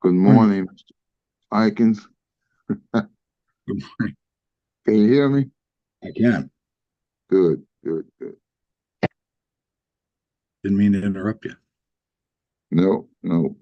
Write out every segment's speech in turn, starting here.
Good Morning. morning, Mr. Ikens. Can Good morning. you hear me? I can. Good, good, good. Didn't mean to interrupt you. No, no.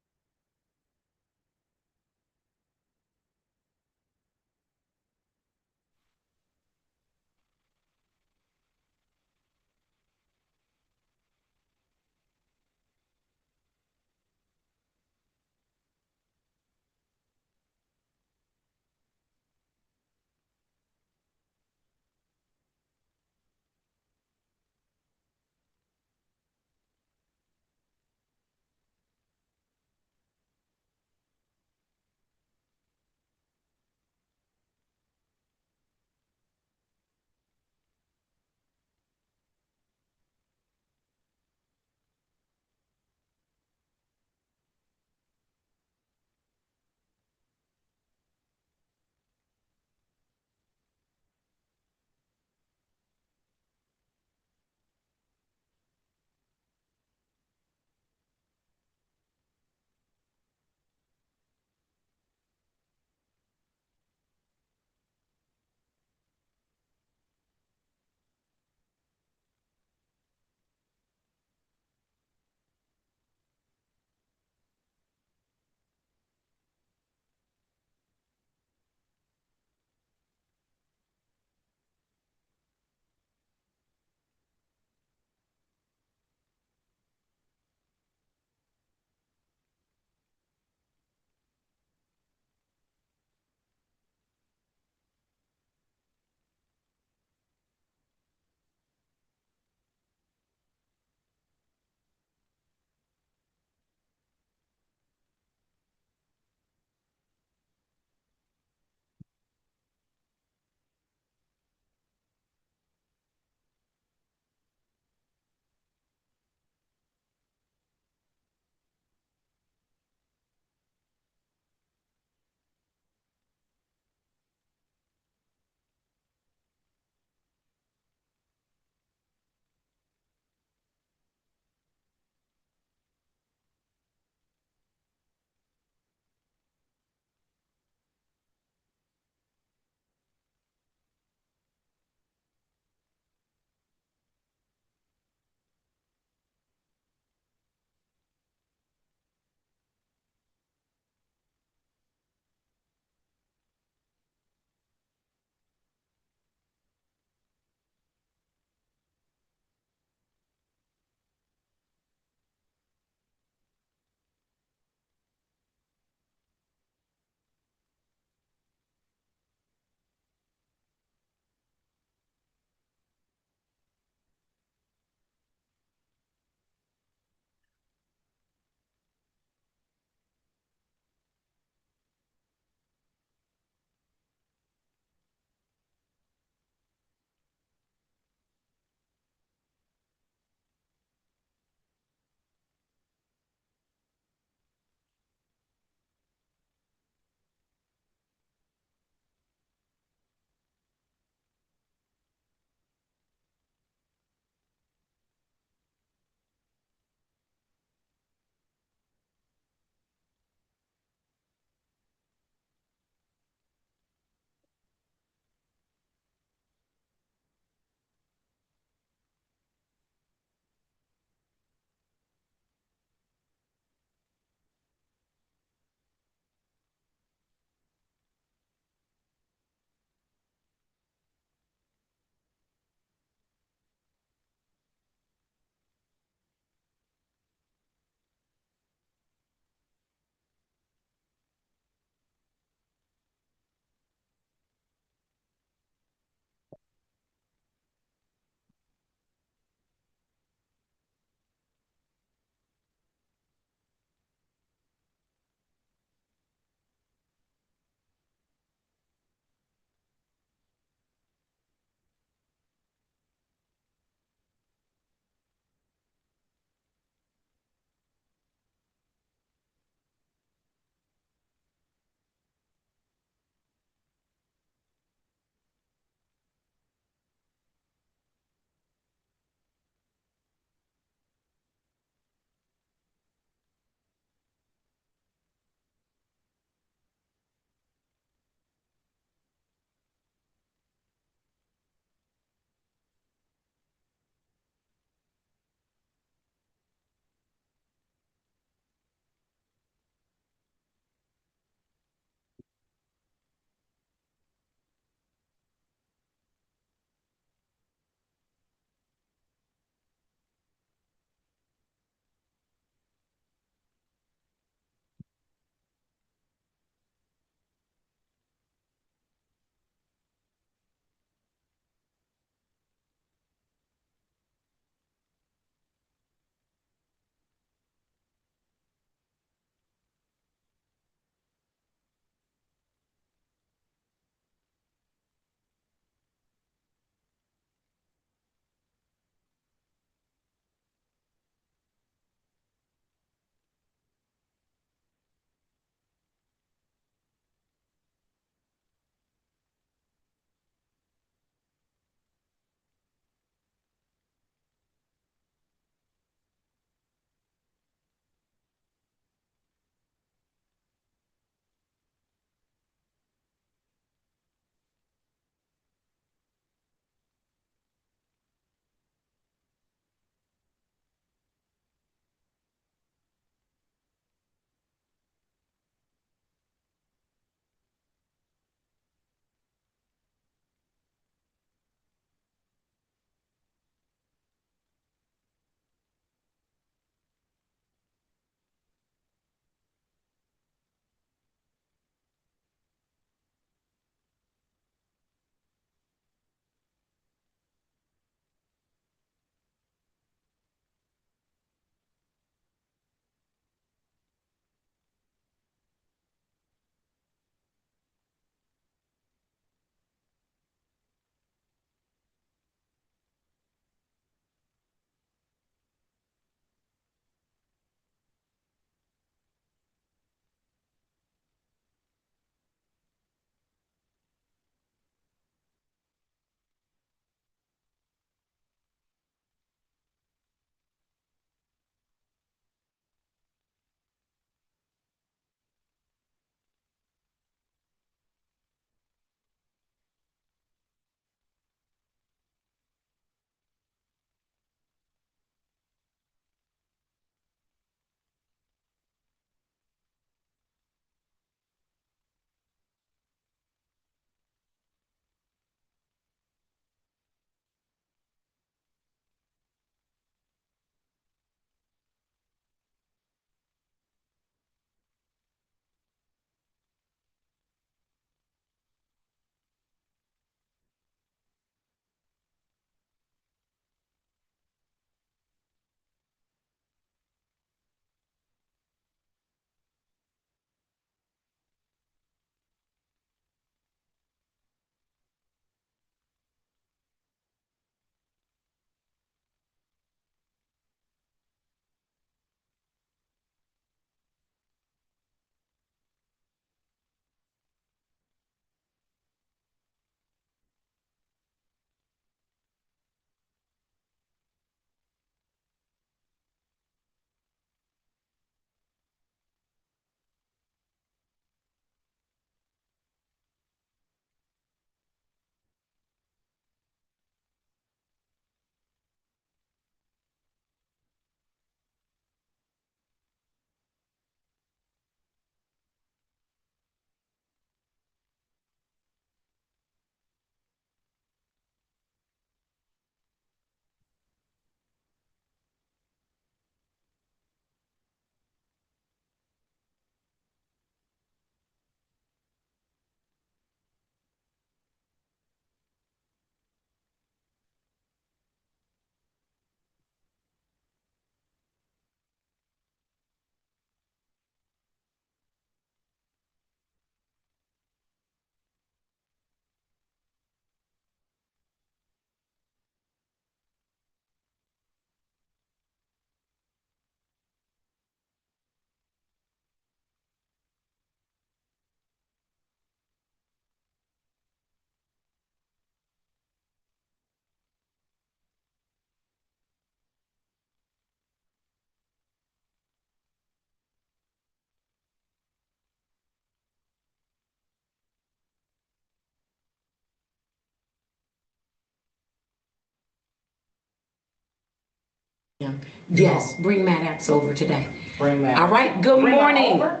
Yes, bring Matt X over today. Bring that. All right, good Bring that morning. over?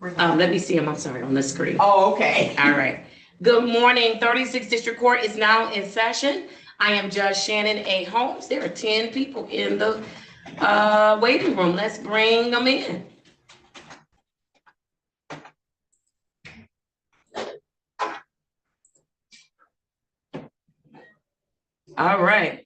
Let me see him, I'm sorry, on the screen. Oh, okay. All right. Good morning. 36th District Court is now in session. I am Judge Shannon A. Holmes. There are 10 people in the waiting room. Let's bring them in. All right.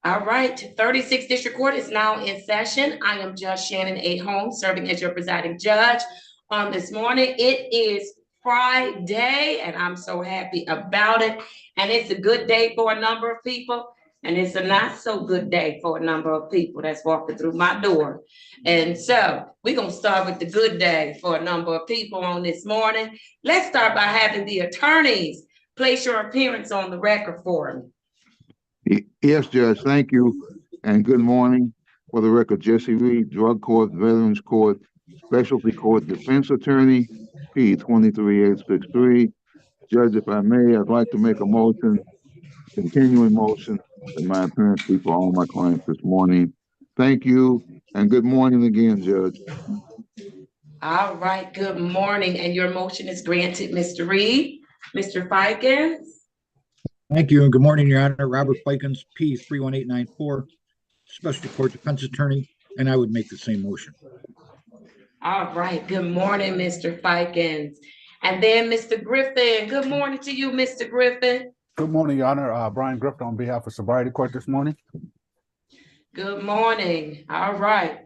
All right, 36th District Court is now in session. I am Judge Shannon A. Holmes, serving as your presiding judge on this morning. It is Friday, and I'm so happy about it. And it's a good day for a number of people, and it's a not so good day for a number of people that's walking through my door. And so we're gonna start with the good day for a number of people on this morning. Let's start by having the attorneys place your appearance on the record for me. Yes, Judge, thank you, and good morning. For the record, Jesse Reed, Drug Court, Veterans Court, Specialty Court Defense Attorney, P 23863. Judge, if I may, I'd like to make a motion, continuing motion, that my appearance be for all my clients this morning. Thank you, and good morning again, Judge. All right, good morning, and your motion is granted, Mr. Reed. Mr. Fikens? Thank you, and good morning, Your Honor. Robert Fikens, P 31894, Special Court Defense Attorney, and I would make the same motion. All right, good morning, Mr. Fikens. And then Mr. Griffin, good morning to you, Mr. Griffin. Good morning, Your Honor. Brian Griffin on behalf of Sobriety Court this morning. Good morning. All right,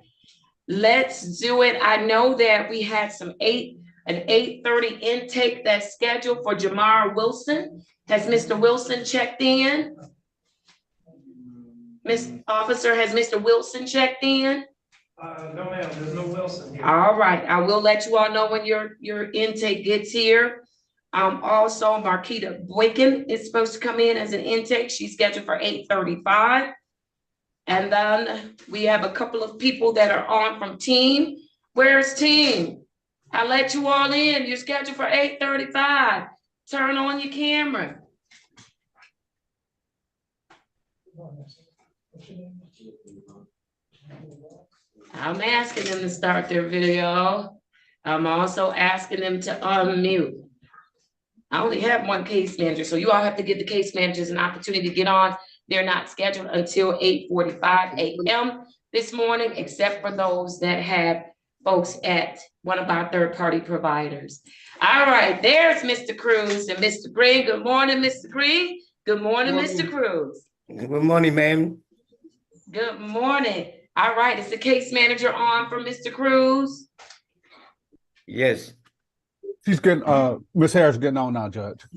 let's do it. I know that we had an 8:30 intake that's scheduled for Jamar Wilson. Has Mr. Wilson checked in? Miss Officer, has Mr. Wilson checked in? No, ma'am, there's no Wilson here. All right, I will let you all know when your intake gets here. Also, Marquita Boykin is supposed to come in as an intake. She's scheduled for 8:35. And then we have a couple of people that are on from team. Where's team? I let you all in. You're scheduled for 8:35. Turn on your camera. I'm asking them to start their video. I'm also asking them to unmute. I only have one case manager, so you all have to give the case managers an opportunity to get on. They're not scheduled until 8:45 a.m. this morning, except for those that have folks at one of our third-party providers. All right, there's Mr. Cruz and Mr. Green. Good morning, Mr. Green. Good morning, Mr. Cruz. Good morning, ma'am. Good morning. All right, is the case manager on for Mr. Cruz? Yes. She's getting, Ms. Harris getting on now, Judge.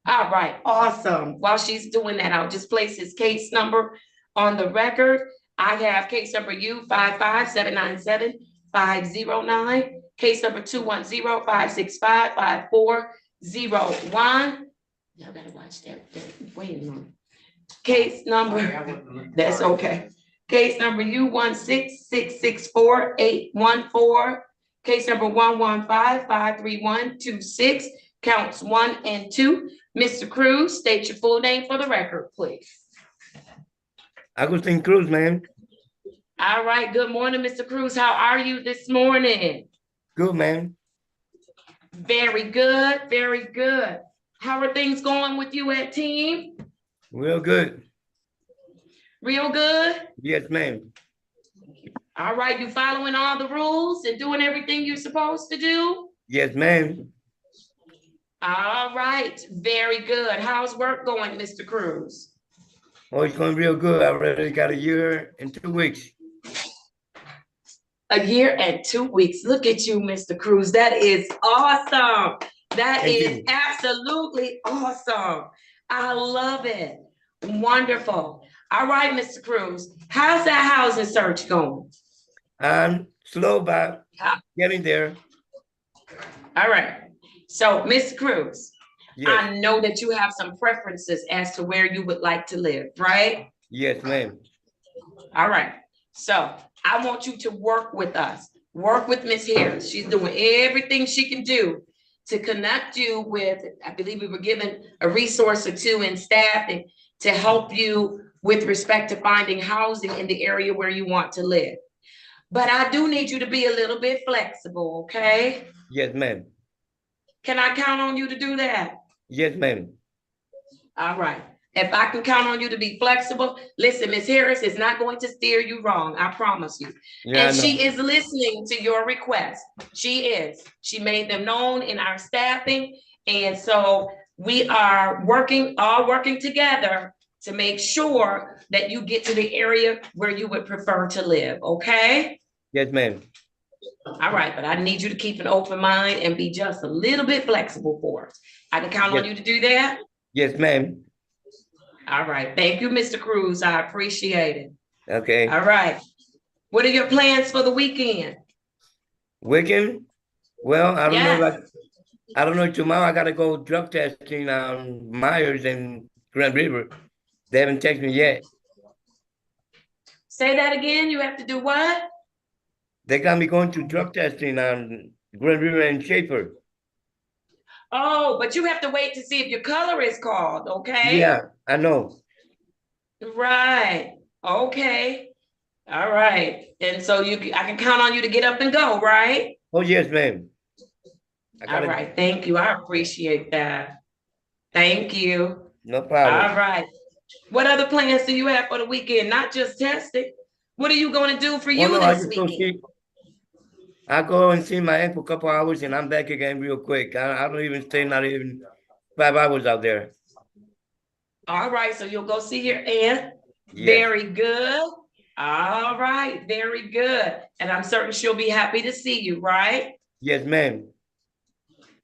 All right, awesome. While she's doing that, I'll just place his case number on the record. I have case number U55797-509, case number 210-565-5401. Y'all gotta watch that. Wait a minute. Case number, that's okay. Case number U16664-814, case number 115-53126, counts 1 and 2. Mr. Cruz, state your full name for the record, please. Agustin Cruz, ma'am. All right, good morning, Mr. Cruz. How are you this morning? Good, ma'am. Very good, very good. How are things going with you at team? Real good. Real good? Yes, ma'am. All right, you following all the rules and doing everything you're supposed to do? Yes, ma'am. All right, very good. How's work going, Mr. Cruz? Oh, it's going real good. I already got a year and 2 weeks. A year and 2 weeks. Look at you, Mr. Cruz. That is awesome. That Thank is you. absolutely awesome. I love it. Wonderful. All right, Mr. Cruz. How's that housing search going? I'm slow but getting there. All right. So, Mr. Cruz, Yes, I know that you have some preferences as to where you would like to live, right? yes, ma'am. All right. So I want you to work with us. Work with Miss Harris. She's doing everything she can do to connect you with, I believe we were given a resource or two in staffing to help you with respect to finding housing in the area where you want to live. But I do need you to be a little bit flexible, okay? Yes, ma'am. Can I count on you to do that? Yes, ma'am. All right. If I can count on you to be flexible, listen, Ms. Harris is not going to steer you wrong. I promise you. Yeah, And I know. she is listening to your request. She is. She made them known in our staffing. And so we are all working together to make sure that you get to the area where you would prefer to live, okay? Yes, ma'am. All right, but I need you to keep an open mind and be just a little bit flexible for us. I can count on you to do that? Yes, ma'am. All right, thank you, Mr. Cruz. I appreciate it. Okay. All right. What are your plans for the weekend? Weekend? Well, I don't know. Yes. I don't know. Tomorrow I gotta go drug testing on Myers and Grand River. They haven't texted me yet. Say that again. You have to do what? They got me going to drug testing on Grand River and Schaefer. Oh, but you have to wait to see if your color is called, okay? Yeah, I know. Right. Okay. All right. And so I can count on you to get up and go, right? Oh, yes, ma'am. All right. Thank you. I appreciate that. Thank you. No problem. All right. What other plans do you have for the weekend? Not just testing. What are you going to do for you this weekend? I go and see my aunt for a couple hours and I'm back again real quick. I don't even stay not even 5 hours out there. All right, so you'll go see your aunt. Yes. Very good. All right, very good. And I'm certain she'll be happy to see you, right? Yes, ma'am.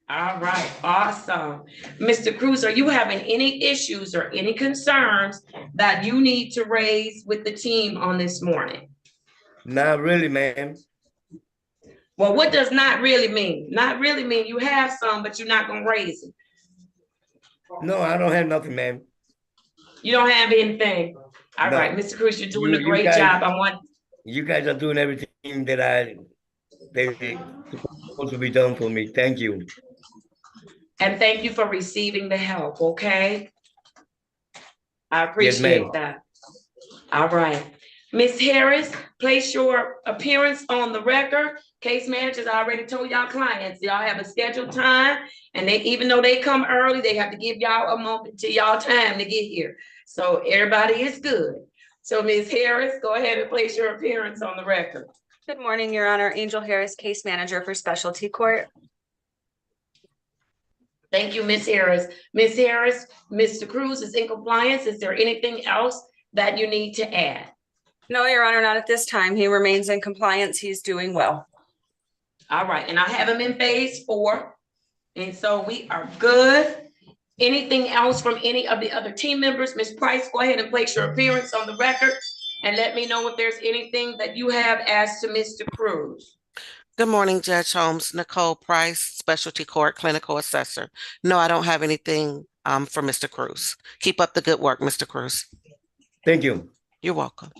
All right, awesome. Mr. Cruz, are you having any issues or any concerns that you need to raise with the team on this morning? Not really, ma'am. Well, what does not really mean? Not really mean you have some, but you're not gonna raise them. No, I don't have nothing, ma'am. You don't have anything. All No. right, Mr. Cruz, you're doing a You great guys- job. You guys are doing everything that they supposed to be done for me. Thank you. And thank you for receiving the help, okay? I appreciate that. All right. Ms. Harris, place your appearance on the record. Case managers, I already told y'all clients, y'all have a scheduled time, and even though they come early, they have to give y'all a moment to y'all time to get here. So everybody is good. So Ms. Harris, go ahead and place your appearance on the record. Good morning, Your Honor. Angel Harris, Case Manager for Specialty Court. Thank you, Ms. Harris. Ms. Harris, Mr. Cruz is in compliance. Is there anything else that you need to add? No, Your Honor, not at this time. He remains in compliance. He's doing well. All right, and I have him in phase 4. And so we are good. Anything else from any of the other team members? Ms. Price, go ahead and place your appearance on the record and let me know if there's anything that you have as to Mr. Cruz. Good morning, Judge Holmes. Nicole Price, Specialty Court Clinical Assessor. No, I don't have anything for Mr. Cruz. Keep up the good work, Mr. Cruz. Thank you. You're welcome.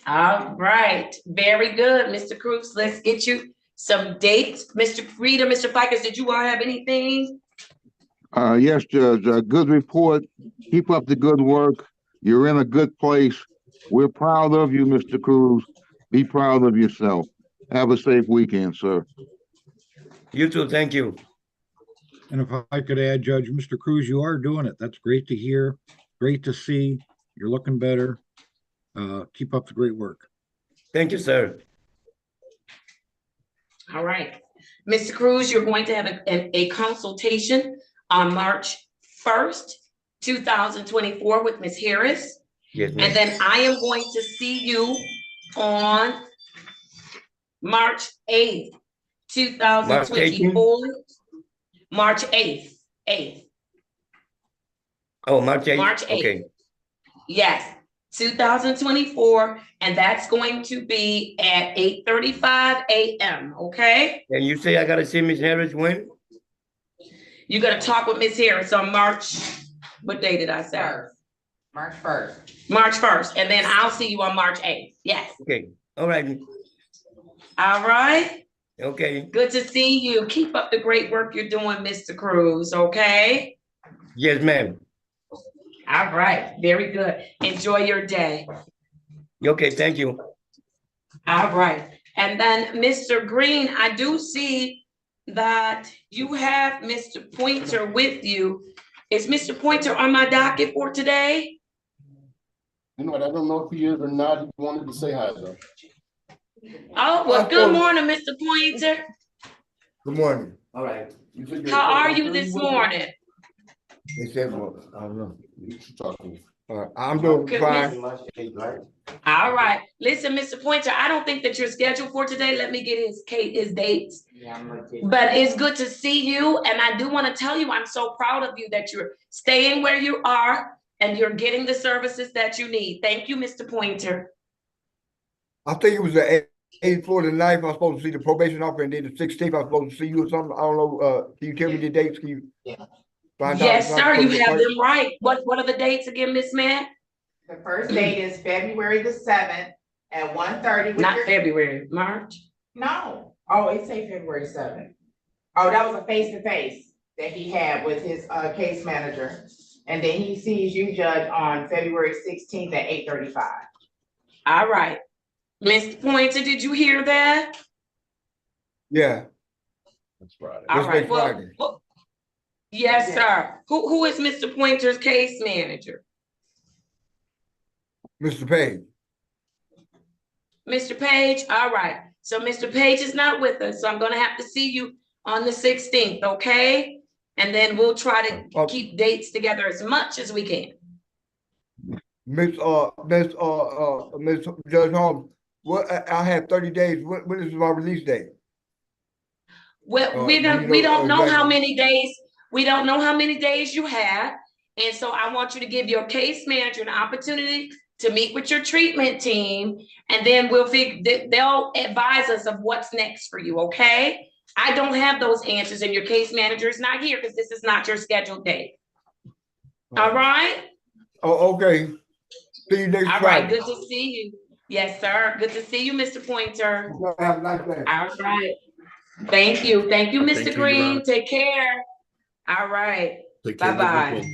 All right, very good, Mr. Cruz. Let's get you some dates. Mr. Reader, Mr. Fikers, did you all have anything? Yes, Judge. Good report. Keep up the good work. You're in a good place. We're proud of you, Mr. Cruz. Be proud of yourself. Have a safe weekend, sir. You too. Thank you. And if I could add, Judge, Mr. Cruz, you are doing it. That's great to hear. Great to see. You're looking better. Keep up the great work. Thank you, sir. All right. Mr. Cruz, you're going to have a consultation on March 1st, 2024 with Ms. Harris. Yes, ma'am. And then I am going to see you on March 8th, 2024. March 8th. Oh, March 8th? March 8th. Okay. Yes, 2024, and that's going to be at 8:35 a.m., okay? And you say I gotta see Miss Harris when? You're gonna talk with Ms. Harris on March, what day did I say? March 1st. March 1st, and then I'll see you on March 8th, yes. Okay, all right. All right, Okay. Good to see you. Keep up the great work you're doing, Mr. Cruz, okay? Yes, ma'am. All right, very good. Enjoy your day. Okay, thank you. All right. And then Mr. Green, I do see that you have Mr. Pointer with you. Is Mr. Pointer on my docket for today? You know what? I don't know if he is or not. He wanted to say hi though. Oh, well, good morning, Mr. Pointer. Good morning. All right. How are you this morning? They said, well, I don't know. Talking. I'm doing Good, fine. All right. Listen, Mr. Pointer, I don't think that you're scheduled for today. Let me get his dates. But it's good to see you. And I do want to tell you, I'm so proud of you that you're staying where you are and you're getting the services that you need. Thank you, Mr. Pointer. I think it was the 8th or the 9th. I was supposed to see the probation officer, and then the 16th I was supposed to see you or something. I don't know. Can you tell me the dates? Can you find out? Yes, sir. You have them right. What are the dates again, Miss Matt? The first date is February the 7th at 1:30. Not February, March. No. Oh, it say February 7th. Oh, that was a face-to-face that he had with his case manager. And then he sees you, Judge, on February 16th at 8:35. All right. Mr. Pointer, did you hear that? Yeah. That's Friday. All That's right. next Well, Friday. yes, sir. Who is Mr. Pointer's case manager? Mr. Page. Mr. Page, all right. So Mr. Page is not with us, so I'm gonna have to see you on the 16th, okay? And then we'll try to keep dates together as much as we can. Miss Judge Holmes, what I have 30 days. What is my release date? Well, we don't know how many days, we don't know how many days you have. And so I want you to give your case manager an opportunity to meet with your treatment team, and then they'll advise us of what's next for you, okay? I don't have those answers, and your case manager is not here because this is not your scheduled date. All right? Oh, okay. See you next Friday. All right, good to see you. Yes, sir. Good to see you, Mr. Pointer. Have a nice day. All right. Thank you. Thank you, Mr. Green. Take care. All right. Bye-bye.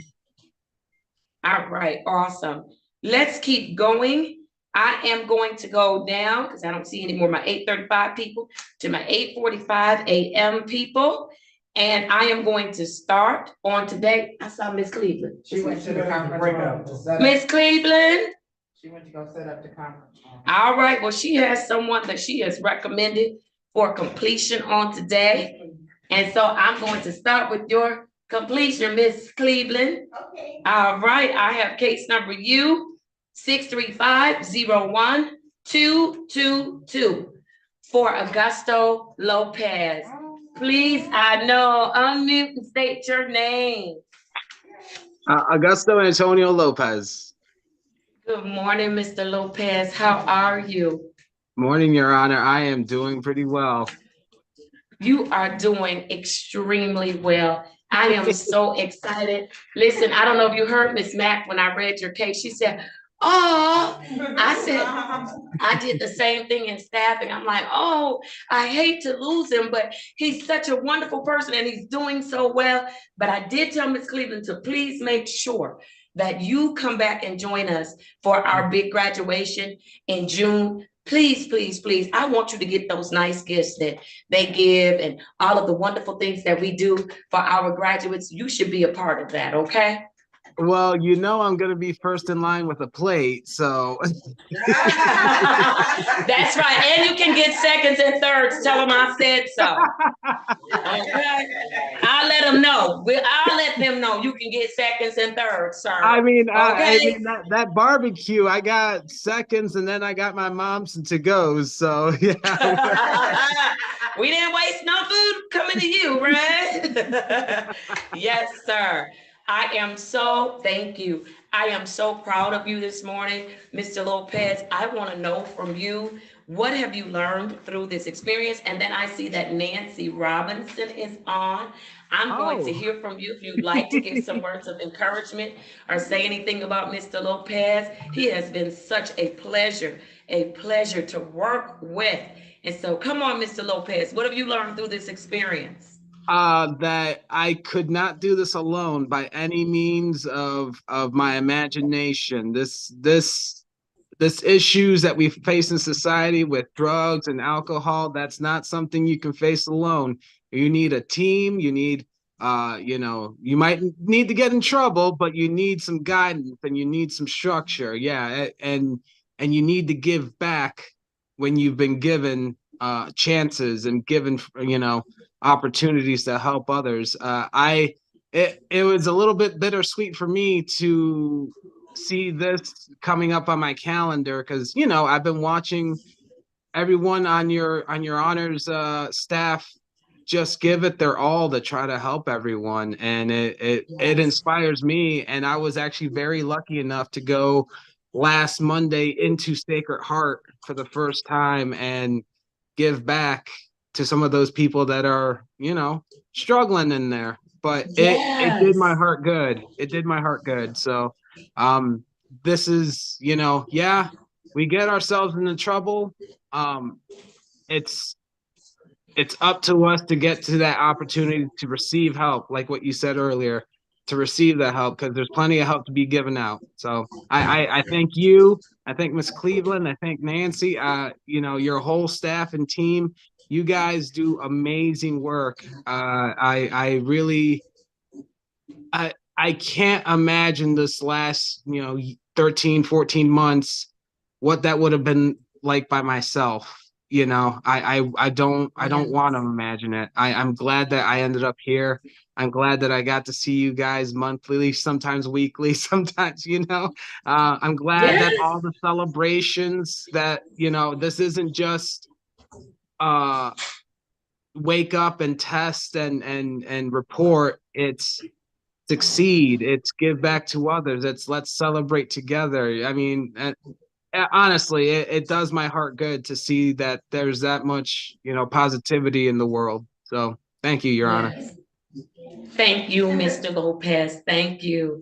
All right, awesome. Let's keep going. I am going to go down because I don't see any more of my 8:35 people to my 8:45 a.m. people. And I am going to start on today. I saw Miss Cleveland. She went to the conference room. Miss Cleveland. She went to go set up the conference room. All right, well, she has someone that she has recommended for completion on today. And so I'm going to start with your completion, Miss Cleveland. Okay. All right, I have case number U 635-01-222 for Augusto Lopez. Please, I know, unmute and state your name. Augusto Antonio Lopez. Good morning, Mr. Lopez. How are you? Morning, Your Honor. I am doing pretty well. You are doing extremely well. I am so excited. Listen, I don't know if you heard Miss Mack when I read your case. She said, oh, I said, I did the same thing in staffing. I'm like, oh, I hate to lose him, but he's such a wonderful person and he's doing so well. But I did tell Miss Cleveland to please make sure that you come back and join us for our big graduation in June. Please, please, please. I want you to get those nice gifts that they give and all of the wonderful things that we do for our graduates. You should be a part of that, okay? Well, you know I'm going to be first in line with a plate, so. That's right. And you can get seconds and thirds. Tell them I said so. Okay? I'll let them know. I'll let them know you can get seconds and thirds, sir. I mean, okay? that barbecue, I got seconds and then I got my mom's to-goes, so yeah. We didn't waste no food coming to you, right? Yes, sir. Thank you. I am so proud of you this morning, Mr. Lopez. I want to know from you, what have you learned through this experience? And then I see that Nancy Robinson is on. I'm going to hear from you if you'd like to give some words of encouragement or say anything about Mr. Lopez. He has been such a pleasure to work with. And so come on, Mr. Lopez, what have you learned through this experience? That I could not do this alone by any means of my imagination. This issues that we face in society with drugs and alcohol, that's not something you can face alone. You need a team, you need you might need to get in trouble, but you need some guidance and you need some structure. Yeah, and you need to give back when you've been given chances and given opportunities to help others. It was a little bit bittersweet for me to see this coming up on my calendar because I've been watching everyone on your honors staff just give it their all to try to help everyone, and it inspires me. And I was actually very lucky enough to go last Monday into Sacred Heart for the first time and give back to some of those people that are struggling in there. But it did my heart good. It did my heart good. So this is we get ourselves into trouble. It's up to us to get to that opportunity to receive help, like what you said earlier, to receive that help, because there's plenty of help to be given out. So I thank you. I thank Miss Cleveland. I thank Nancy. Your whole staff and team. You guys do amazing work. I really I can't imagine this last 13, 14 months what that would have been like by myself. I don't want to imagine it. I'm glad that I ended up here. I'm glad that I got to see you guys monthly, sometimes weekly, sometimes, I'm glad that all the celebrations that, this isn't just wake up and test and report. It's succeed. It's give back to others. It's let's celebrate together. I mean, honestly, it does my heart good to see that there's that much, positivity in the world. So thank you, Your Honor. Thank you, Mr. Lopez. Thank you.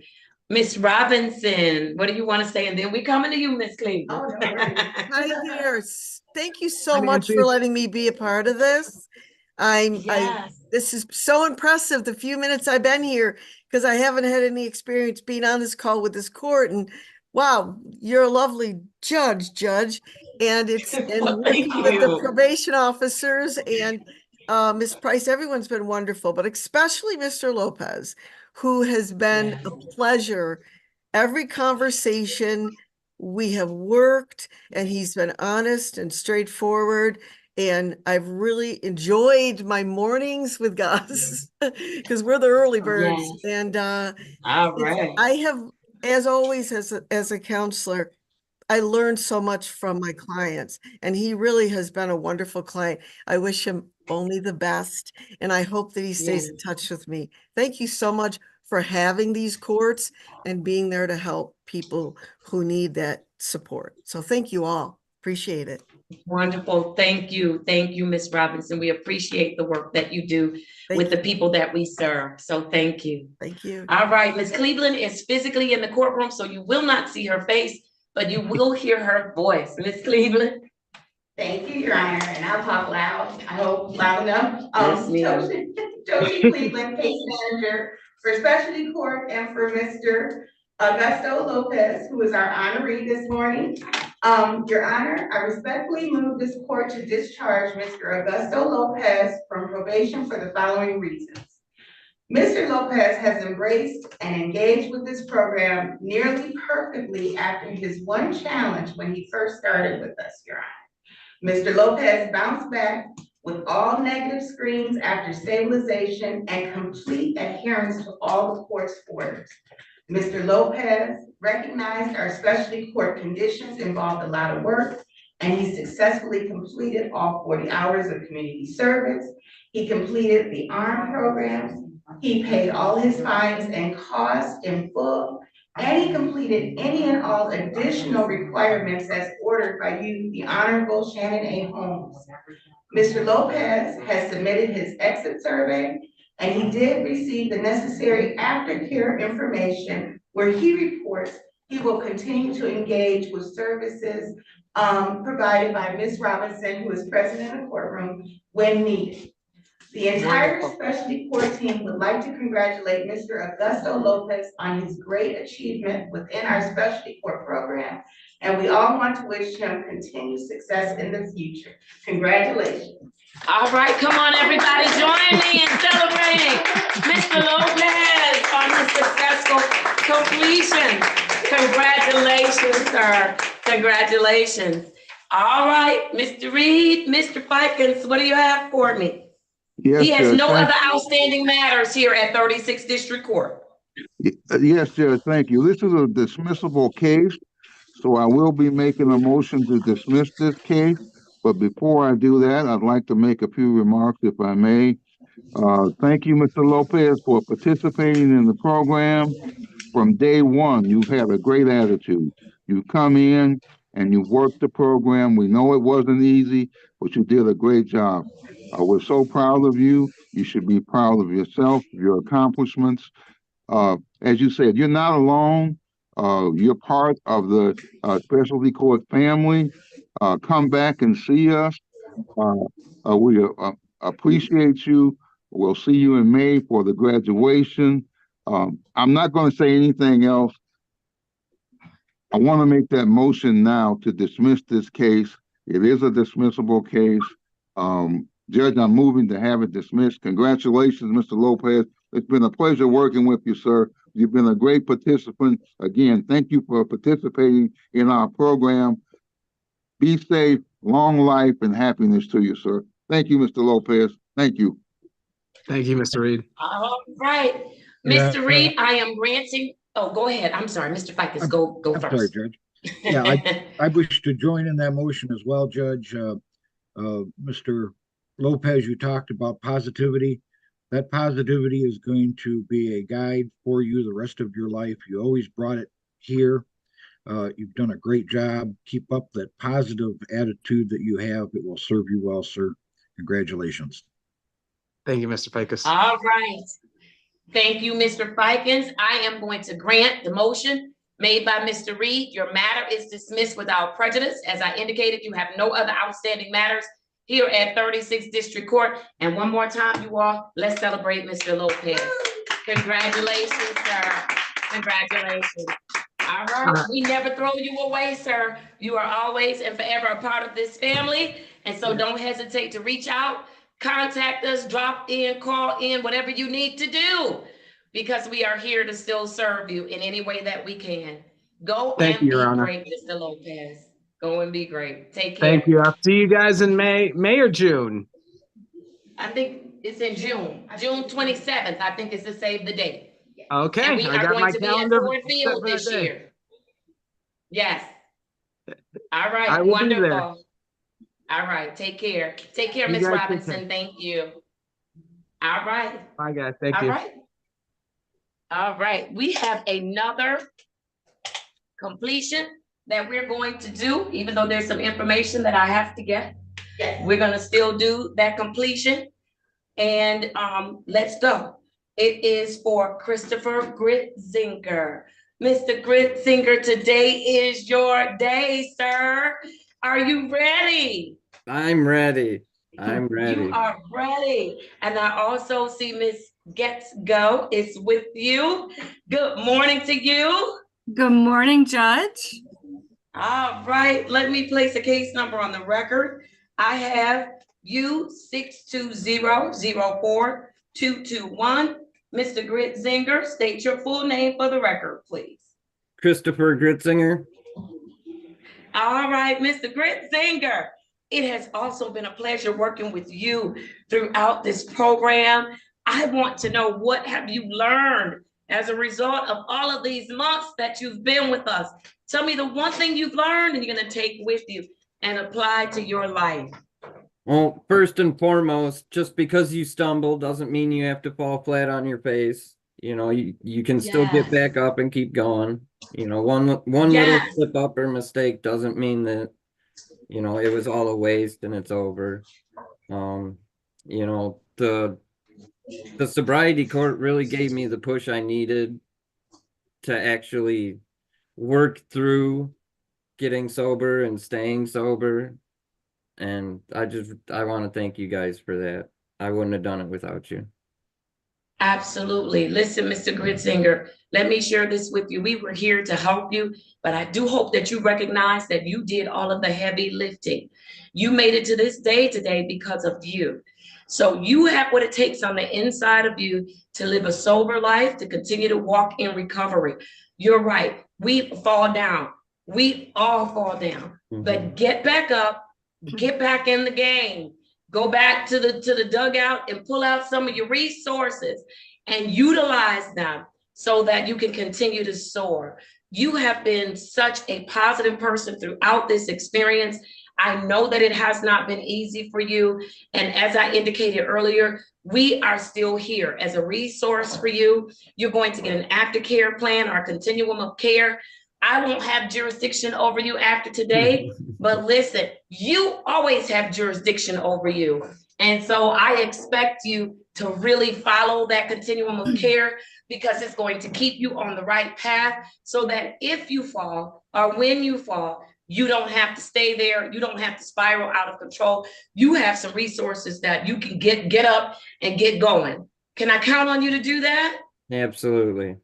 Miss Robinson, what do you want to say? And then we coming to you, Miss Cleveland. Hi there. Thank you so much for letting me be a part of this. This is so impressive, the few minutes I've been here, because I haven't had any experience being on this call with this court. And wow, you're a lovely judge. And working with the probation officers and Ms. Price, everyone's been wonderful, but especially Mr. Lopez, who has been a pleasure. Every conversation we have worked, and he's been honest and straightforward. And I've really enjoyed my mornings with Gus because we're the early birds. And I have, as always, as a counselor, I learned so much from my clients, and he really has been a wonderful client. I wish him only the best, and I hope that he stays in touch with me. Thank you so much for having these courts and being there to help people who need that support. So thank you all. Appreciate it. Wonderful. Thank you. Thank you, Ms. Robinson. We appreciate the work that you do with the people that we serve. So thank you. Thank you. All right. Ms. Cleveland is physically in the courtroom, so you will not see her face, but you will hear her voice. Ms. Cleveland. Thank you, Your Honor, and I'll talk loud. I hope loud enough. Josie Cleveland, case manager for specialty court, and for Mr. Augusto Lopez, who is our honoree this morning. Your Honor, I respectfully move this court to discharge Mr. Augusto Lopez from probation for the following reasons. Mr. Lopez has embraced and engaged with this program nearly perfectly after his one challenge when he first started with us, Your Honor. Mr. Lopez bounced back with all negative screens after stabilization and complete adherence to all the court's orders. Mr. Lopez recognized our specialty court conditions involved a lot of work, and he successfully completed all 40 hours of community service. He completed the ARM programs. He paid all his fines and costs in full, and he completed any and all additional requirements as ordered by you, the Honorable Shannon A. Holmes. Mr. Lopez has submitted his exit survey, and he did receive the necessary aftercare information where he reports He will continue to engage with services provided by Ms. Robinson, who is present in the courtroom when needed. The entire Wonderful. specialty court team would like to congratulate Mr. Augusto Lopez on his great achievement within our specialty court program, and we all want to wish him continued success in the future. Congratulations. All right, come on, everybody, join me in celebrating Mr. Lopez on his successful completion. Congratulations, sir. Congratulations. All right, Mr. Reed, Mr. Fikens, what do you have for me? Yes, He has Judge, no thank- other outstanding matters here at 36th District Court. Yes, Judge, thank you. This is a dismissible case, so I will be making a motion to dismiss this case. But before I do that, I'd like to make a few remarks, if I may. Thank you, Mr. Lopez, for participating in the program. From day one, you've had a great attitude. You come in and you worked the program. We know it wasn't easy, but you did a great job. We're so proud of you. You should be proud of yourself, your accomplishments. As you said, you're not alone. You're part of the specialty court family. Come back and see us. We appreciate you. We'll see you in May for the graduation. I'm not going to say anything else. I want to make that motion now to dismiss this case. It is a dismissible case. Judge, I'm moving to have it dismissed. Congratulations, Mr. Lopez. It's been a pleasure working with you, sir. You've been a great participant. Again, thank you for participating in our program. Be safe, long life, and happiness to you, sir. Thank you, Mr. Lopez. Thank you. Thank you, Mr. Reed. All right, Yeah, Mr. Reed, I am granting, oh, go ahead. I'm sorry, Mr. Fikens, go I'm sorry, first. Judge. Yeah, I wish to join in that motion as well, Judge. Mr. Lopez, you talked about positivity. That positivity is going to be a guide for you the rest of your life. You always brought it here. You've done a great job. Keep up that positive attitude that you have. It will serve you well, sir. Congratulations. Thank you, Mr. Fikens. All right. Thank you, Mr. Fikens. I am going to grant the motion made by Mr. Reed. Your matter is dismissed without prejudice. As I indicated, you have no other outstanding matters here at 36th District Court. And one more time, you all, let's celebrate Mr. Lopez. Congratulations, sir. Congratulations. All right, we never throw you away, sir. You are always and forever a part of this family. And so don't hesitate to reach out, contact us, drop in, call in, whatever you need to do, because we are here to still serve you in any way that we can. Go Thank and you, be Your Honor. great, Mr. Lopez. Go and be great. Take care. Thank you. I'll see you guys in May or June. I think it's in June 27th. I think is to save the date. Okay, And we I are got going my to be at calendar Ford set Field for that this day. year. Yes. All I right, will be there. wonderful. All right, take care. Take care, You Miss guys take Robinson. care. Thank you. All right. Bye, guys. Thank All you. right. All right, we have another completion that we're going to do, even though there's some information that I have to get. We're gonna still do that completion. And let's go. It is for Christopher Gritzinger. Mr. Gritzinger, today is your day, sir. Are you ready? I'm ready. I'm ready. You are ready. And I also see Miss Gets Go is with you. Good morning to you. Good morning, Judge. All right, let me place a case number on the record. I have U620042221. Mr. Gritzinger, state your full name for the record, please. Christopher Gritzinger. All right, Mr. Gritzinger. It has also been a pleasure working with you throughout this program. I want to know, what have you learned as a result of all of these months that you've been with us? Tell me the one thing you've learned and you're going to take with you and apply to your life. Well, first and foremost, just because you stumble doesn't mean you have to fall flat on your face. You know, you can still get back up and keep going. You know, one little slip up or mistake doesn't mean that, you know, it was all a waste and it's over. You know, the sobriety court really gave me the push I needed to actually worked through getting sober and staying sober. And I want to thank you guys for that. I wouldn't have done it without you. Absolutely. Listen, Mr. Gritzinger, let me share this with you. We were here to help you, but I do hope that you recognize that you did all of the heavy lifting. You made it to this day today because of you. So you have what it takes on the inside of you to live a sober life, to continue to walk in recovery. You're right. We fall down. We all fall down, but get back up, get back in the game. Go back to the dugout and pull out some of your resources and utilize them so that you can continue to soar. You have been such a positive person throughout this experience. I know that it has not been easy for you. And as I indicated earlier, we are still here as a resource for you. You're going to get an aftercare plan, our continuum of care. I won't have jurisdiction over you after today, but listen, you always have jurisdiction over you. And so I expect you to really follow that continuum of care, because it's going to keep you on the right path so that if you fall or when you fall, you don't have to stay there. You don't have to spiral out of control. You have some resources that you can get up and get going. Can I count on you to do that? Absolutely.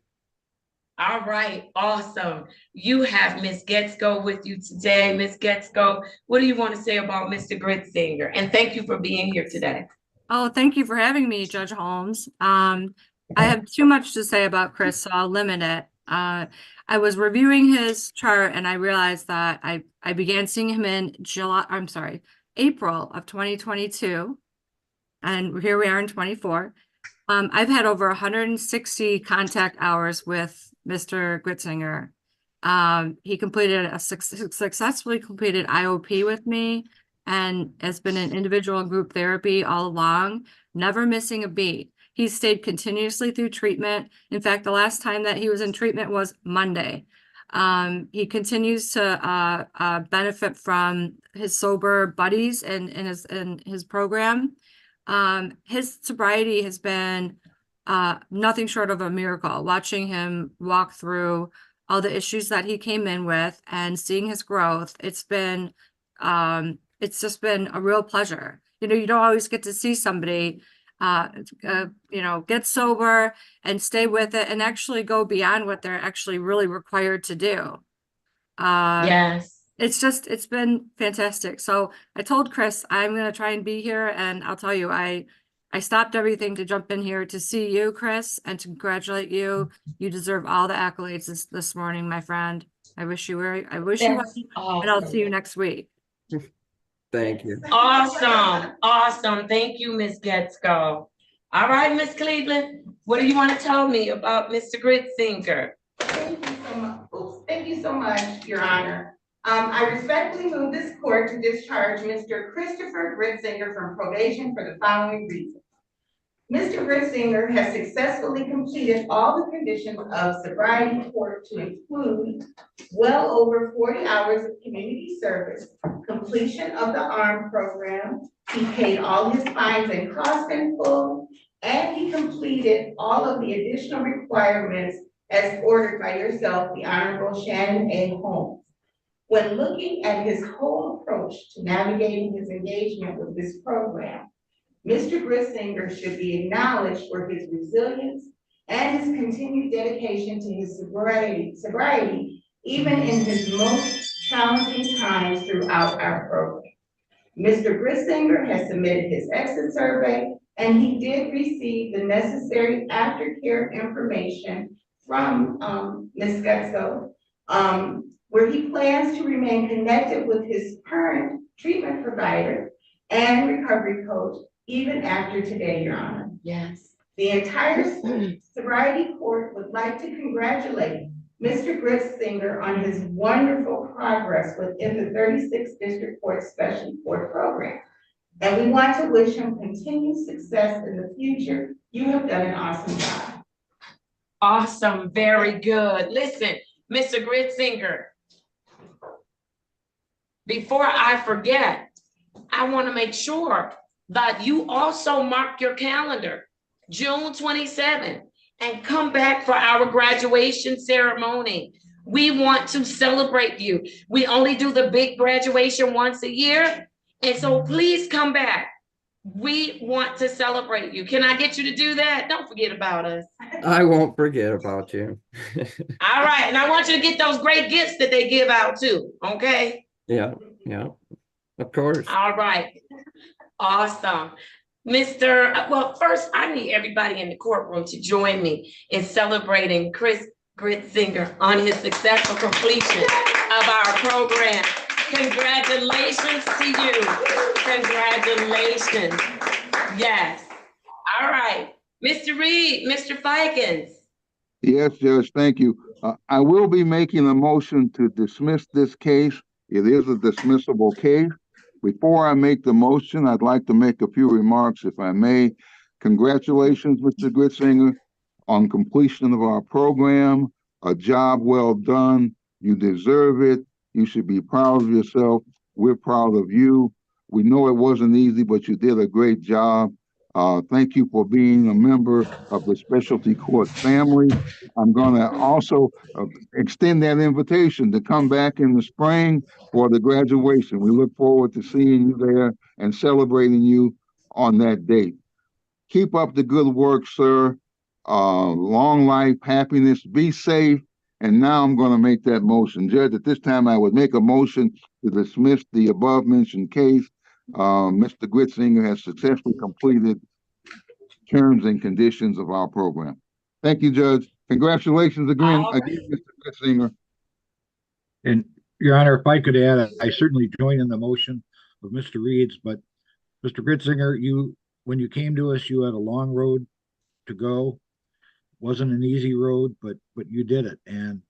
All right, awesome. You have Miss Getsko with you today. Miss Getsko, what do you want to say about Mr. Gritzinger? And thank you for being here today. Oh, thank you for having me, Judge Holmes. I have too much to say about Chris, so I'll limit it. I was reviewing his chart and I realized that I began seeing him in April of 2022. And here we are in 24. I've had over 160 contact hours with Mr. Gritzinger. He completed successfully completed IOP with me and has been in individual and group therapy all along, never missing a beat. He stayed continuously through treatment. In fact, the last time that he was in treatment was Monday. He continues to benefit from his sober buddies and his program. His sobriety has been nothing short of a miracle. Watching him walk through all the issues that he came in with and seeing his growth, it's just been a real pleasure. You know, you don't always get to see somebody, get sober and stay with it and actually go beyond what they're actually really required to do. Yes. It's been fantastic. So I told Chris, I'm going to try and be here, and I'll tell you, I stopped everything to jump in here to see you, Chris, and to congratulate you. You deserve all the accolades this morning, my friend. I wish you were, and I'll see you next week. Thank you. Awesome. Awesome. Thank you, Miss Getsko. All right, Miss Cleveland, what do you want to tell me about Mr. Gritzinger? Thank you so much. Oops. Thank you so much, Your Honor. I respectfully move this court to discharge Mr. Christopher Gritzinger from probation for the following reasons. Mr. Gritzinger has successfully completed all the conditions of sobriety court to include well over 40 hours of community service, completion of the ARM program, he paid all his fines and costs in full, and he completed all of the additional requirements as ordered by yourself, the Honorable Shannon A. Holmes. When looking at his whole approach to navigating his engagement with this program, Mr. Gritzinger should be acknowledged for his resilience and his continued dedication to his sobriety, even in his most challenging times throughout our program. Mr. Gritzinger has submitted his exit survey, and he did receive the necessary aftercare information from Ms. Getsko, where he plans to remain connected with his current treatment provider and recovery coach even after today, Your Honor. Yes. The entire sobriety court would like to congratulate Mr. Gritzinger on his wonderful progress within the 36th District Court Special Court Program. And we want to wish him continued success in the future. You have done an awesome job. Awesome. Very good. Listen, Mr. Gritzinger, before I forget, I want to make sure that you also mark your calendar, June 27th, and come back for our graduation ceremony. We want to celebrate you. We only do the big graduation once a year. And so please come back. We want to celebrate you. Can I get you to do that? Don't forget about us. I won't forget about you. All right. And I want you to get those great gifts that they give out too. Okay. Yeah, of course. All right. Awesome. Well, first, I need everybody in the courtroom to join me in celebrating Chris Gritzinger on his successful completion of our program. Congratulations to you. Congratulations. Yes. All right. Mr. Reed, Mr. Fikens. Yes, Judge, thank you. I will be making a motion to dismiss this case. It is a dismissible case. Before I make the motion, I'd like to make a few remarks, if I may. Congratulations, Mr. Gritzinger, on completion of our program. A job well done. You deserve it. You should be proud of yourself. We're proud of you. We know it wasn't easy, but you did a great job. Thank you for being a member of the specialty court family. I'm going to also extend that invitation to come back in the spring for the graduation. We look forward to seeing you there and celebrating you on that date. Keep up the good work, sir. Long life, happiness, be safe. And now I'm going to make that motion. Judge, at this time, I would make a motion to dismiss the above mentioned case. Mr. Gritzinger has successfully completed terms and conditions of our program. Thank you, Judge. Congratulations again, Mr. Gritzinger. And Your Honor, if I could add, I certainly join in the motion of Mr. Reed's, but Mr. Gritzinger, when you came to us, you had a long road to go. Wasn't an easy road, but you did it. And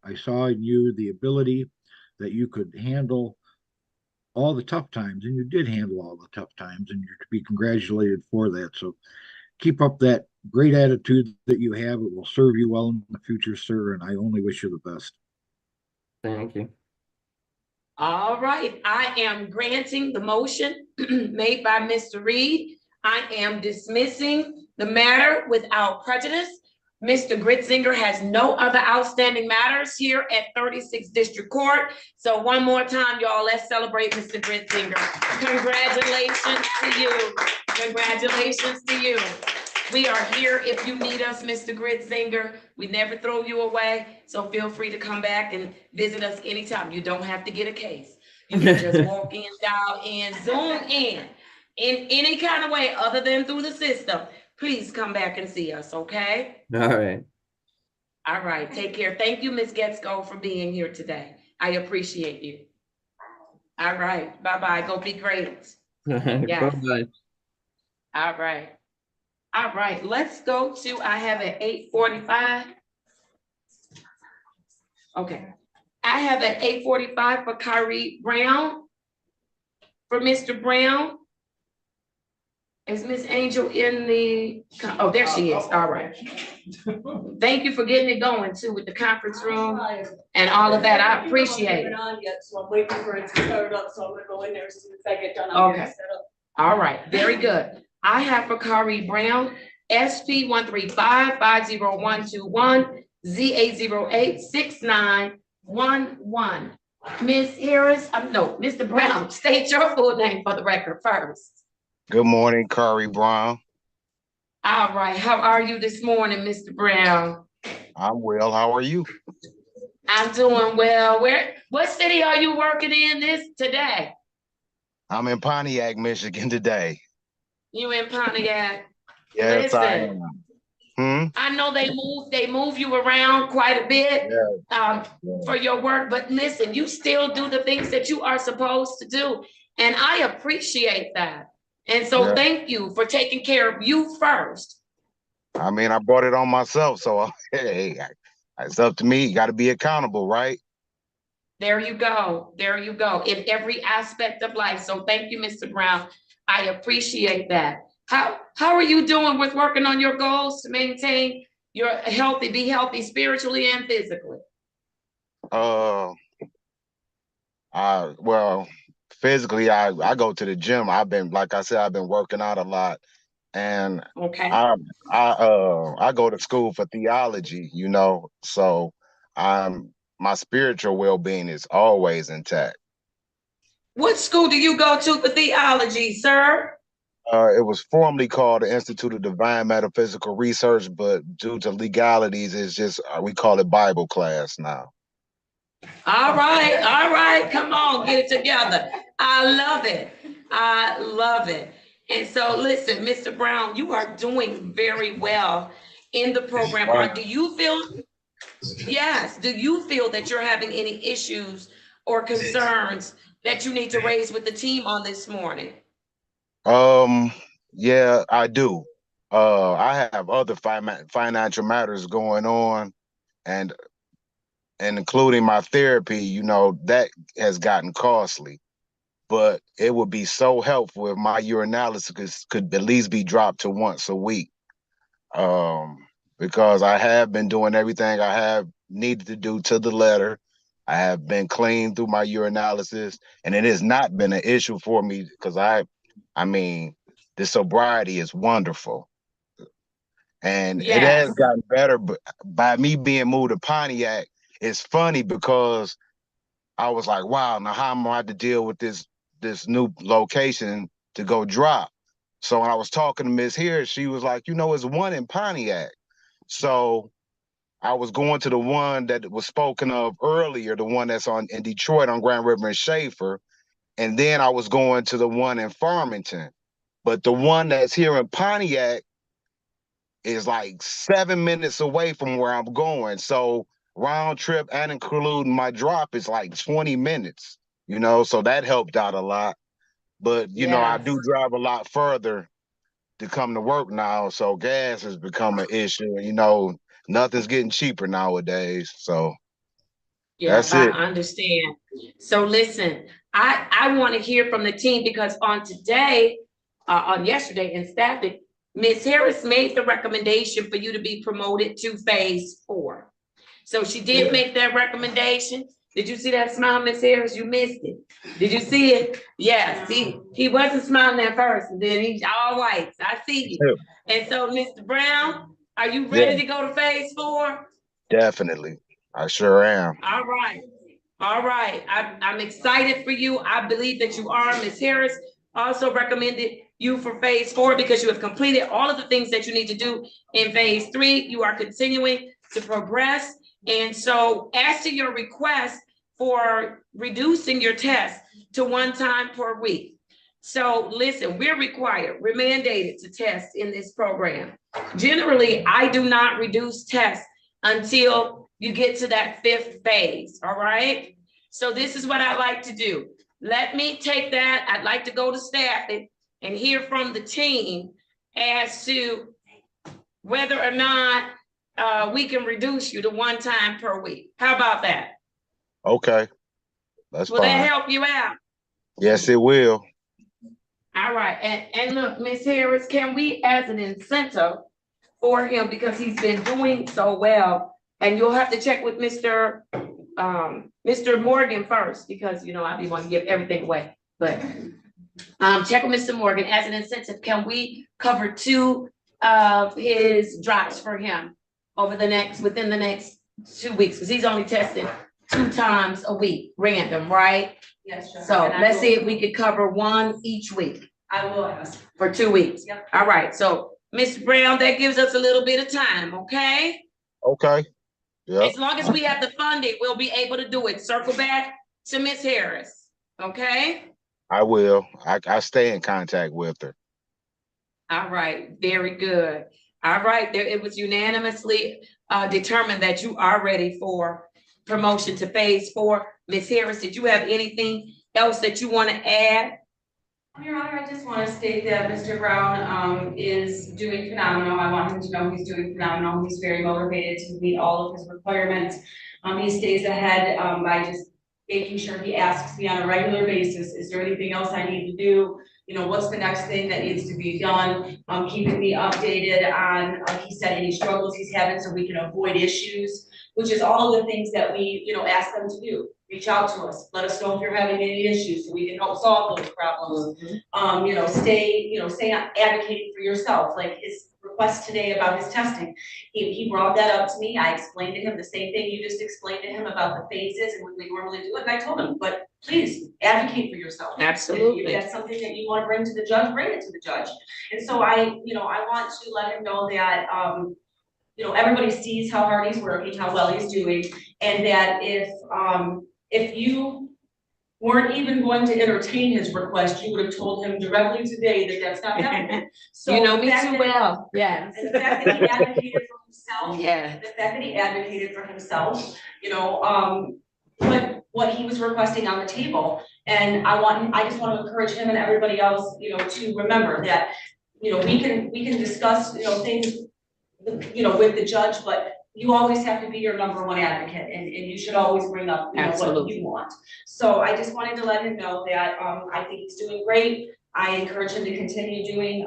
I saw in you the ability that you could handle all the tough times, and you did handle all the tough times, and you're to be congratulated for that. So keep up that great attitude that you have. It will serve you well in the future, sir, and I only wish you the best. Thank you. All right, I am granting the motion made by Mr. Reed. I am dismissing the matter without prejudice. Mr. Gritzinger has no other outstanding matters here at 36th District Court. So one more time, y'all, let's celebrate Mr. Gritzinger. Congratulations to you. Congratulations to you. We are here if you need us, Mr. Gritzinger. We never throw you away. So feel free to come back and visit us anytime. You don't have to get a case. You can just walk in, dial in, Zoom in any kind of way other than through the system. Please come back and see us, okay? All right. All right, take care. Thank you, Ms. Getsko, for being here today. I appreciate you. All right, bye-bye. Go be great. Yes. Bye-bye. All right. All right, let's go to, I have at 8:45. Okay. I have at 8:45 for Kyrie Brown. For Mr. Brown. Is Miss Angel in the, oh, there she is. All right. Thank you for getting it going too with the conference room and all of that. I appreciate it. So I'm waiting for it to start up. So I'm gonna go in there as soon as I get done. Okay. All right. Very good. I have for Kyrie Brown, SP 135-50121, ZA086911. Ms. Harris, no, Mr. Brown, state your full name for the record first. Good morning, Curry Brown. All right. How are you this morning, Mr. Brown? I'm well. How are you? I'm doing well. What city are you working in today? I'm in Pontiac, Michigan today. You in Pontiac? Yes, Listen, I am. I know they move you around quite a bit for your work, but listen, you still do the things that you are supposed to do. And I appreciate that. And so thank you for taking care of you first. I mean, I brought it on myself. So hey, it's up to me. You got to be accountable, right? There you go. There you go. In every aspect of life. So thank you, Mr. Brown. I appreciate that. How are you doing with working on your goals to maintain your be healthy spiritually and physically? Well, physically, I go to the gym. Like I said, I've been working out a lot, and I go to school for theology. So I'm my spiritual well-being is always intact. What school do you go to for theology, sir? It was formerly called the Institute of Divine Metaphysical Research, but due to legalities, it's just we call it Bible class now. All right, come on, get it together. I love it. I love it. And so listen, Mr. Brown, you are doing very well in the program. Do you feel, yes, do you feel that you're having any issues or concerns that you need to raise with the team on this morning? Yeah, I do. I have other financial matters going on, and including my therapy, you know, that has gotten costly. But it would be so helpful if my urinalysis could at least be dropped to once a week. Because I have been doing everything I have needed to do to the letter. I have been clean through my urinalysis, and it has not been an issue for me because I mean, the sobriety is wonderful. And it has gotten better, but by me being moved to Pontiac, it's funny because I was like, wow, now how am I gonna have to deal with this new location to go drop? So when I was talking to Miss Here, she was like, you know, it's one in Pontiac. So I was going to the one that was spoken of earlier, the one that's in Detroit on Grand River and Schaefer. And then I was going to the one in Farmington. But the one that's here in Pontiac is like 7 minutes away from where I'm going. So round trip and including my drop is like 20 minutes, you know, so that helped out a lot. But, you know, I do drive a lot further to come to work now. So gas has become an issue. You know, nothing's getting cheaper nowadays. So Yes, that's it. I understand. So listen, I want to hear from the team because on yesterday in staffing, Ms. Harris made the recommendation for you to be promoted to phase 4. So she did make that recommendation. Did you see that smile, Ms. Harris? You missed it. Did you see it? Yes. He wasn't smiling at first, and then he's all white. So I see you. And so, Mr. Brown, are you ready to go to phase 4? Definitely. I sure am. All right. All right. I'm excited for you. I believe that you are. Ms. Harris also recommended you for phase 4 because you have completed all of the things that you need to do in phase 3. You are continuing to progress. And so as to your request for reducing your test to 1 time per week. So listen, we're mandated to test in this program. Generally, I do not reduce tests until you get to that 5th phase, all right? So this is what I like to do. Let me take that. I'd like to go to staff and hear from the team as to whether or not we can reduce you to 1 time per week. How about that? Okay, that's fine. Will that help you out? Yes, it will. All right, and look, Ms. Harris, can we, as an incentive for him, because he's been doing so well, and you'll have to check with Mr. Morgan first, because, you know, I be wanting to give everything away, but check with Mr. Morgan as an incentive. Can we cover 2 of his drops for him within the next 2 weeks? Because he's only tested 2 times a week, random, right? Yes, sure. So let's see if we could cover 1 each week. I will ask. For 2 weeks. Yep. All right. So, Mr. Brown, that gives us a little bit of time, okay? Okay. Yeah. As long as we have the funding, we'll be able to do it. Circle back to Ms. Harris, okay? I will. I stay in contact with her. All right. Very good. All right. It was unanimously determined that you are ready for promotion to phase 4. Ms. Harris, did you have anything else that you want to add? Your Honor, I just want to state that Mr. Brown is doing phenomenal. I want him to know he's doing phenomenal. He's very motivated to meet all of his requirements. He stays ahead by just making sure he asks me on a regular basis, is there anything else I need to do? You know, what's the next thing that needs to be done? Keeping me updated on, like he said, any struggles he's having so we can avoid issues, which is all of the things that we, you know, ask them to do. Reach out to us, let us know if you're having any issues so we can help solve those problems. You know, stay advocating for yourself. Like his request today about his testing. He brought that up to me. I explained to him the same thing you just explained to him about the phases and what we normally do. And I told him, but please advocate for yourself. Absolutely. If that's something that you want to bring to the judge, bring it to the judge. And so I want to let him know that, everybody sees how hard he's working, how well he's doing, and that if you weren't even going to entertain his request, you would have told him directly today that that's not happening. So You know the me fact too that- well. Yes. And the fact that he advocated for himself. Yeah. The fact that he advocated for himself, put what he was requesting on the table. And I just want to encourage him and everybody else, to remember that, we can discuss, things, with the judge, but you always have to be your number one advocate, and you should always bring up, what Absolutely. you want. So I just wanted to let him know that, I think he's doing great. I encourage him to continue doing,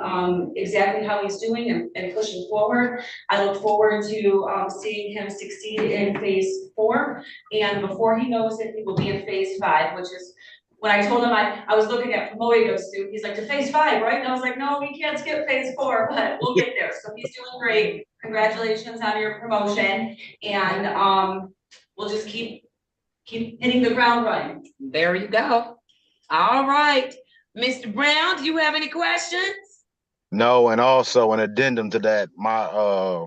exactly how he's doing and pushing forward. I look forward to, seeing him succeed in phase 4. And before he knows it, he will be in phase 5, which is, when I told him I was looking at promoting those two, he's like, to phase 5, right? And I was like, no, we can't skip phase 4, but we'll get there. So he's doing great. Congratulations on your promotion. And we'll just keep hitting the ground running. There you go. All right. Mr. Brown, do you have any questions? No, and also an addendum to that, my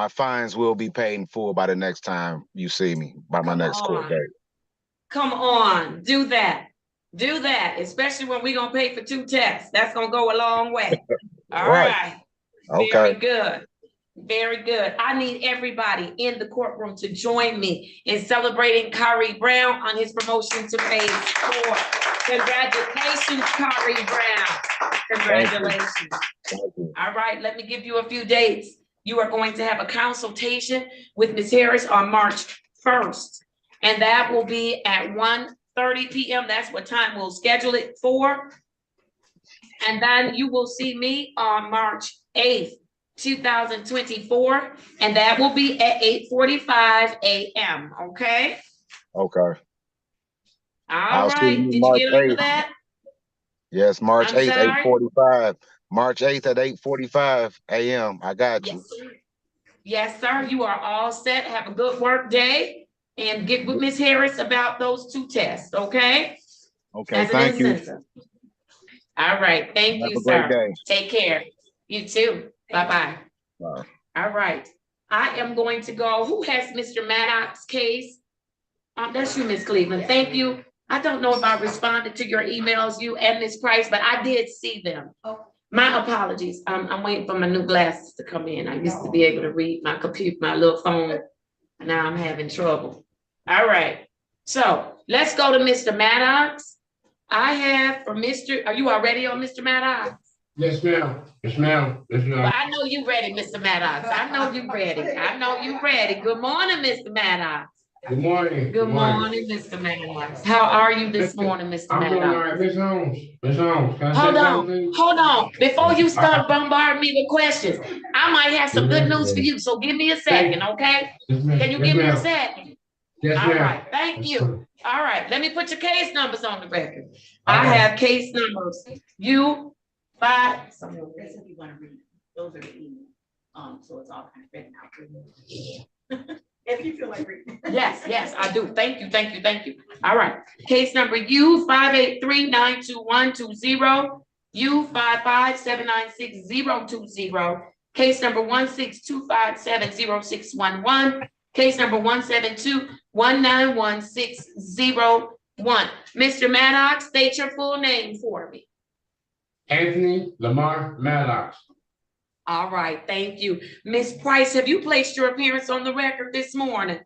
fines will be paid in full by the next time you see me, by my next court date. Come on, do that. Do that, especially when we're gonna pay for 2 tests. That's gonna go a long way. All right. Okay. Very good. Very good. I need everybody in the courtroom to join me in celebrating Kyrie Brown on his promotion to phase 4. Congratulations, Kyrie Brown. Congratulations. Thank you. All right, let me give you a few dates. You are going to have a consultation with Ms. Harris on March 1st. And that will be at 1:30 p.m. That's what time we'll schedule it for. And then you will see me on March 8th, 2024. And that will be at 8:45 a.m. Okay? Okay. All right. Did you get all of that? Yes, March I'm 8th, sorry? 8:45. March 8th at 8:45 a.m. I got you. Yes, sir. Yes, sir. You are all set. Have a good work day. And get with Ms. Harris about those 2 tests, okay? Okay, As an thank you. incentive. All right, thank Have you, a great sir. day. Take care. You too. Bye-bye. Bye. All right. I am going to go. Who has Mr. Maddox's case? That's you, Ms. Cleveland. Thank you. I don't know if I responded to your emails, you and Ms. Price, but I did see them. My apologies. I'm waiting for my new glasses to come in. I used to be able to read my computer, my little phone. Now I'm having trouble. All right. So let's go to Mr. Maddox. I have for Mr. Are you already on Mr. Maddox? Yes, ma'am. Yes, ma'am. Yes, ma'am. Well, I know you ready, Mr. Maddox. I know you ready. I know you ready. Good morning, Mr. Maddox. Good morning. Good morning, Mr. Maddox. How are you this morning, Mr. I'm doing all Maddox? right. Miss Holmes. Miss Holmes. Can I Hold say on, something? hold on. Before you start bombarding me with questions, I might have some good news for you. So give me a second, okay? Yes, ma'am. Can you Yes, give me a ma'am. second? Yes, All ma'am. right, thank you. All right, let me put your case numbers on the record. I Okay. have case numbers. U5. Someone if you want to read it. Those are the emails. So it's all kind of written out. If you feel like reading. Yes, I do. Thank you, thank you, thank you. All right. Case number U583-92120, U55796-020, case number 162570611, case number 172191601. Mr. Maddox, state your full name for me. Anthony Lamar Maddox. All right, thank you. Ms. Price, have you placed your appearance on the record this morning?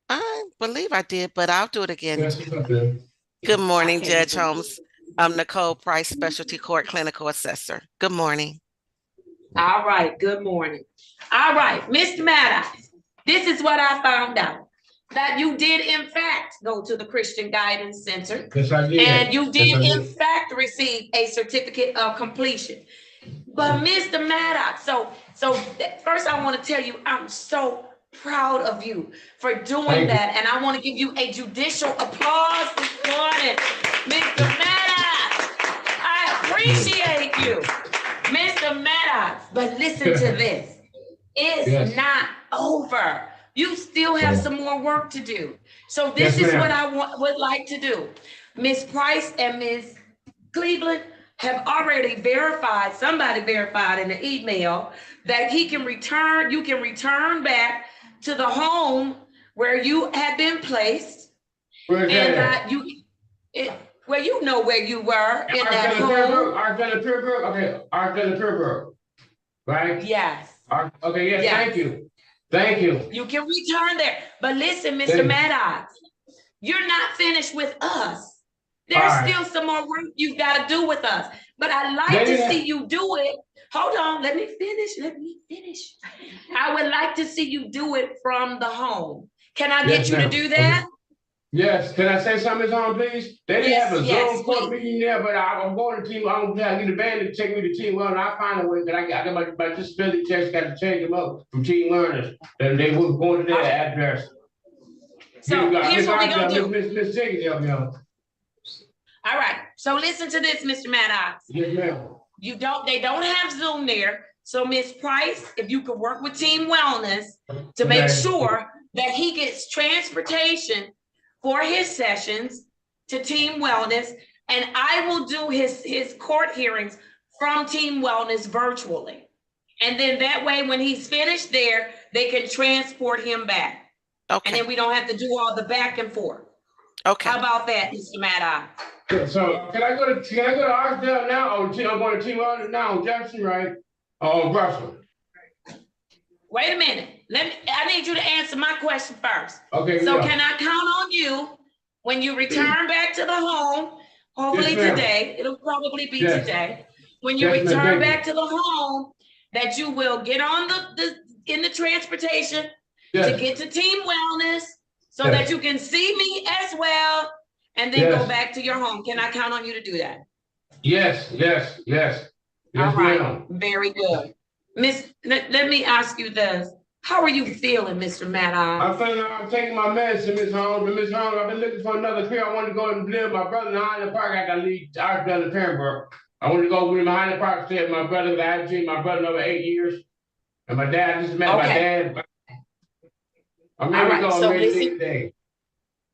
I believe I did, but I'll do it again. Yes, it's up there. Good morning, Okay. Judge Holmes. I'm Nicole Price, Specialty Court Clinical Assessor. Good morning. All right, good morning. All right, Mr. Maddox, this is what I found out. That you did in fact go to the Christian Guidance Center. Yes, I did. And you did Yes, I in fact receive a certificate of completion. But Mr. Maddox, so first I want to tell you, I'm so proud of you for doing Thank you. that. And I want to give you a judicial applause this morning. Mr. Maddox, I appreciate you, Mr. Maddox. But listen to this. It's not over. You still have some more work to do. So this is what I would like to do. Ms. Price and Ms. Cleveland have already verified, somebody verified in the email that you can return back to the home where you had been placed. Where's and that? Well, you know where you were in that home. Arch de la Pure, right? Yes. Okay, yes, thank you. Thank you. You can return there. But listen, Mr. Maddox, you're not finished with us. There's still some more work you've got to do with us. But I'd like to see you do it. Hold on, let me finish. I would like to see you do it from the home. Can I get you to do that? Yes, can I say something, Tom, please? They didn't have a Zoom court meeting there, but I'm going to team. I'm going to get a band to take me to Team Well, and I find a way that I got my disability checks, got to change them up from Team Learners. And they were going to their address. So here's what we're going to do. Miss Jenkins, help me out. All right. So listen to this, Mr. Maddox. Yes, ma'am. They don't have Zoom there. So Ms. Price, if you could work with Team Wellness to make sure that he gets transportation for his sessions to Team Wellness, and I will do his court hearings from Team Wellness virtually. And then that way, when he's finished there, they can transport him back. Okay. And then we don't have to do all the back and forth. Okay. How about that, Mr. Maddox? So can I go to Archdale now, or I'm going to Team Wellness now, Jefferson, right? Oh, Russell. Wait a minute. I need you to answer my question first. Okay. So can I count on you when you return back to the home? Hopefully today. It'll probably be today. When you return back to the home, that you will get on the transportation to get to Team Wellness so that you can see me as well, and then go back to your home. Can I count on you to do that? Yes. All right. Very good. Let me ask you this. How are you feeling, Mr. Maddox? I'm taking my medicine, Miss Holmes. Miss Holmes, I've been looking for another career. I want to go and live with my brother in Highland Park. I got to leave Archdale and Pembroke. I want to go with him in Highland Park, stay with my brother. I haven't seen my brother in over 8 years. And my dad, I just met my dad. I'm ready to go. So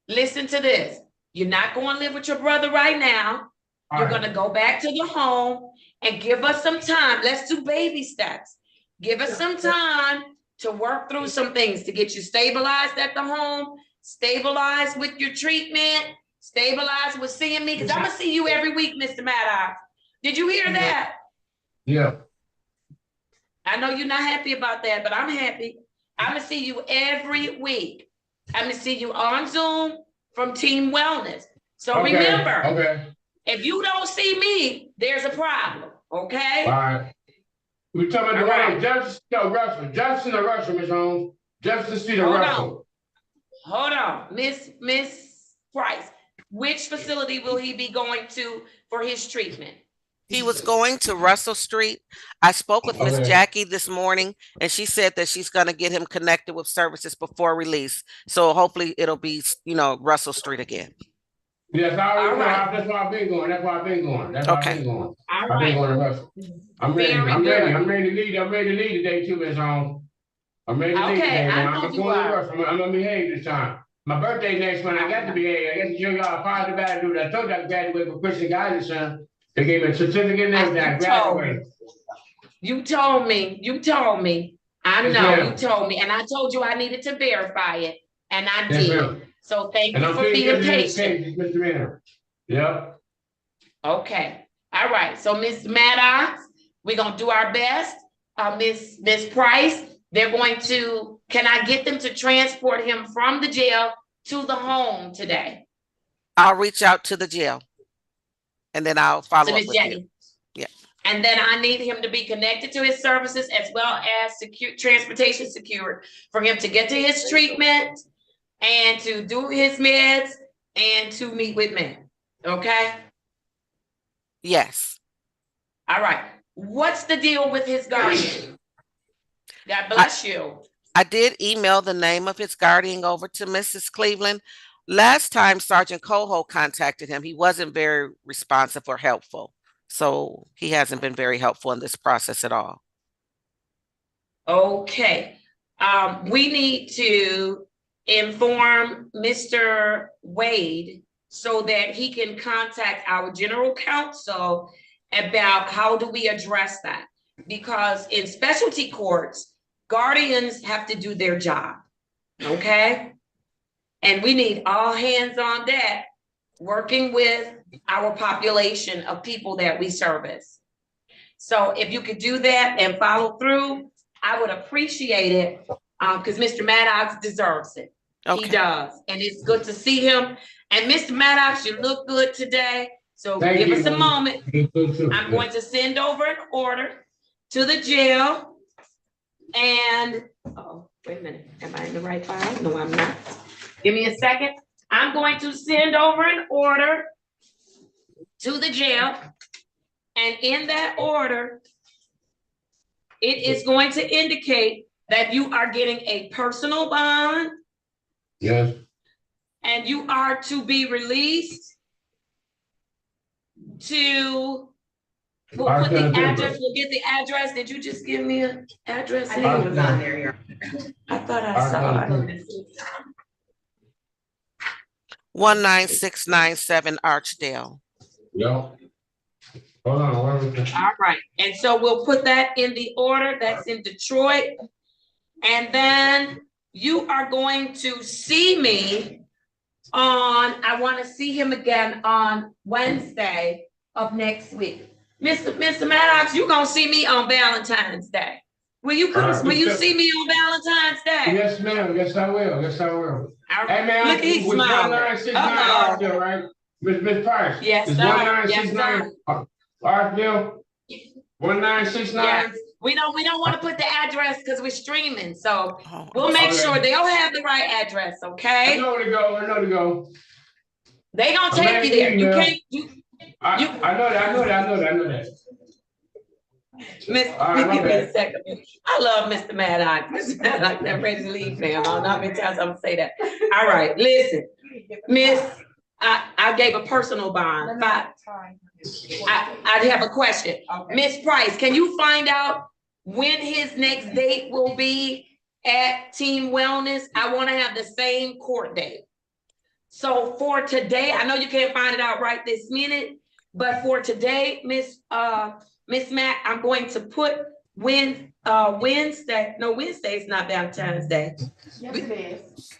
listen to this. You're not going to live with your brother right now. You're going to go back to the home and give us some time. Let's do baby steps. Give us some time to work through some things to get you stabilized at the home, stabilized with your treatment, stabilized with seeing me, because I'm going to see you every week, Mr. Maddox. Did you hear that? Yeah. I know you're not happy about that, but I'm happy. I'm going to see you every week. I'm going to see you on Zoom from Team Wellness. So remember, if you don't see me, there's a problem, okay? All right. We're talking about Jefferson or Russell, Miss Holmes. Jefferson Street or Russell. Hold on. Miss Price, which facility will he be going to for his treatment? He was going to Russell Street. I spoke with Miss Jackie this morning, and she said that she's going to get him connected with services before release. So hopefully it'll be, Russell Street again. Yes, I already know. That's why I've been going. I've been going to Russell. I'm ready. I'm ready to lead. I'm ready to lead today too, Miss Holmes. I'm ready to lead today. I'm going to Russell. I'm going to behave this time. My birthday next month. I got to behave. I got to show y'all a positive attitude. I told you I graduated with Christian guidance, son. They gave me a certificate and everything. I graduated. You told me. I know, you told me. And I told you I needed to verify it. And I did. So thank you for being patient. Yep. Okay. All right. So Ms. Maddox, we're going to do our best. Miss Price, can I get them to transport him from the jail to the home today? I'll reach out to the jail. And then I'll follow up with you. Yeah. And then I need him to be connected to his services as well as transportation secured for him to get to his treatment and to do his meds and to meet with me. Okay? Yes. All right. What's the deal with his guardian? God bless you. I did email the name of his guardian over to Mrs. Cleveland. Last time Sergeant Coho contacted him, he wasn't very responsive or helpful. So he hasn't been very helpful in this process at all. Okay, we need to inform Mr. Wade so that he can contact our general counsel about how do we address that. Because in specialty courts, guardians have to do their job, okay? And we need all hands on deck working with our population of people that we service. So if you could do that and follow through, I would appreciate it, because Mr. Maddox deserves it. Okay. He does, and it's good to see him. And Mr. Maddox, you look good today, so Thank give you, us a man. moment. You too. I'm going to send over an order to the jail. And, oh, wait a minute, am I in the right file? No, I'm not. Give me a second. I'm going to send over an order to the jail. And in that order, it is going to indicate that you are getting a personal bond. Yes. And you are to be released to, we'll put the address, we'll get the address. Did you just give me an address? I think it was on there. I thought I saw it. 19697 Archdale. Yeah. Hold on. All right, and so we'll put that in the order. That's in Detroit. And then you are going to see me on, I want to see him again on Wednesday of next week. Mr. Maddox, you're gonna see me on Valentine's Day. Will you see me on Valentine's Day? Yes, ma'am. Yes, I will. Yes, I will. All right. Hey, man, Look, he's with smiling. 1969 Archdale, right? Miss Price. Yes, It's sir. 1969 Archdale. 1969. Yes. We don't want to put the address because we're streaming, so we'll make sure they'll have the right address, okay? I know where to go. I know to go. They gonna take you there. You can't. I know that. Miss, give me a second. I love Mr. Maddox. Mr. Maddox, I'm ready to leave now. I don't know how many times I'm gonna say that. All right, listen, Miss, I gave a personal bond, but I have a question. Miss Price, can you find out when his next date will be at Team Wellness? I want to have the same court date. So for today, I know you can't find it out right this minute, but for today, Miss Mac, I'm going to put Wednesday. No, Wednesday is not Valentine's Day. Yes, it is.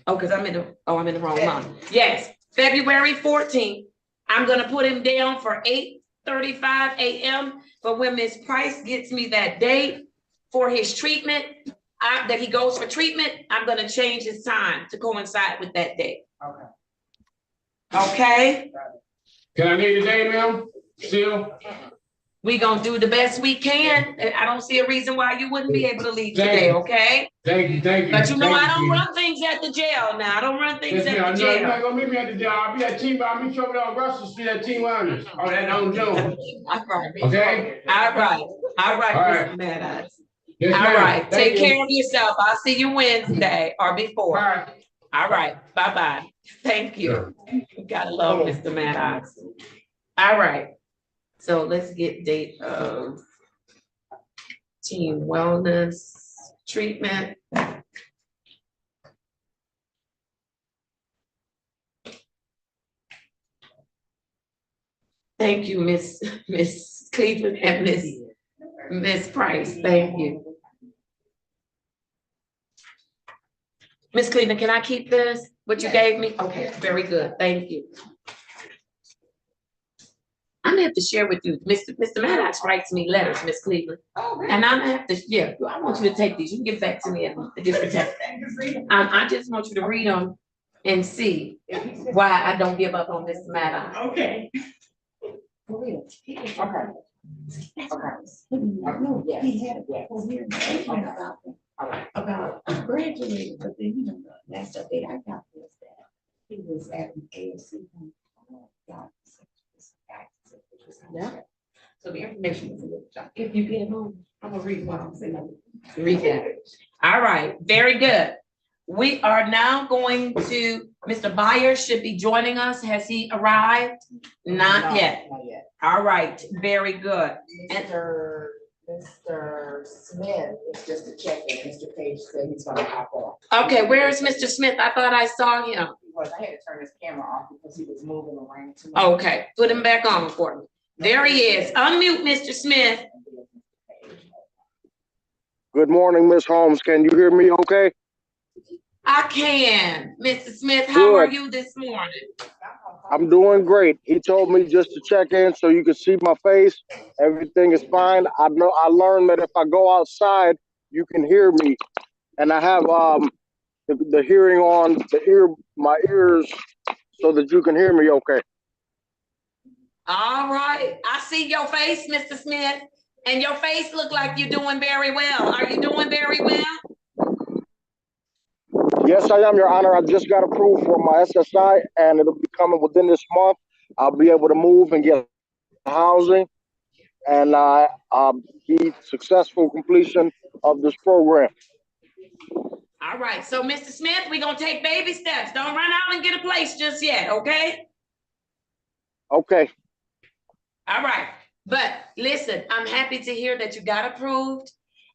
Oh, because I'm in the wrong month. Yes, February 14th. I'm gonna put him down for 8:35 a.m. But when Miss Price gets me that date for his treatment, that he goes for treatment, I'm gonna change his time to coincide with that date. Okay? Can I need a day, ma'am? Still? We gonna do the best we can. I don't see a reason why you wouldn't be able to leave today, okay? Thank you. But you know, I don't run things at the jail now. I don't run things at the jail. You're not gonna meet me at the jail. I'll be at Team. I'll meet you over there on Russell Street at Team Wellness. Oh, that on June. All right. Okay. All right, Mr. Maddox. Yes, All ma'am. right, take Thank care of yourself. I'll see you Wednesday or before. All right, bye-bye. Thank you. You gotta love Mr. Maddox. All right, so let's get date of Team Wellness treatment. Thank you, Miss Cleveland and Miss Price. Thank you. Miss Cleveland, can I keep this? What you gave me? Okay, very good. Thank you. I'm gonna have to share with you. Mr. Maddox writes me letters, Miss Cleveland. And I'm gonna have to, yeah, I want you to take these. You can give back to me at a different time. I just want you to read them and see why I don't give up on Mr. Maddox. Okay. For real. Okay. About graduating, but then you know the last update I got was that he was at an AFC. Yeah. So the information is a little junk. If you get home, I'm gonna read what I'm saying. Read that. All right, very good. We are now going to, Mr. Byers should be joining us. Has he arrived? Not yet. Not yet. All right, very good. And Mr. Smith is just a check-in. Mr. Page said he's gonna hop on. okay, where is Mr. Smith? I thought I saw him. Because I had to turn his camera off because he was moving around too much. Okay, put him back on for me. There he is. Unmute Mr. Smith. Good morning, Miss Holmes. Can you hear me okay? I can. Mr. Smith, how are you this morning? I'm doing great. He told me just to check in so you can see my face. Everything is fine. I learned that if I go outside, you can hear me. And I have the hearing on my ears so that you can hear me okay. All right. I see your face, Mr. Smith. And your face look like you're doing very well. Are you doing very well? Yes, I am, Your Honor. I just got approved for my SSI, and it'll be coming within this month. I'll be able to move and get housing, and be successful completion of this program. All right. So, Mr. Smith, we're going to take baby steps. Don't run out and get a place just yet, okay? Okay. All right. But listen, I'm happy to hear that you got approved,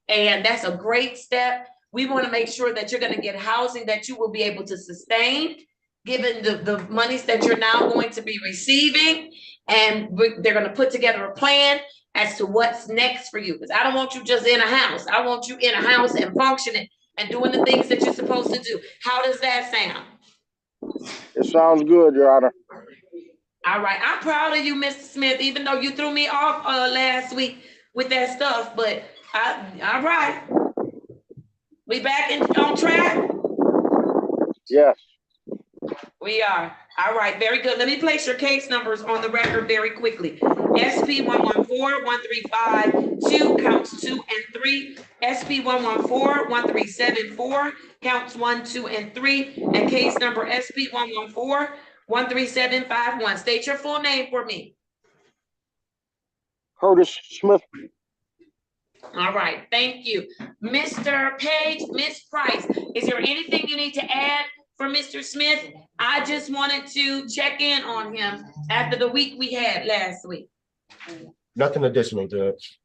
and that's a great step. We want to make sure that you're going to get housing that you will be able to sustain, given the monies that you're now going to be receiving. And they're going to put together a plan as to what's next for you. Because I don't want you just in a house. I want you in a house and functioning and doing the things that you're supposed to do. How does that sound? It sounds good, Your Honor. All right. I'm proud of you, Mr. Smith, even though you threw me off last week with that stuff. But all right. We back on track? Yes. We are. All right, very good. Let me place your case numbers on the record very quickly. SP 114-1352, counts 2 and 3. SP 114-1374, counts 1, 2, and 3. And case number SP 114-13751. State your full name for me. Curtis Smith. All right, thank you. Mr. Page, Miss Price, is there anything you need to add for Mr. Smith? I just wanted to check in on him after the week we had last week. Nothing additional, Judge.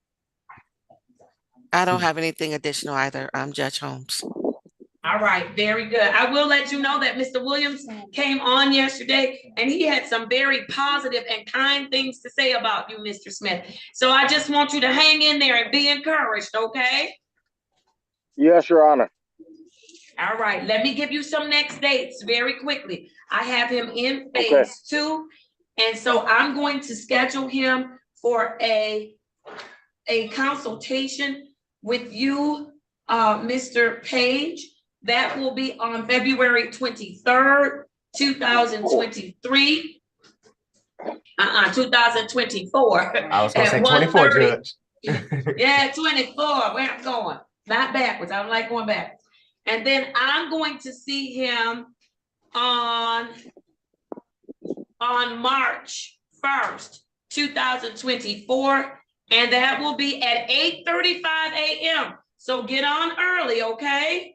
I don't have anything additional either. I'm Judge Holmes. All right, very good. I will let you know that Mr. Williams came on yesterday and he had some very positive and kind things to say about you, Mr. Smith. So I just want you to hang in there and be encouraged, okay? Yes, Your Honor. All right, let me give you some next dates very quickly. I have him in phase 2, and so I'm going to schedule him for a consultation with you, Mr. Page. That will be on February 23rd, 2023. 2024. I was going to say 24, Judge. Yeah, 24, where I'm going. Not backwards, I don't like going backwards. And then I'm going to see him on March 1st, 2024. And that will be at 8:35 a.m. So get on early, okay?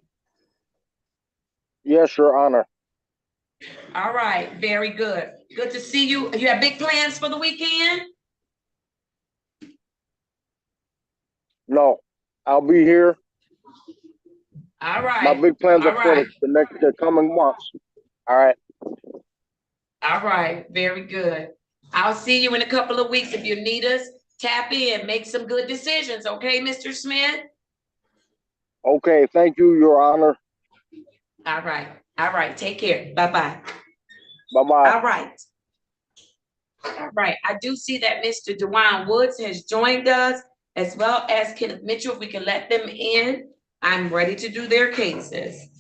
Yes, Your Honor. All right, very good. Good to see you. You have big plans for the weekend? No, I'll be here. All right. My big plans are for the coming months. All right. All right, very good. I'll see you in a couple of weeks. If you need us, tap in, make some good decisions, okay, Mr. Smith? Okay, thank you, Your Honor. All right, take care. Bye-bye. Bye-bye. All right, I do see that Mr. DeJuan Woods has joined us, as well as Kenneth Mitchell. If we can let them in, I'm ready to do their cases.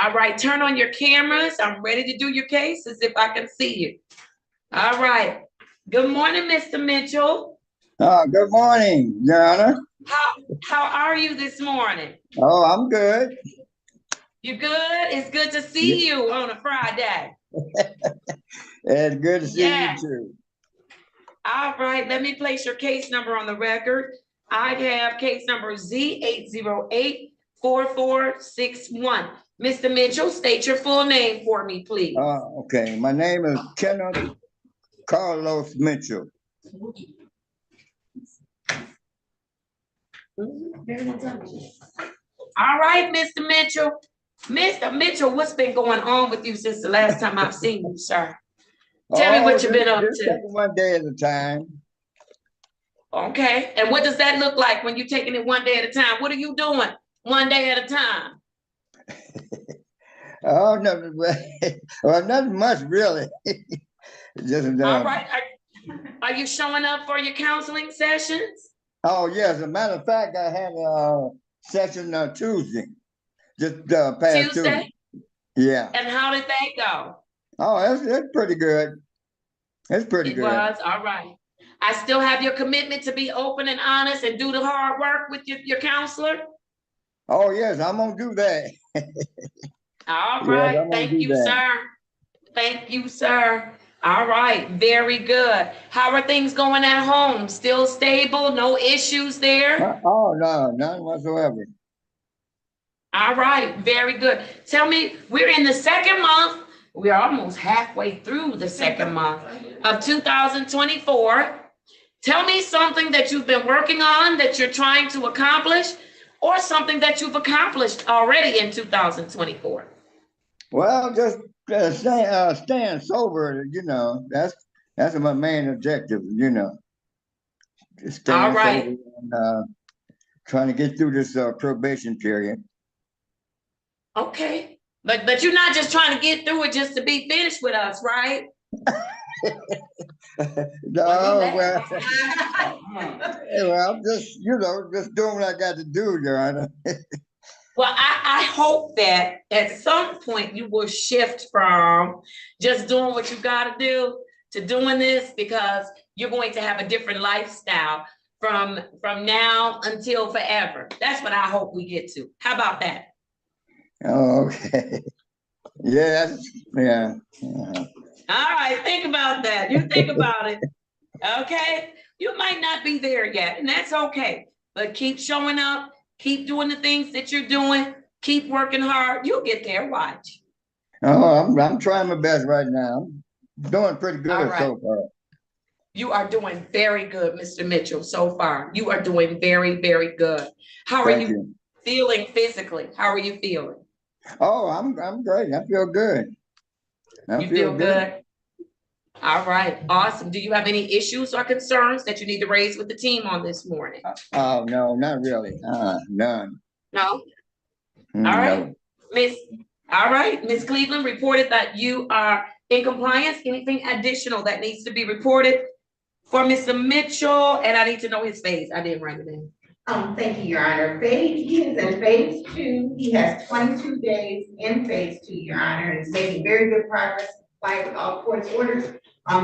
All right, turn on your cameras. I'm ready to do your cases if I can see you. All right. Good morning, Mr. Mitchell. Good morning, Your Honor. How are you this morning? Oh, I'm good. You good? It's good to see you on a Friday. It's good to see Yes. you too. All right, let me place your case number on the record. I have case number Z8084461. Mr. Mitchell, state your full name for me, please. Okay, my name is Kenneth Carlos Mitchell. All right, Mr. Mitchell. Mr. Mitchell, what's been going on with you since the last time I've seen you, sir? Tell me what you've been up just to. taking one day at a time. Okay, and what does that look like when you're taking it one day at a time? What are you doing one day at a time? Oh, nothing, well, nothing much really. Just All right, are you showing up for your counseling sessions? Oh yes, as a matter of fact, I had a session Tuesday, just past Tuesday. Yeah. And how did that go? Oh, it's pretty good. It's pretty good. It was, all right. I still have your commitment to be open and honest and do the hard work with your counselor? Oh yes, I'm gonna do that. All right, yes, thank you, sir. Thank you, sir. All right, very good. How are things going at home? Still stable? No issues there? Oh, no, none whatsoever. All right, very good. Tell me, we're in the second month. We're almost halfway through the second month of 2024. Tell me something that you've been working on that you're trying to accomplish, or something that you've accomplished already in 2024. Well, just staying sober, you know, that's my main objective, you know. Just staying All right. sober and trying to get through this probation period. Okay. But you're not just trying to get through it just to be finished with us, right? No, well, I'm just, you know, just doing what I got to do, Your Honor. Well, I hope that at some point you will shift from just doing what you got to do to doing this, because you're going to have a different lifestyle from now until forever. That's what I hope we get to. How about that? Oh, okay. Yeah, yeah. All right, think about that. You think about it. Okay. You might not be there yet, and that's okay. But keep showing up, keep doing the things that you're doing, keep working hard. You'll get there. Watch. Oh, I'm trying my best right now. I'm doing pretty good so far. You are doing very good, Mr. Mitchell, so far. You are doing very, very good. How are you feeling physically? How are you feeling? Oh, I'm great. I feel good. You feel good? All right, awesome. Do you have any issues or concerns that you need to raise with the team on this morning? Oh, no, not really. None. No? All right, Miss Cleveland reported that you are in compliance. Anything additional that needs to be reported for Mr. Mitchell? And I need to know his phase. I didn't write it in. Thank you, Your Honor. He is in phase 2. He has 22 days in phase 2, Your Honor, and is making very good progress, complying with all court's orders.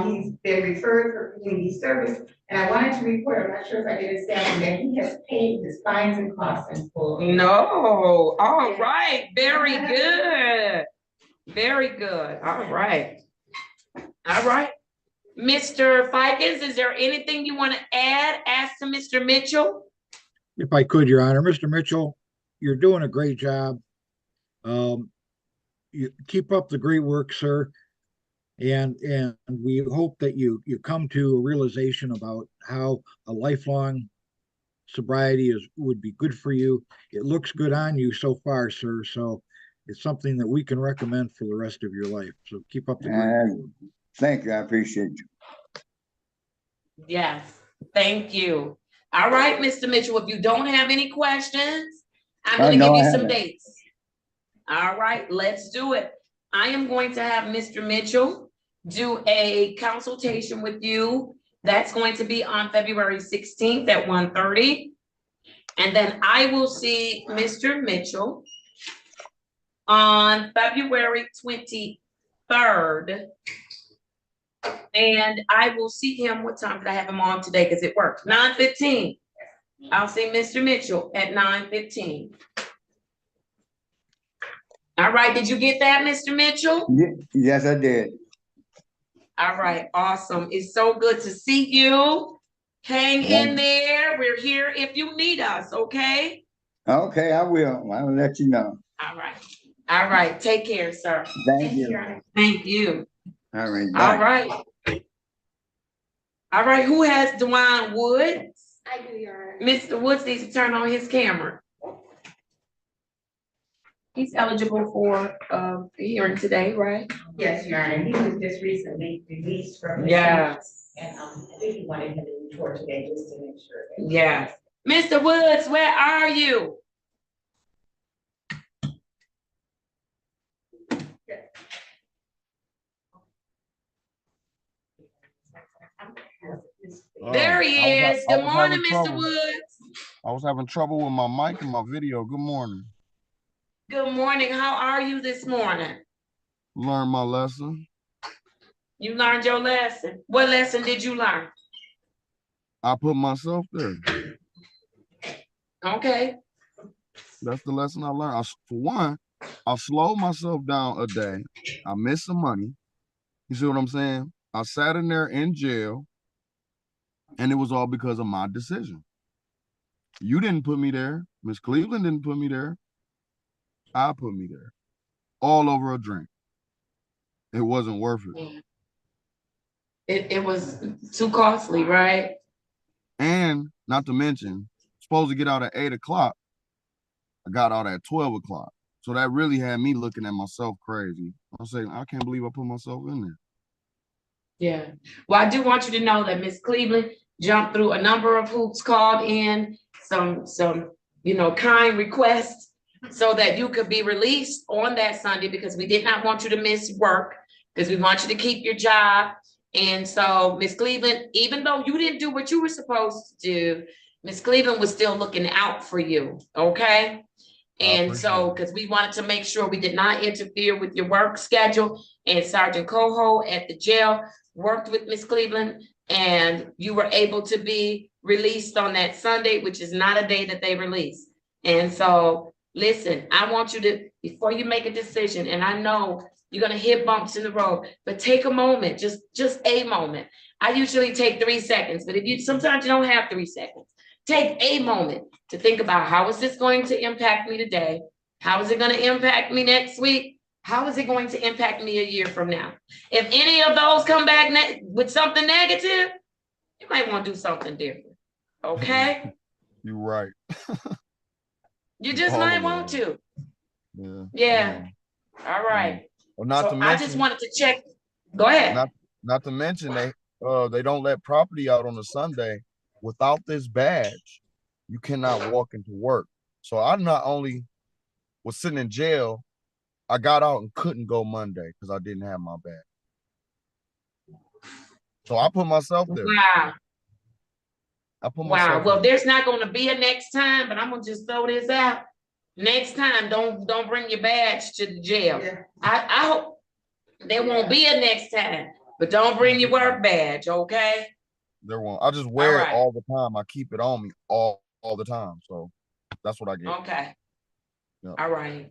He's been referred for community service, and I wanted to report, I'm not sure if I did it staff, that he has paid his fines and costs in full. No, all right, very good. Very good, all right. All right. Mr. Fikens, is there anything you want to add as to Mr. Mitchell? If I could, Your Honor, Mr. Mitchell, you're doing a great job. You keep up the great work, sir. And we hope that you come to a realization about how a lifelong sobriety would be good for you. It looks good on you so far, sir. So it's something that we can recommend for the rest of your life. So keep up the great work. Thank you. I appreciate you. Yes, thank you. All right, Mr. Mitchell, if you don't have any questions, I'm going to give you some dates. All right, let's do it. I am going to have Mr. Mitchell do a consultation with you. That's going to be on February 16th at 1:30. And then I will see Mr. Mitchell on February 23rd. And I will see him, what time did I have him on today? Because it worked, 9:15. I'll see Mr. Mitchell at 9:15. All right, did you get that, Mr. Mitchell? Yes, I did. All right, awesome. It's so good to see you. Hang in there. We're here if you need us, okay? Okay, I will. I'll let you know. All right. All right. Take care, sir. Thank you. Thank you. All right. All Bye. right. All right. Who has DeJuan Woods? I do, Your Honor. Mr. Woods needs to turn on his camera. He's eligible for a hearing today, right? Yes, Your Honor, he was just recently released from. Yes. And I think he wanted him to report today just to make sure. Yes. Mr. Woods, where are you? There he is. Good morning, Mr. Woods. I was having trouble with my mic and my video. Good morning. Good morning. How are you this morning? Learned my lesson. You learned your lesson. What lesson did you learn? I put myself there. Okay. That's the lesson I learned. For one, I slowed myself down a day. I missed some money. You see what I'm saying? I sat in there in jail, and it was all because of my decision. You didn't put me there. Miss Cleveland didn't put me there. I put me there. All over a drink. It wasn't worth it. It was too costly, right? And not to mention, supposed to get out at 8 o'clock. I got out at 12 o'clock. So that really had me looking at myself crazy. I'm saying, I can't believe I put myself in there. Yeah. Well, I do want you to know that Miss Cleveland jumped through a number of hoops, called in some kind requests so that you could be released on that Sunday, because we did not want you to miss work, because we want you to keep your job. And so Miss Cleveland, even though you didn't do what you were supposed to do, Miss Cleveland was still looking out for you, okay? And so, because we wanted to make sure we did not interfere with your work schedule, and Sergeant Coho at the jail worked with Miss Cleveland, and you were able to be released on that Sunday, which is not a day that they release. And so, listen, I want you to, before you make a decision, and I know you're gonna hit bumps in the road, but take a moment, just a moment. I usually take 3 seconds, but sometimes you don't have 3 seconds. Take a moment to think about, how is this going to impact me today? How is it going to impact me next week? How is it going to impact me a year from now? If any of those come back with something negative, you might want to do something different. Okay? You're right. You just might want to. Yeah. All right. Well, not to mention, I just wanted to check. Go ahead. Not to mention they don't let property out on a Sunday. Without this badge, you cannot walk into work. So I not only was sitting in jail, I got out and couldn't go Monday because I didn't have my badge. So I put myself there. Wow. Myself well, there's not going to be a next time, but I'm going to just throw this out. Next time, don't bring your badge to the jail. Yeah. I hope there won't be a next time, but don't bring your work badge, okay? There won't. I just wear it all the time. I keep it on me all the time. So that's what I get. Okay. Yeah. All right.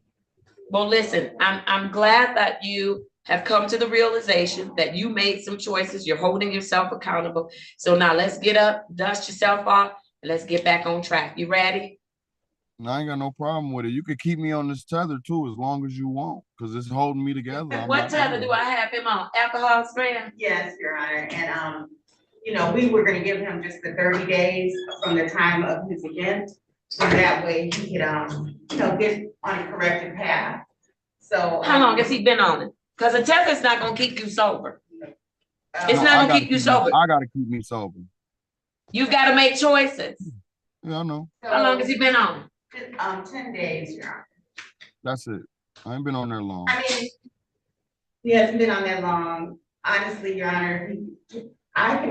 Well, listen, I'm glad that you have come to the realization that you made some choices. You're holding yourself accountable. So now let's get up, dust yourself off, and let's get back on track. You ready? I ain't got no problem with it. You could keep me on this tether too, as long as you want, because it's holding me together. What tether do I have him on? Alcohol spray? Yes, Your Honor. And we were going to give him just the 30 days from the time of his event, so that way he could, get on a corrected path. So how long has he been on it? Because a tether is not going to keep you sober. It's not going to keep you sober. I got to keep me sober. You've got to make choices. Yeah, I know. How long has he been on it? 10 days, Your Honor. That's it. I ain't been on there long. I mean, he hasn't been on there long. Honestly, Your Honor, I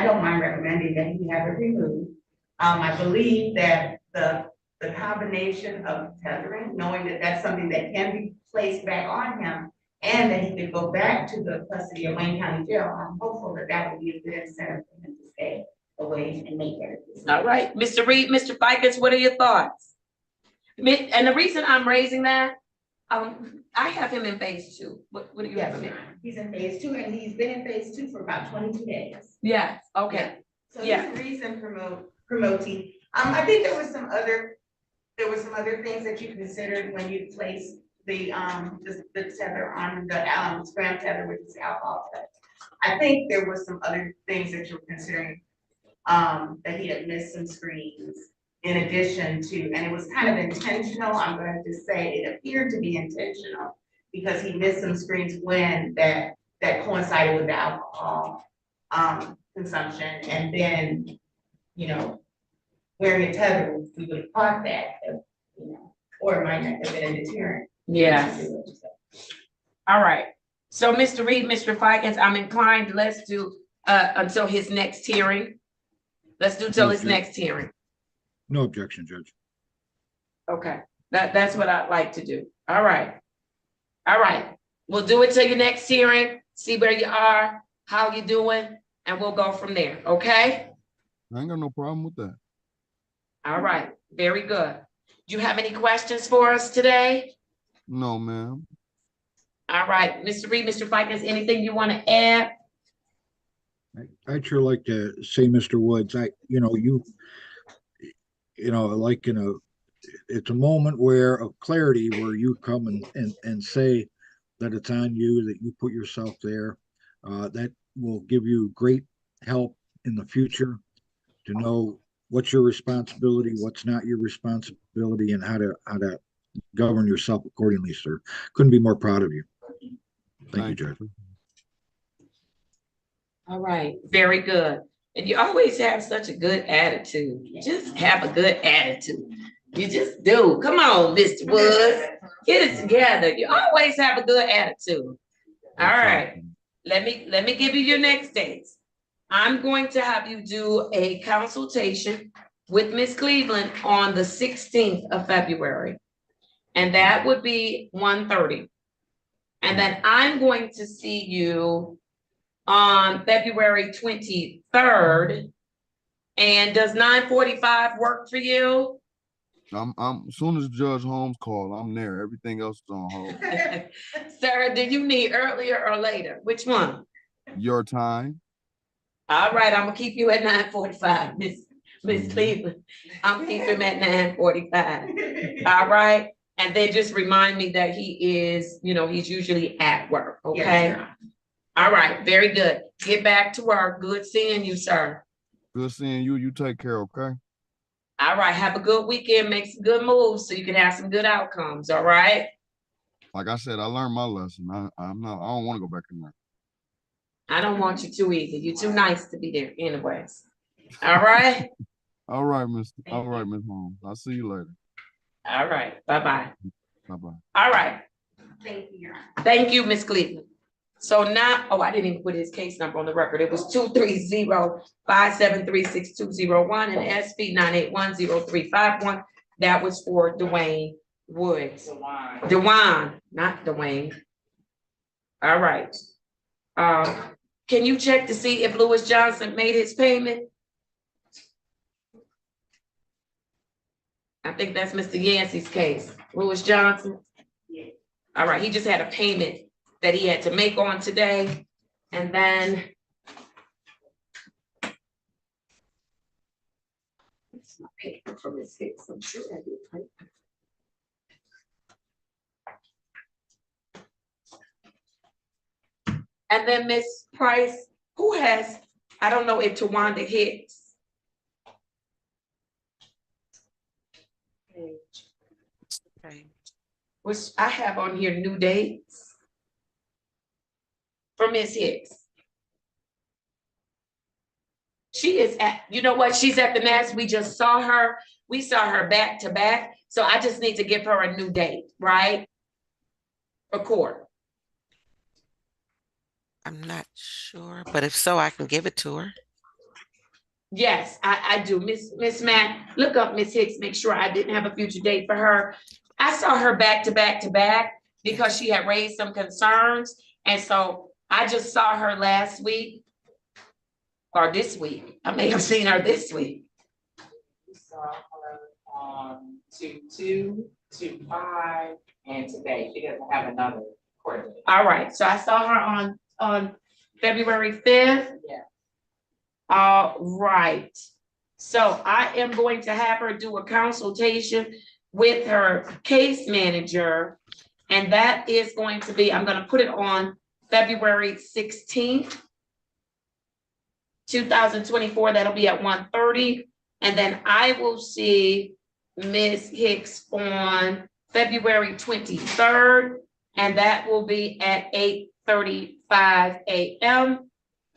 don't mind recommending that he have it removed. I believe that the combination of tethering, knowing that that's something that can be placed back on him, and that he could go back to the custody of Wayne County Jail, I'm hopeful that that would be a good incentive for him to stay away and make that decision. All right, Mr. Reed, Mr. Ficus, what are your thoughts? And the reason I'm raising that, I have him in phase 2. What do you have him in? He's in phase 2, and he's been in phase 2 for about 22 days. Yes, okay. So he's a recent promotee. I think there was some other things that you considered when you placed the tether on the scram tether, which is alcohol tether. I think there were some other things that you were considering, that he had missed some screens in addition to, and it was kind of intentional. I'm going to just say it appeared to be intentional because he missed some screens when that coincided with the alcohol consumption, and then, you know, wearing a tether, we would have caught that, you know, or it might not have been a deterrent. Yes. All right. So, Mr. Reed, Mr. Fikens, I'm inclined, let's do until his next hearing. Let's do till his next hearing. No objection, Judge. Okay, that's what I'd like to do. All right. All right. We'll do it till your next hearing, see where you are, how you doing, and we'll go from there, okay? I ain't got no problem with that. All right, very good. Do you have any questions for us today? No, ma'am. All right, Mr. Reed, Mr. Fikens, anything you want to add? I'd sure like to say, Mr. Woods, like it's a moment of clarity where you come and say that it's on you, that you put yourself there. That will give you great help in the future to know what's your responsibility, what's not your responsibility, and how to govern yourself accordingly, sir. Couldn't be more proud of you. Thank you, Judge. All right, very good. And you always have such a good attitude. You just have a good attitude. You just do. Come on, Mr. Woods. Get it together. You always have a good attitude. All right. Let me give you your next dates. I'm going to have you do a consultation with Miss Cleveland on the 16th of February. And that would be 1:30. And then I'm going to see you on February 23rd. And does 9:45 work for you? I'm as soon as Judge Holmes called, I'm there. Everything else is on hold. Sir, do you need earlier or later? Which one? Your time. All right, I'm gonna keep you at 9:45, Miss Cleveland. I'm keeping him at 9:45. All right, and then just remind me that he is, he's usually at work. Okay. Yes, all right, very good. Get back to work. Good seeing you, sir. Good seeing you. You take care, okay? All right, have a good weekend. Make some good moves so you can have some good outcomes. All right. Like I said, I learned my lesson. I don't want to go back in there. I don't want you to either. You're too nice to be there anyways. All right. All right, Miss Holmes. I'll see you later. All right. Bye-bye. Bye-bye. All right. Thank you. Thank you, Miss Cleveland. So now, I didn't even put his case number on the record. It was 230-573-6201 and SP 9810351. That was for Dwayne Woods. Dewan, not Dwayne. All right. Can you check to see if Lewis Johnson made his payment? I think that's Mr. Yancey's case. Lewis Johnson. All right, he just had a payment that he had to make on today. And then it's my paper from his Hicks. I'm sure I did paper. And then Miss Price, who has, I don't know if Tawanda Hicks. Okay. Which I have on here new dates for Miss Hicks. She is at, you know what? She's at the Mass. We just saw her. We saw her back to back. So I just need to give her a new date, right? For court. I'm not sure, but if so, I can give it to her. Yes, I do. Miss Matt, look up Miss Hicks, make sure I didn't have a future date for her. I saw her back to back to back because she had raised some concerns. And so I just saw her last week or this week. I may have seen her this week. We saw her on 2/2, 2/5, And today, she doesn't have another court date. All right, so I saw her on February 5th. Yeah. All right. So I am going to have her do a consultation with her case manager. And that is going to be, I'm gonna put it on February 16th, 2024. That'll be at 1:30. And then I will see Ms. Hicks on February 23rd, and that will be at 8:35 a.m.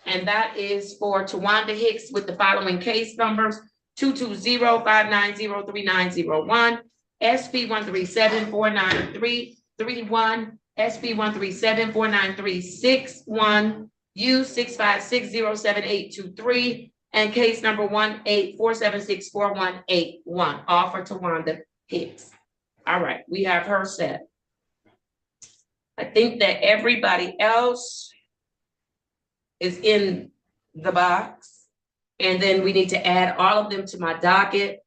And that is for Tawanda Hicks with the following case numbers: 220-590-3901, SP 137-493-31, SP 137-493-61, U 65607-823, and case number 184764181, all for Tawanda Hicks. All right, we have her set. I think that everybody else is in the box. And then we need to add all of them to my docket.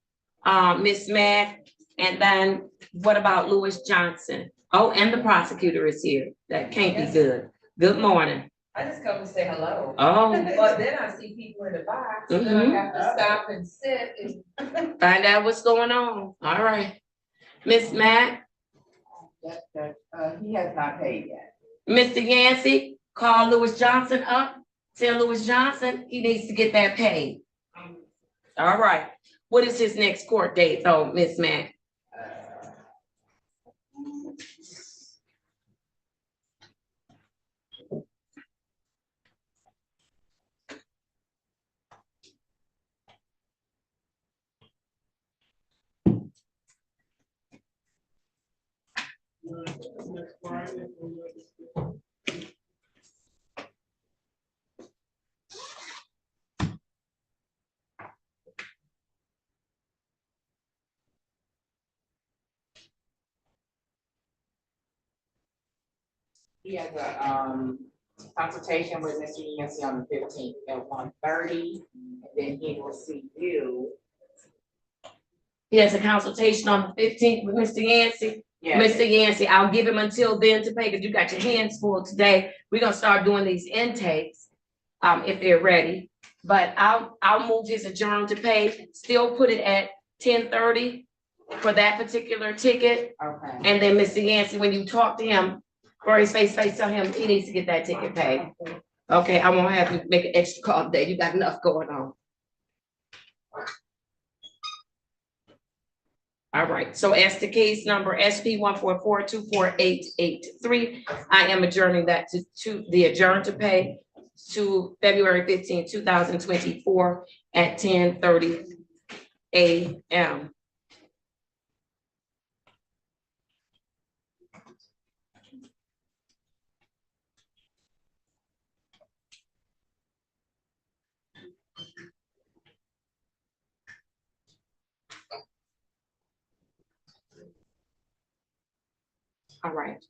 Miss Mack, and then what about Lewis Johnson? Oh, and the prosecutor is here. That can't be good. Good morning. I just come to say hello. Oh. But then I see people in the box, and then I have to stop and sit and. Find out what's going on. All right. Miss Mack? He has not paid yet. Mr. Yancey, call Lewis Johnson up. Tell Lewis Johnson he needs to get that paid. All right. What is his next court date, though, Miss Mack? He has a consultation with Mr. Yancey on the 15th at 1:30, and then he will see you. He has a consultation on the 15th with Mr. Yancey. Yes. Mr. Yancey, I'll give him until then to pay because you got your hands full today. We're gonna start doing these intakes if they're ready. But I'll move his adjourn to pay, still put it at 10:30 for that particular ticket. Okay. And then Mr. Yancey, when you talk to him, or his face, tell him he needs to get that ticket paid. Okay, I won't have you make an extra call today. You got enough going on. All right, so as the case number SP 144248883, I am adjourning that to the adjourn to pay to February 15, 2024 at 10:30 a.m. All right.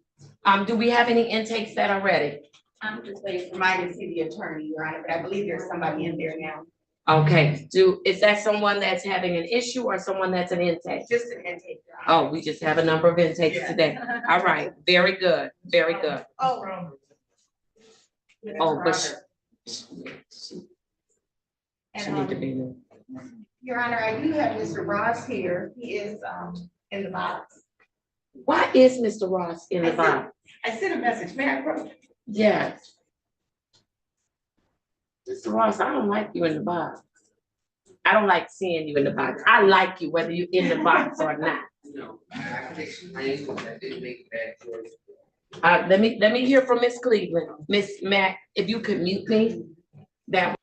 Do we have any intakes that are ready? I'm just waiting for mine to see the attorney, Your Honor, but I believe there's somebody in there now. Okay, is that someone that's having an issue or someone that's an intake? Just an intake. Oh, we just have a number of intakes today. All right, very good, very good. Oh, but she And, need to be there. Your Honor, I do have Mr. Ross here. He is in the box. Why is Mr. Ross in the box? I sent a message, may I bro? Yes. Mr. Ross, I don't like you in the box. I don't like seeing you in the box. I like you whether you're in the box or not. No, I can explain that I didn't make that choice. Let me hear from Miss Cleveland. Miss Mack, if you could mute me, that.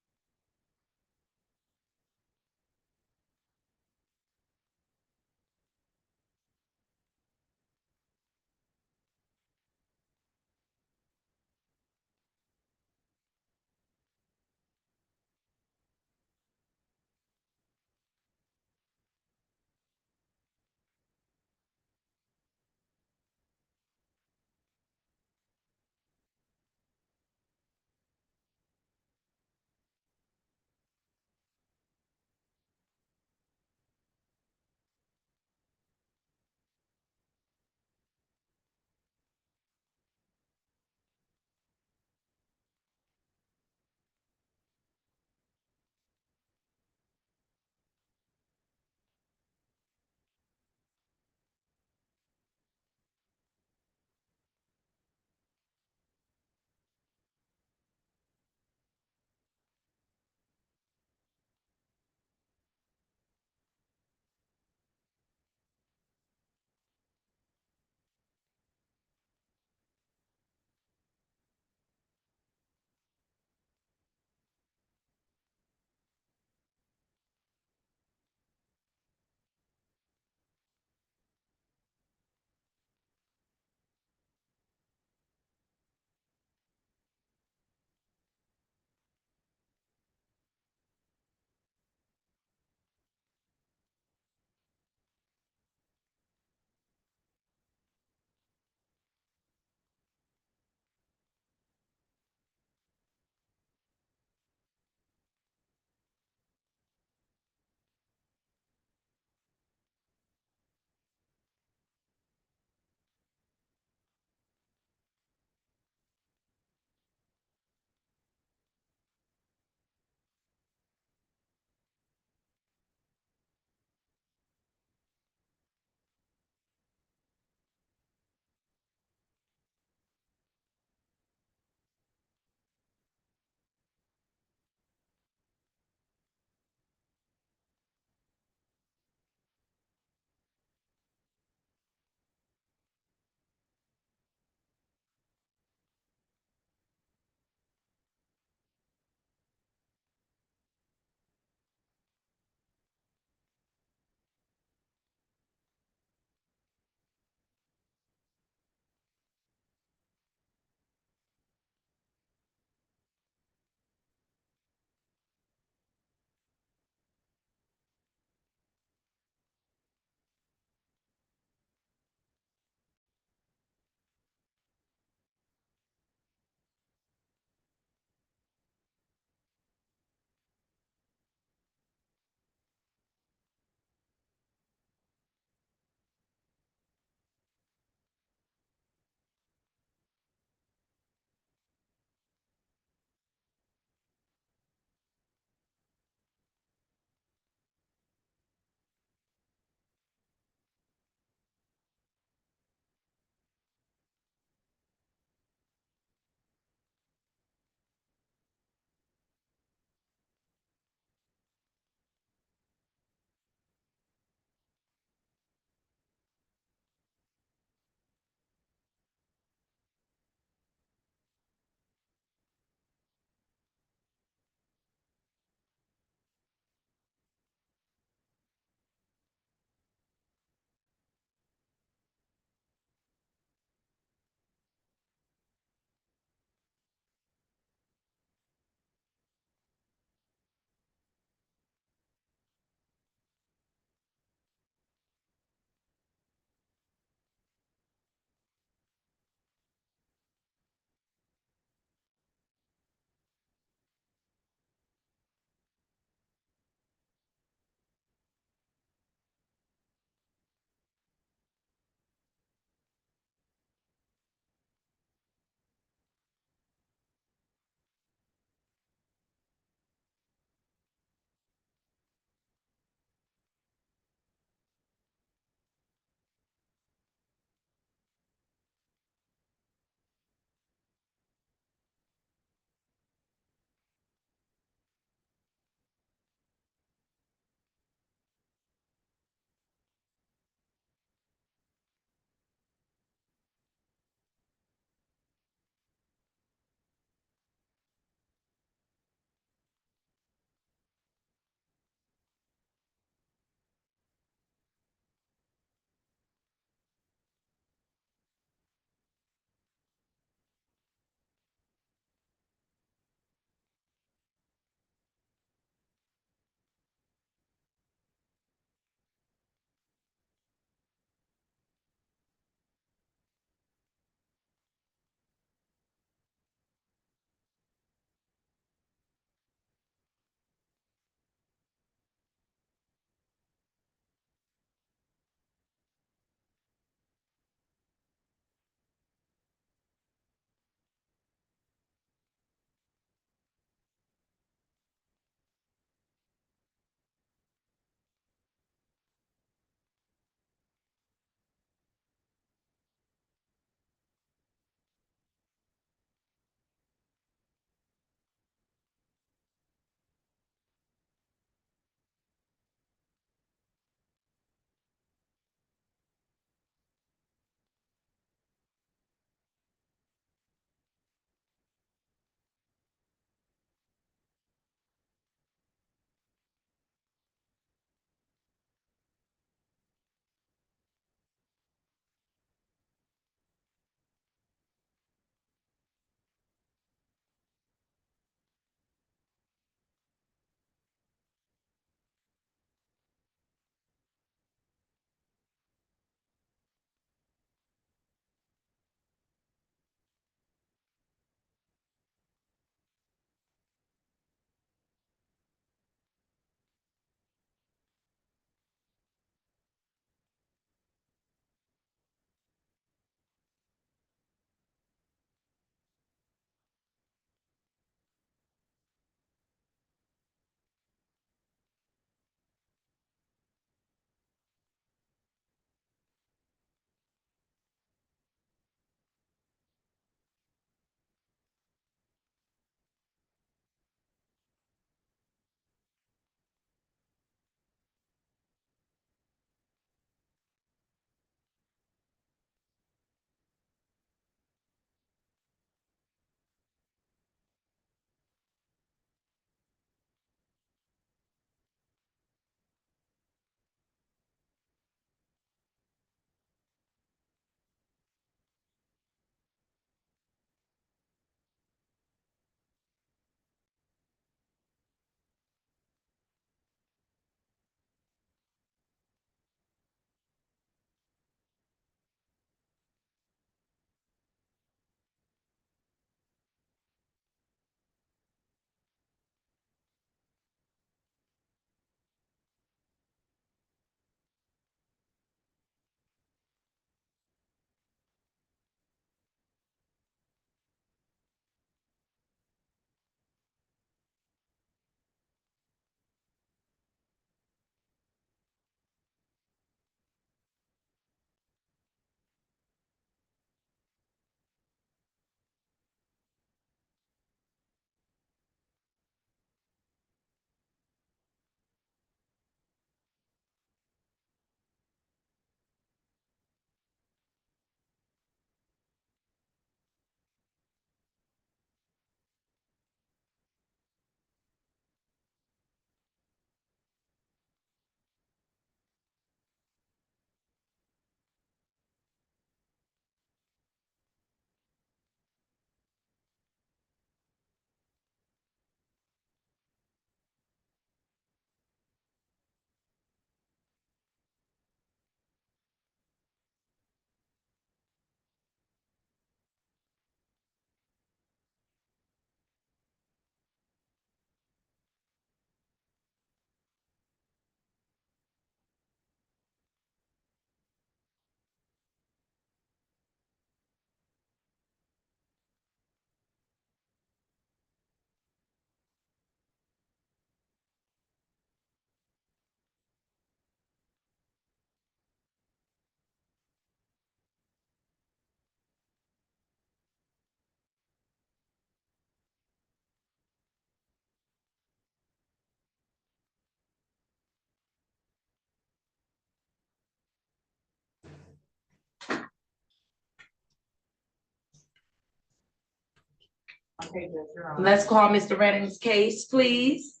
Okay, Judge, you're on. Let's call Mr. Redding's case, please.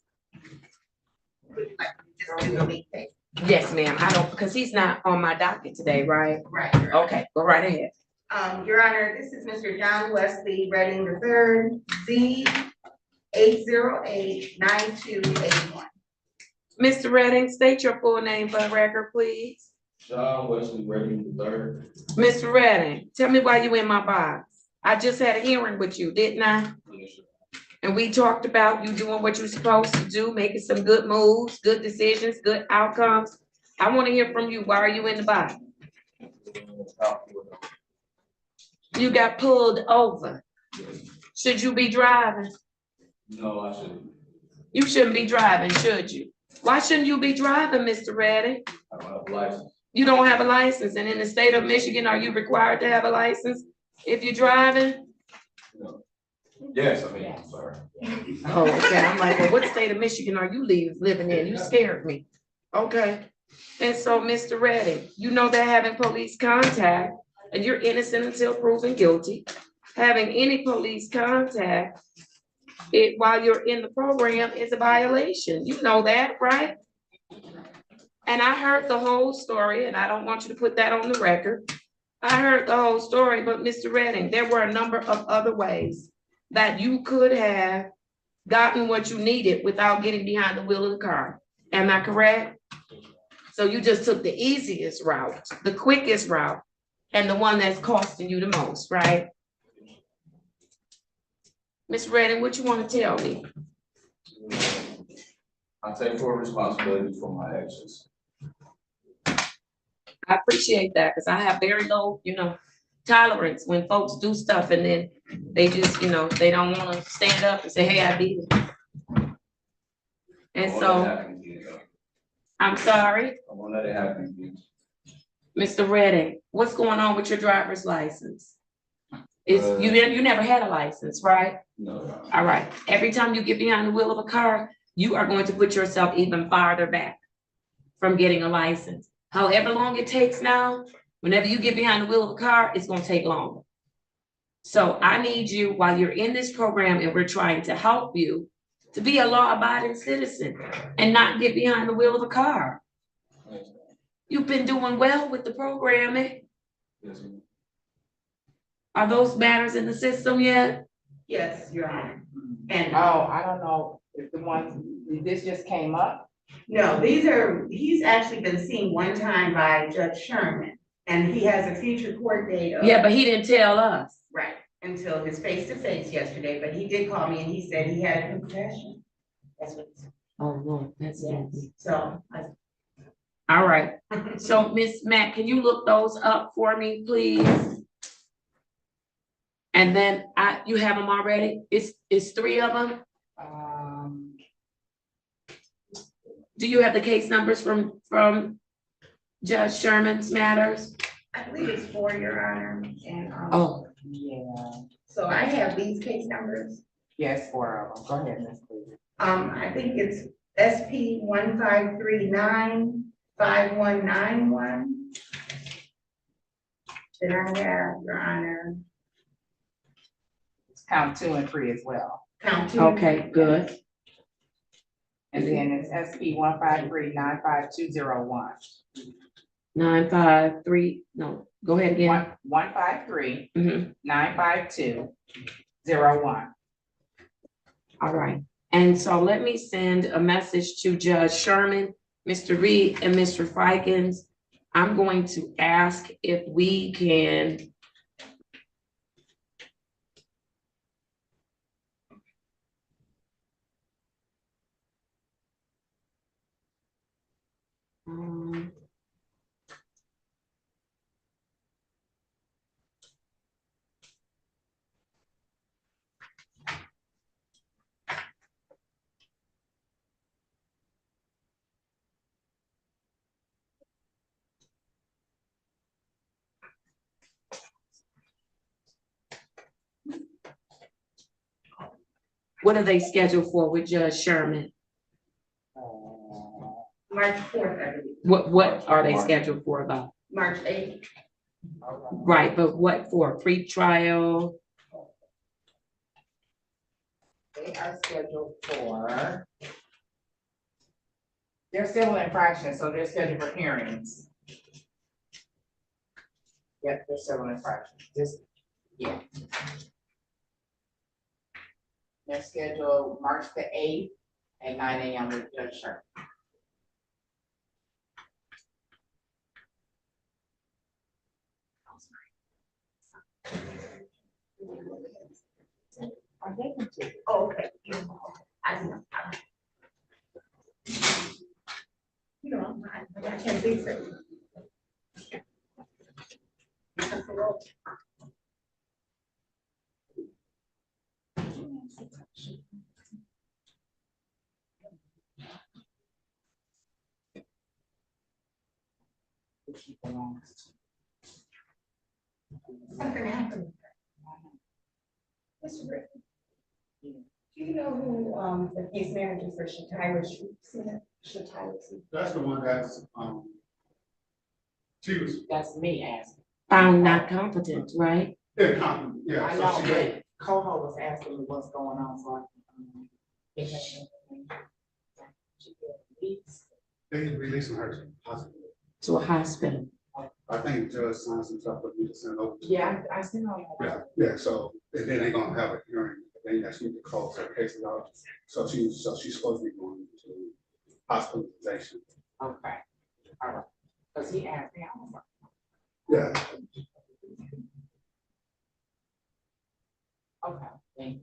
Yes, ma'am. I don't, because he's not on my docket today, right? Right. Okay, go right ahead. Your Honor, this is Mr. John Wesley Redding III, Z 8089281. Mr. Redding, state your full name for the record, please. John Wesley Redding III. Mr. Redding, tell me why you in my box. I just had a hearing with you, didn't I? And we talked about you doing what you're supposed to do, making some good moves, good decisions, good outcomes. I want to hear from you. Why are you in the box? You got pulled over. Should you be driving? No, I shouldn't. You shouldn't be driving, should you? Why shouldn't you be driving, Mr. Redding? I don't have a license. You don't have a license, and in the state of Michigan, are you required to have a license if you're driving? No. Yes, I mean, I'm sorry. Oh, okay. I'm like, well, what state of Michigan are you living in? You scared me. Okay. And so, Mr. Redding, you know that having police contact, and you're innocent until proven guilty, having any police contact while you're in the program is a violation. You know that, right? And I heard the whole story, and I don't want you to put that on the record. I heard the whole story, but Mr. Redding, there were a number of other ways that you could have gotten what you needed without getting behind the wheel of the car. Am I correct? So you just took the easiest route, the quickest route, and the one that's costing you the most, right? Ms. Redding, what you want to tell me? I take full responsibility for my actions. I appreciate that because I have very low, tolerance when folks do stuff and then they just, they don't want to stand up and say, hey, I did it. And so, I'm sorry. I won't let it happen again. Mr. Redding, what's going on with your driver's license? You never had a license, right? No. All right. Every time you get behind the wheel of a car, you are going to put yourself even farther back from getting a license. However long it takes now, whenever you get behind the wheel of a car, it's going to take longer. So I need you, while you're in this program and we're trying to help you, to be a law-abiding citizen and not get behind the wheel of a car. You've been doing well with the programming. Yes, ma'am. Are those matters in the system yet? Yes, Your Honor. And I don't know if this just came up. No, he's actually been seen one time by Judge Sherman, and he has a future court date. Yeah, but he didn't tell us. Right, until his face-to-face yesterday, but he did call me and he said he had a confession. That's what he said. Oh, Lord, that's yes. So. All right. So, Miss Matt, can you look those up for me, please? And then you have them already? It's 3 of them? Do you have the case numbers from Judge Sherman's matters? I believe it's 4, Your Honor. And yeah. So I have these case numbers. Yes, 4 of them. Go ahead, Ms. Cleveland. I think it's SP 1539-5191. Then I have, Your Honor. Count 2 and 3 as well. Count 2. Okay, good. And then it's SP 153-95201. 953, no, go ahead again. 153-95201. All right. And so let me send a message to Judge Sherman, Mr. Reed, and Mr. Fikens. I'm going to ask if we can what are they scheduled for with Judge Sherman? March 4th, I believe. What are they scheduled for about? March 8th. Right, but what for? Pre-trial? They are scheduled for. They're civil infractions, so they're scheduled for hearings. Yep, they're civil infractions, yeah. They're scheduled March the 8th at 9 a.m. with Judge Sherman. Are they going to? Oh, okay. I know. You know, I'm not, but I can't fix it. Something happened. Mr. Rick, do you know who the case manager for Shatira Street? That's the one that's she was. That's me asking. Found not competent, right? Yeah, competent, yeah. I So know, she got- but Coho was asking me what's going on, so I can, They releasing her to the hospital. To a hospital. I think the judge signed some stuff with me to send over. Yeah, I seen all that. Yeah, so and then they gonna have a hearing, they actually need to close her case out. So she's supposed to be going to hospitalization. Okay, all right, cause he asked me, I was like. Yeah. Okay, thank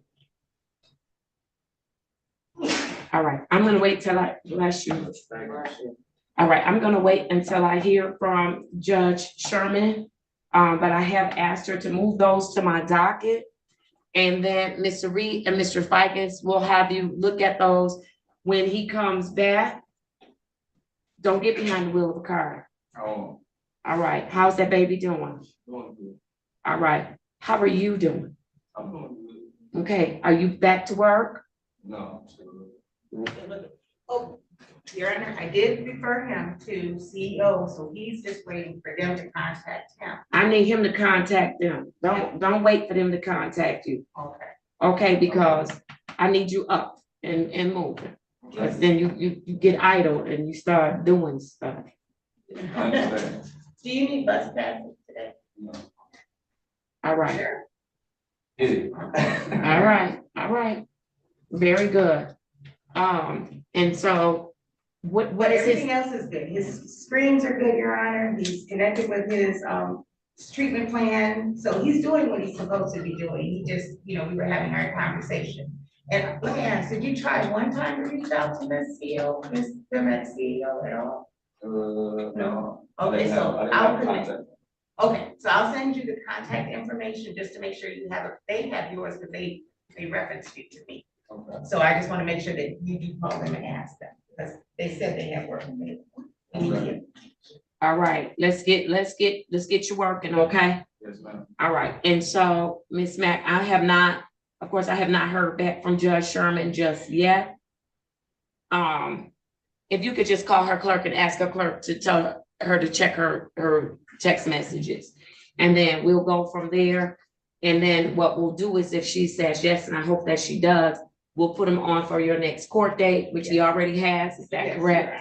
All right, I'm gonna wait till I, bless you. All right, I'm gonna wait until I hear from Judge Sherman. But I have asked her to move those to my docket. And then Mr. Reed and Mr. Ficus will have you look at those when he comes back. Don't get behind the wheel of the car. Oh. All right, how's that baby doing? Doing good. All right, how are you doing? I'm doing good. Okay, are you back to work? No, I'm still. Oh, Your Honor, I did refer him to CEO, so he's just waiting for them to contact him. I need him to contact them. Don't wait for them to contact you. Okay. Okay, because I need you up and moving. Because then you get idle and you start doing stuff. I understand. Do you need bus passes today? No. All right. Yeah. All right. Very good. And so what is Everything his? else is good. His screens are good, Your Honor. He's connected with his treatment plan. So he's doing what he's supposed to be doing. He just, we were having our conversation. And let me ask, did you try one time to reach out to Ms. CEO, the Met CEO at all? No. Okay, so I didn't I'll have connect. contact. Okay, so I'll send you the contact information just to make sure you have it. They have yours because they referenced you to me. Okay. So I just want to make sure that you do call them and ask them because they said they have work immediately. All right, let's get you working, okay? Yes, ma'am. All right, and so Ms. Mack, I have not heard back from Judge Sherman just yet. If you could just call her clerk and ask her clerk to tell her to check her text messages. And then we'll go from there. And then what we'll do is if she says yes, and I hope that she does, we'll put him on for your next court date, which he already has. Is that correct?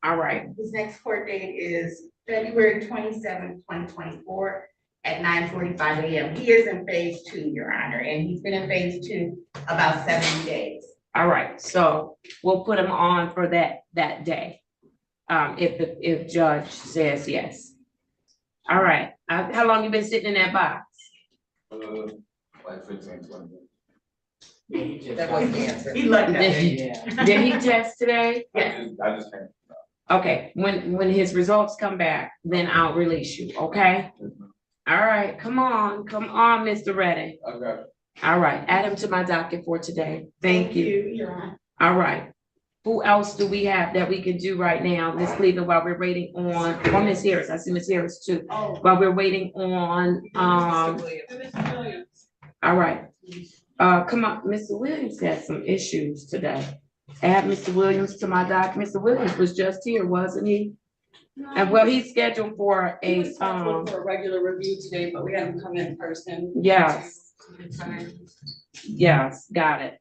All right. His next court date is February 27th, 2024 at 9:45 a.m. He is in phase 2, Your Honor, and he's been in phase 2 about 70 days. All right, so we'll put him on for that day. If judge says yes. All right, how long you been sitting in that box? Like 15, 20 minutes. That was the answer. He lucked out. Did he test today? I just can't. Okay, when his results come back, then I'll release you, okay? All right, come on, Mr. Reddy. I got it. All right, add him to my docket for today. Thank you. Your Honor. All right. Who else do we have that we can do right now? Ms. Cleveland, while we're waiting on, or Ms. Harris, I see Ms. Harris too. While we're waiting on, all right. Come on, Mr. Williams had some issues today. Add Mr. Williams to my doc. Mr. Williams was just here, wasn't he? And well, he's scheduled for He a, was scheduled for a regular review today, but we had him come in person. yes. Yes, got it.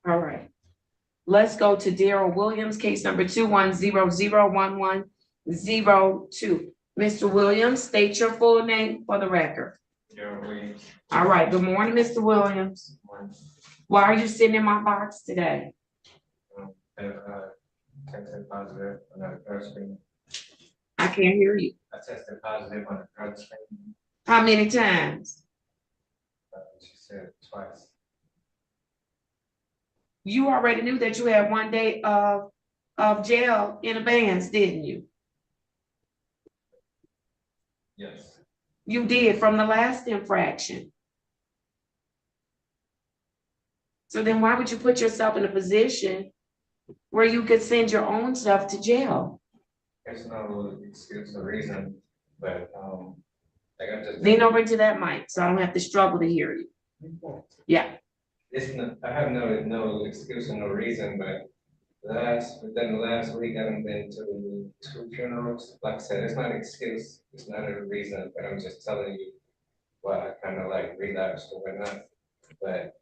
All right. Let's go to Daryl Williams, case number 210011102. Mr. Williams, state your full name for the record. Daryl Williams. All right, good morning, Mr. Williams. Morning. Why are you sitting in my box today? Tested positive on the drug screen. I can't hear you. I tested positive on the drug screen. How many times? She said twice. You already knew that you had 1 day of jail in advance, didn't you? Yes. You did from the last infraction. So then why would you put yourself in a position where you could send your own stuff to jail? There's no excuse or reason, but like I just Lean over into that mic so I don't have to struggle to hear you. Yeah. It's not, I have no excuse or no reason, but within the last week, I haven't been to 2 funerals. Like I said, it's not an excuse, it's not a reason, but I'm just telling you why I kind of like relapsed or whatnot. But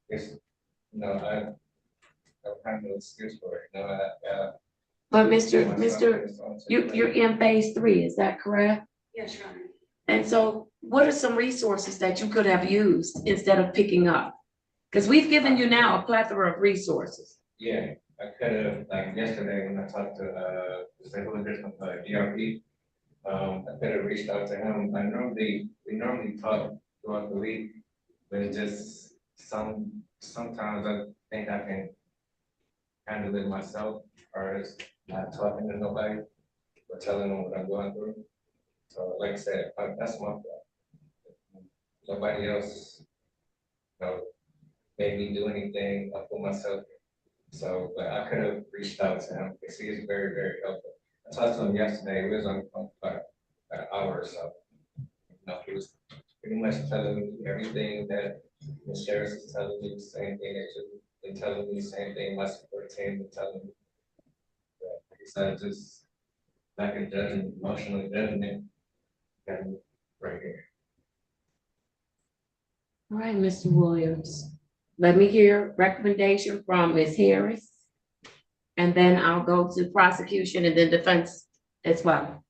it's, I don't have no excuse for it. But you're in phase 3, is that correct? Yes, Your Honor. And so what are some resources that you could have used instead of picking up? Because we've given you now a plethora of resources. Yeah, I could have, like yesterday when I talked to DRP, I could have reached out to him. We normally talk throughout the week, but it just sometimes I think I can handle it myself, or it's not talking to nobody, but telling them what I'm going through. So like I said, that's my fault. Nobody else, made me do anything. I put myself in. So, but I could have reached out to him because he is very, very helpful. I talked to him yesterday. We was on the phone for about an hour or so. He was pretty much telling me everything that the sheriff is telling me, the same thing that you've been telling me, the same thing my support team been telling me. But he said just like a judgment, emotional judgment, and right here. All right, Mr. Williams. Let me hear recommendation from Ms. Harris. And then I'll go to prosecution and then defense as well.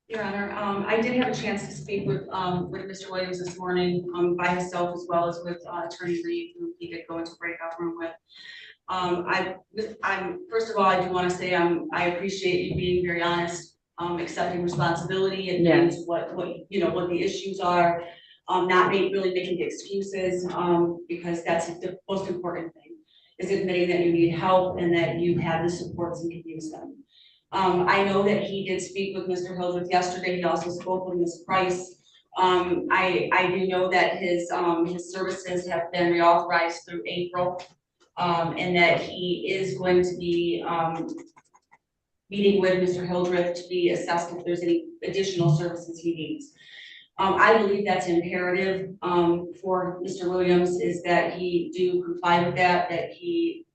Your Honor, I did have a chance to speak with Mr. Williams this morning, by himself as well as with Attorney Reed, who he did go into breakout room with. I'm first of all, I do want to say I appreciate you being very honest, accepting responsibility and yes. what the issues are, not really making excuses, because that's the most important thing, is admitting that you need help and that you have the supports and can use them. I know that he did speak with Mr. Hildreth yesterday. He also spoke with Ms. Price. I do know that his services have been reauthorized through April, and that he is going to be meeting with Mr. Hildreth to be assessed if there's any additional services he needs. I believe that's imperative for Mr. Williams, is that he do comply with that he,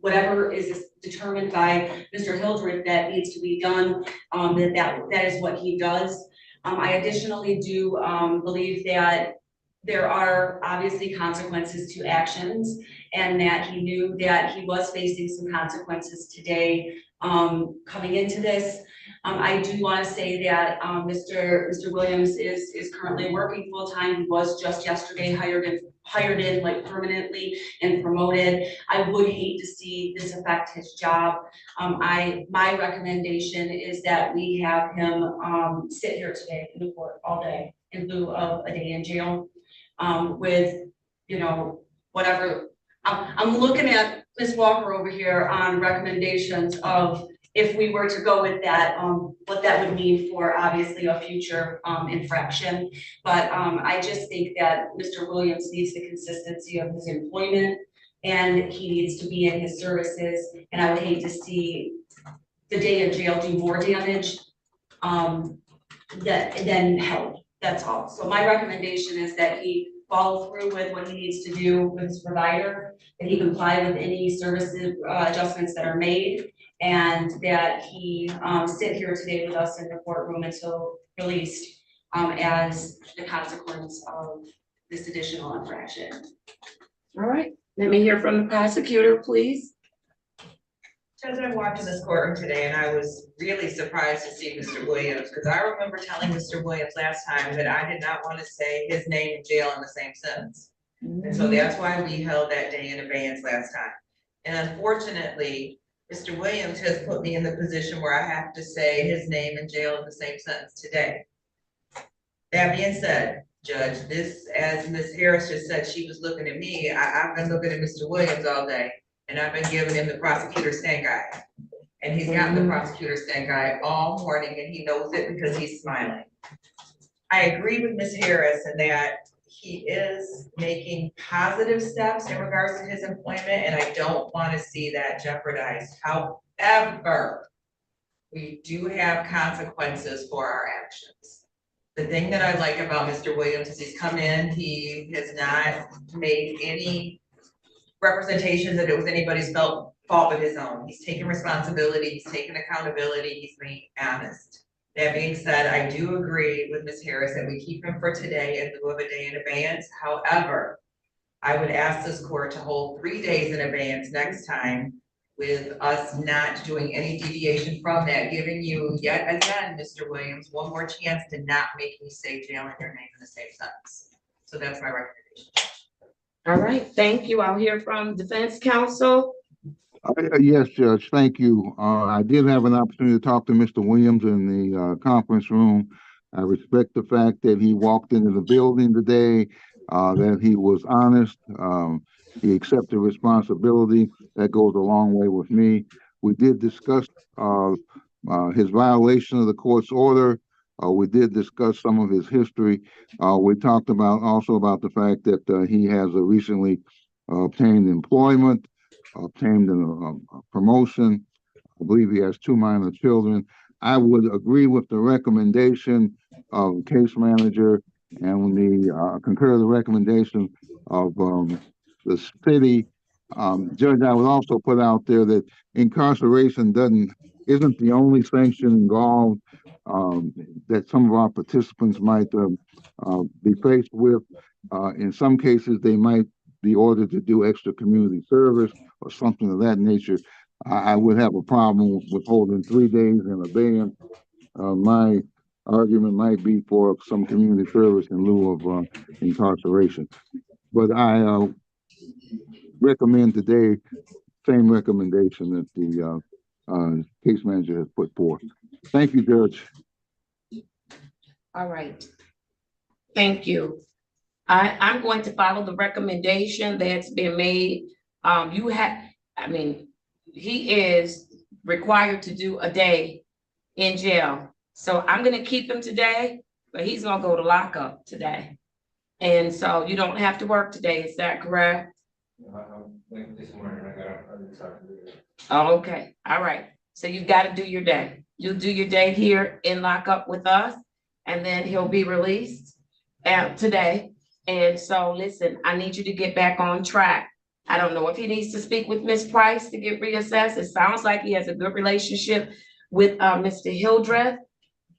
whatever is determined by Mr. Hildreth that needs to be done, that is what he does. I additionally do believe that there are obviously consequences to actions, and that he knew that he was facing some consequences today coming into this. I do want to say that Mr. Williams is currently working full-time. He was just yesterday hired in like permanently and promoted. I would hate to see this affect his job. My recommendation is that we have him sit here today in the court all day in lieu of a day in jail, with whatever. I'm looking at Ms. Walker over here on recommendations of, if we were to go with that, what that would mean for obviously a future infraction. But I just think that Mr. Williams needs the consistency of his employment, and he needs to be in his services. And I would hate to see the day in jail do more damage then held. That's all. So my recommendation is that he follow through with what he needs to do with his provider, that he comply with any services adjustments that are made, and that he sit here today with us in the courtroom until released as the consequence of this additional infraction. All right, let me hear from the prosecutor, please. As I walked in this courtroom today, and I was really surprised to see Mr. Williams, because I remember telling Mr. Williams last time that I did not want to say his name in jail in the same sentence. And so that's why we held that day in abeyance last time. And unfortunately, Mr. Williams has put me in the position where I have to say his name in jail in the same sentence today. That being said, Judge, this, as Ms. Harris just said, she was looking at me. I've been looking at Mr. Williams all day, and I've been giving him the prosecutor's stank eye. And he's gotten the prosecutor's stank eye all morning, and he knows it because he's smiling. I agree with Ms. Harris in that he is making positive steps in regards to his employment, and I don't want to see that jeopardized. However, we do have consequences for our actions. The thing that I like about Mr. Williams is he's come in, he has not made any representation that it was anybody's fault but his own. He's taken responsibility, he's taken accountability, he's being honest. That being said, I do agree with Ms. Harris that we keep him for today in lieu of a day in abeyance. However, I would ask this court to hold 3 days in abeyance next time, with us not doing any deviation from that, giving you yet again, Mr. Williams, one more chance to not make me say jail in your name in the same sentence. So that's my recommendation. All right, thank you. I'll hear from defense counsel. Yes, Judge, thank you. I did have an opportunity to talk to Mr. Williams in the conference room. I respect the fact that he walked into the building today, that he was honest. He accepted responsibility. That goes a long way with me. We did discuss his violation of the court's order. We did discuss some of his history. We talked also about the fact that he has recently obtained employment, obtained a promotion. I believe he has 2 minor children. I would agree with the recommendation of case manager and concur the recommendation of the city. Judge, I would also put out there that incarceration isn't the only sanction involved that some of our participants might be faced with. In some cases, they might be ordered to do extra community service or something of that nature. I would have a problem with holding 3 days in abeyance. My argument might be for some community service in lieu of incarceration. But I recommend today same recommendation that the case manager has put forth. Thank you, Judge. All right. Thank you. I'm going to follow the recommendation that's been made. He is required to do a day in jail. So I'm going to keep him today, but he's going to go to lockup today. And so you don't have to work today. Is that correct? This morning I got Oh, okay. All right. So you've got to do your day. You'll do your day here in lockup with us, and then he'll be released today. And so listen, I need you to get back on track. I don't know if he needs to speak with Ms. Price to get reassessed. It sounds like he has a good relationship with Mr. Hildreth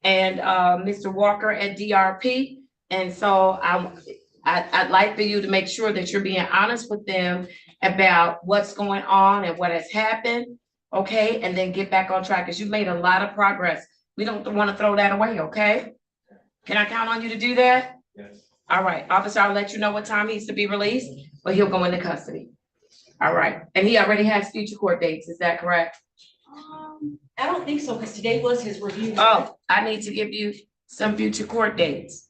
and Mr. Walker at DRP. And so I'd like for you to make sure that you're being honest with them about what's going on and what has happened, okay? And then get back on track, because you've made a lot of progress. We don't want to throw that away, okay? Can I count on you to do that? Yes. All right, officer, I'll let you know what time he's to be released, but he'll go into custody. All right, and he already has future court dates, is that correct? I don't think so, because today was his review. Oh, I need to give you some future court dates.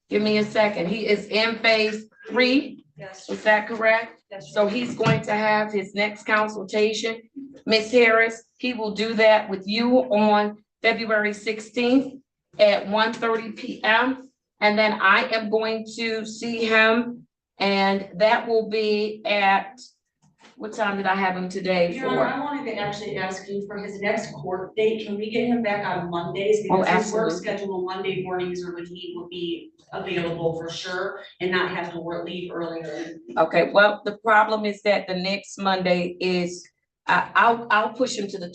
Give me a second. He is in phase 3. Yes. Is that correct? Yes. So he's going to have his next consultation. Ms. Harris, he will do that with you on February 16th at 1:30 p.m. And then I am going to see him, and that will be at What time did I have him today Your Honor, I for? wanted to actually ask you for his next court date, can we get him back on Mondays? Oh, Because his work absolutely. schedule Monday mornings are when he will be available for sure and not have to leave earlier. Okay, well, the problem is that the next Monday is, I'll push him to the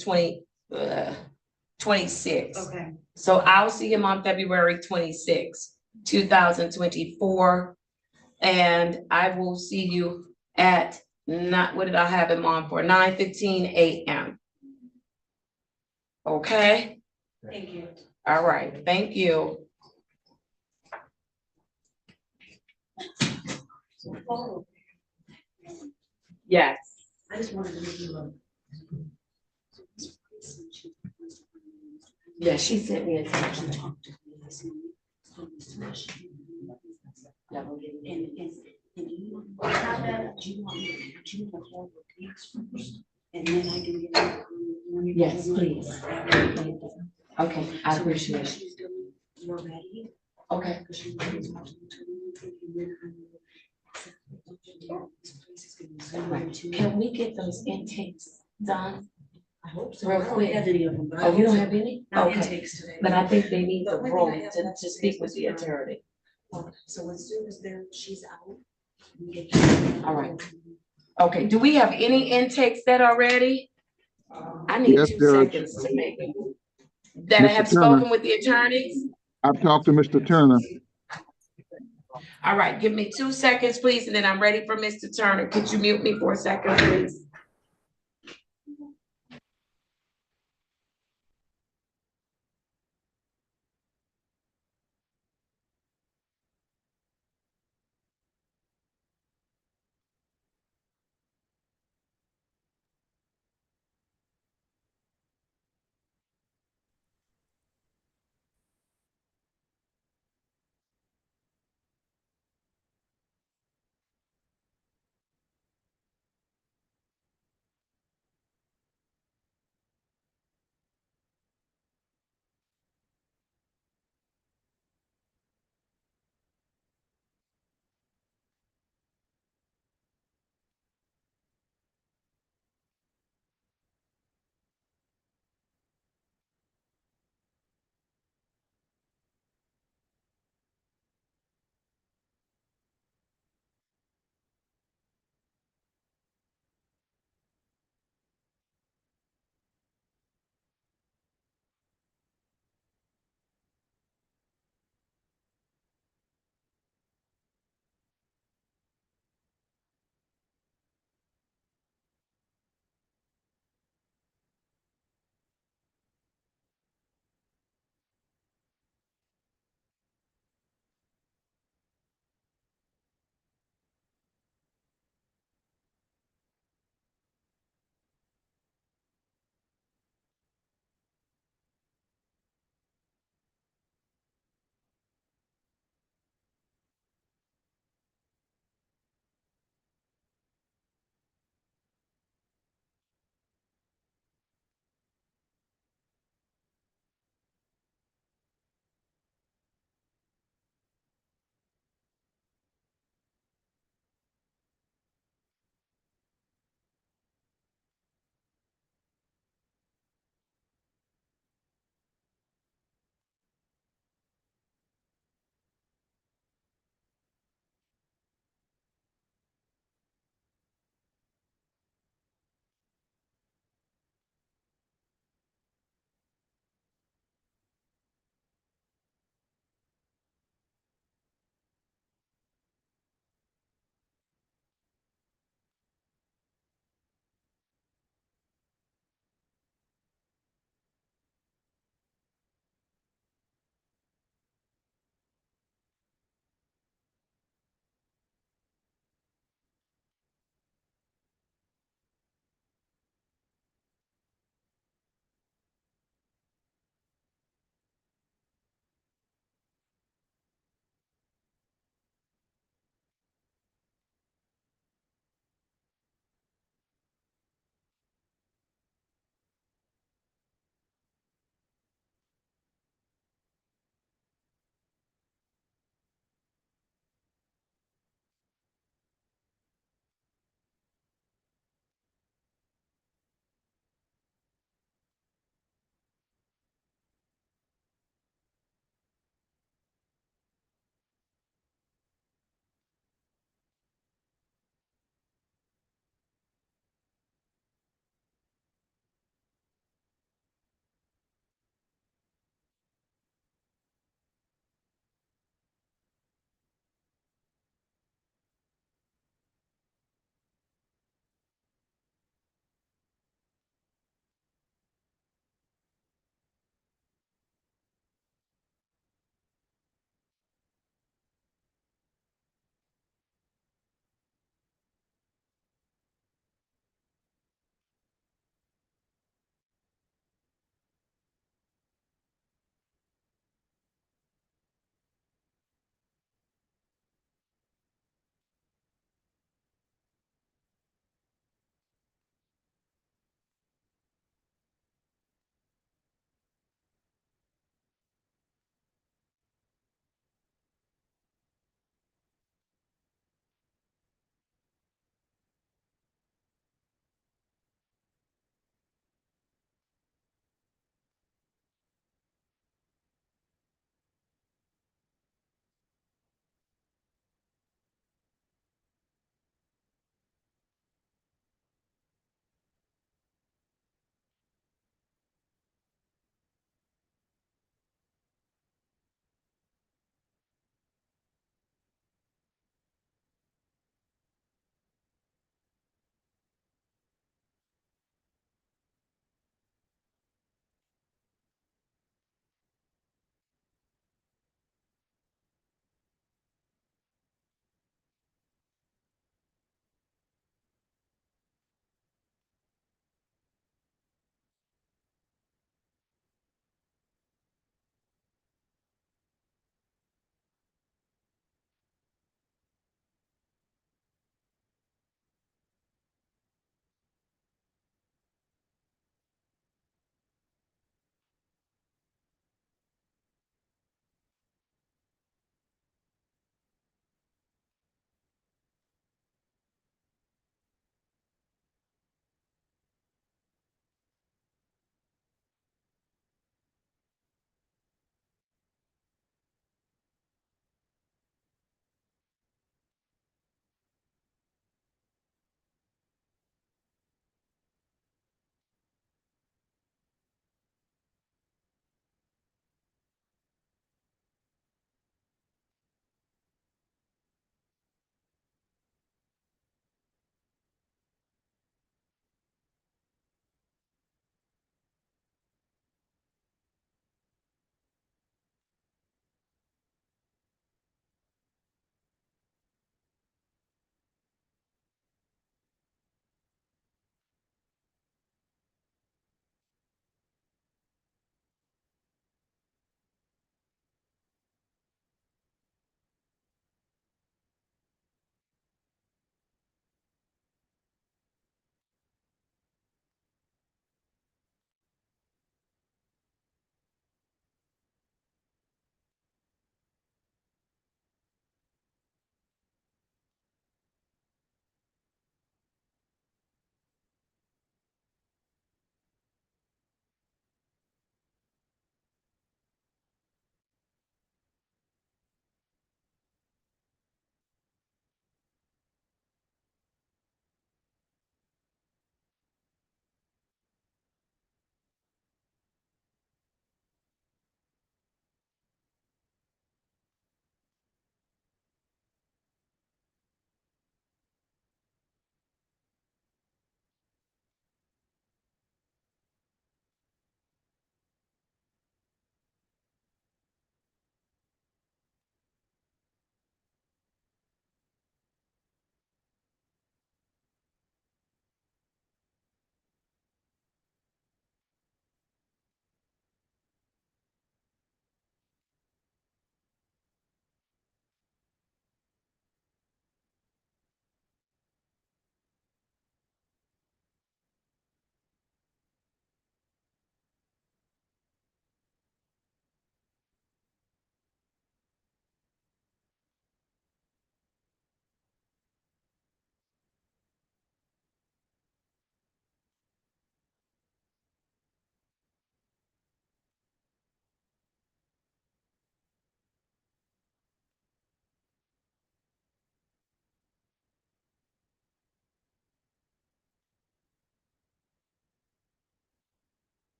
26th. Okay. So I'll see him on February 26th, 2024. And I will see you at what did I have him on for? 9:15 a.m. Okay? Thank you. All right, thank you. Yes. I just wanted to make you look. Yeah, she sent me a text. And do you want me to hold the case first? And then I can get. Yes, please. Okay, I appreciate it. You're ready? Okay. Can we get those intakes done? I hope so. Real I don't quick. have any of them, but I Oh, you hope don't so. have any? Not Okay. intakes today. But I think they need the But maybe room I have to one speak with the today. attorney. So as soon as she's out. we get All right. Okay, do we have any intakes set already? I need Yes, 2 Judge. seconds to make it. That I Mr. have Turner. spoken with the attorneys? I've talked to Mr. Turner. All right, give me 2 seconds, please, and then I'm ready for Mr. Turner. Could you mute me for a second, please?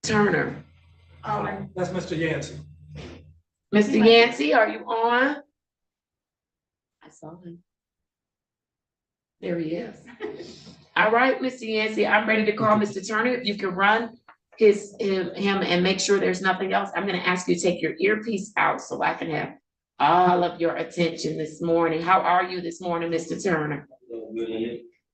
Turner. That's Mr. Yancey. Mr. Yancey, are you on? I saw him. There he is. All right, Mr. Yancey, I'm ready to call Mr. Turner. If you can run him and make sure there's nothing else, I'm gonna ask you to take your earpiece out so I can have all of your attention this morning. How are you this morning, Mr. Turner?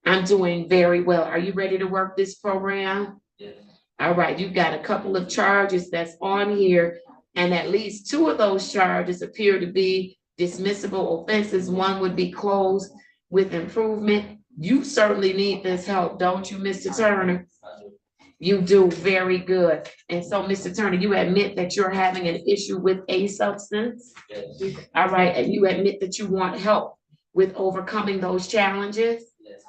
I'm doing very well. Are you ready to work this program? Yes. All right, you've got a couple of charges that's on here, and at least 2 of those charges appear to be dismissible offenses. One would be closed with improvement. You certainly need this help, don't you, Mr. Turner? You do very good. And so, Mr. Turner, you admit that you're having an issue with a substance? Yes. All right, and you admit that you want help with overcoming those challenges? Yes.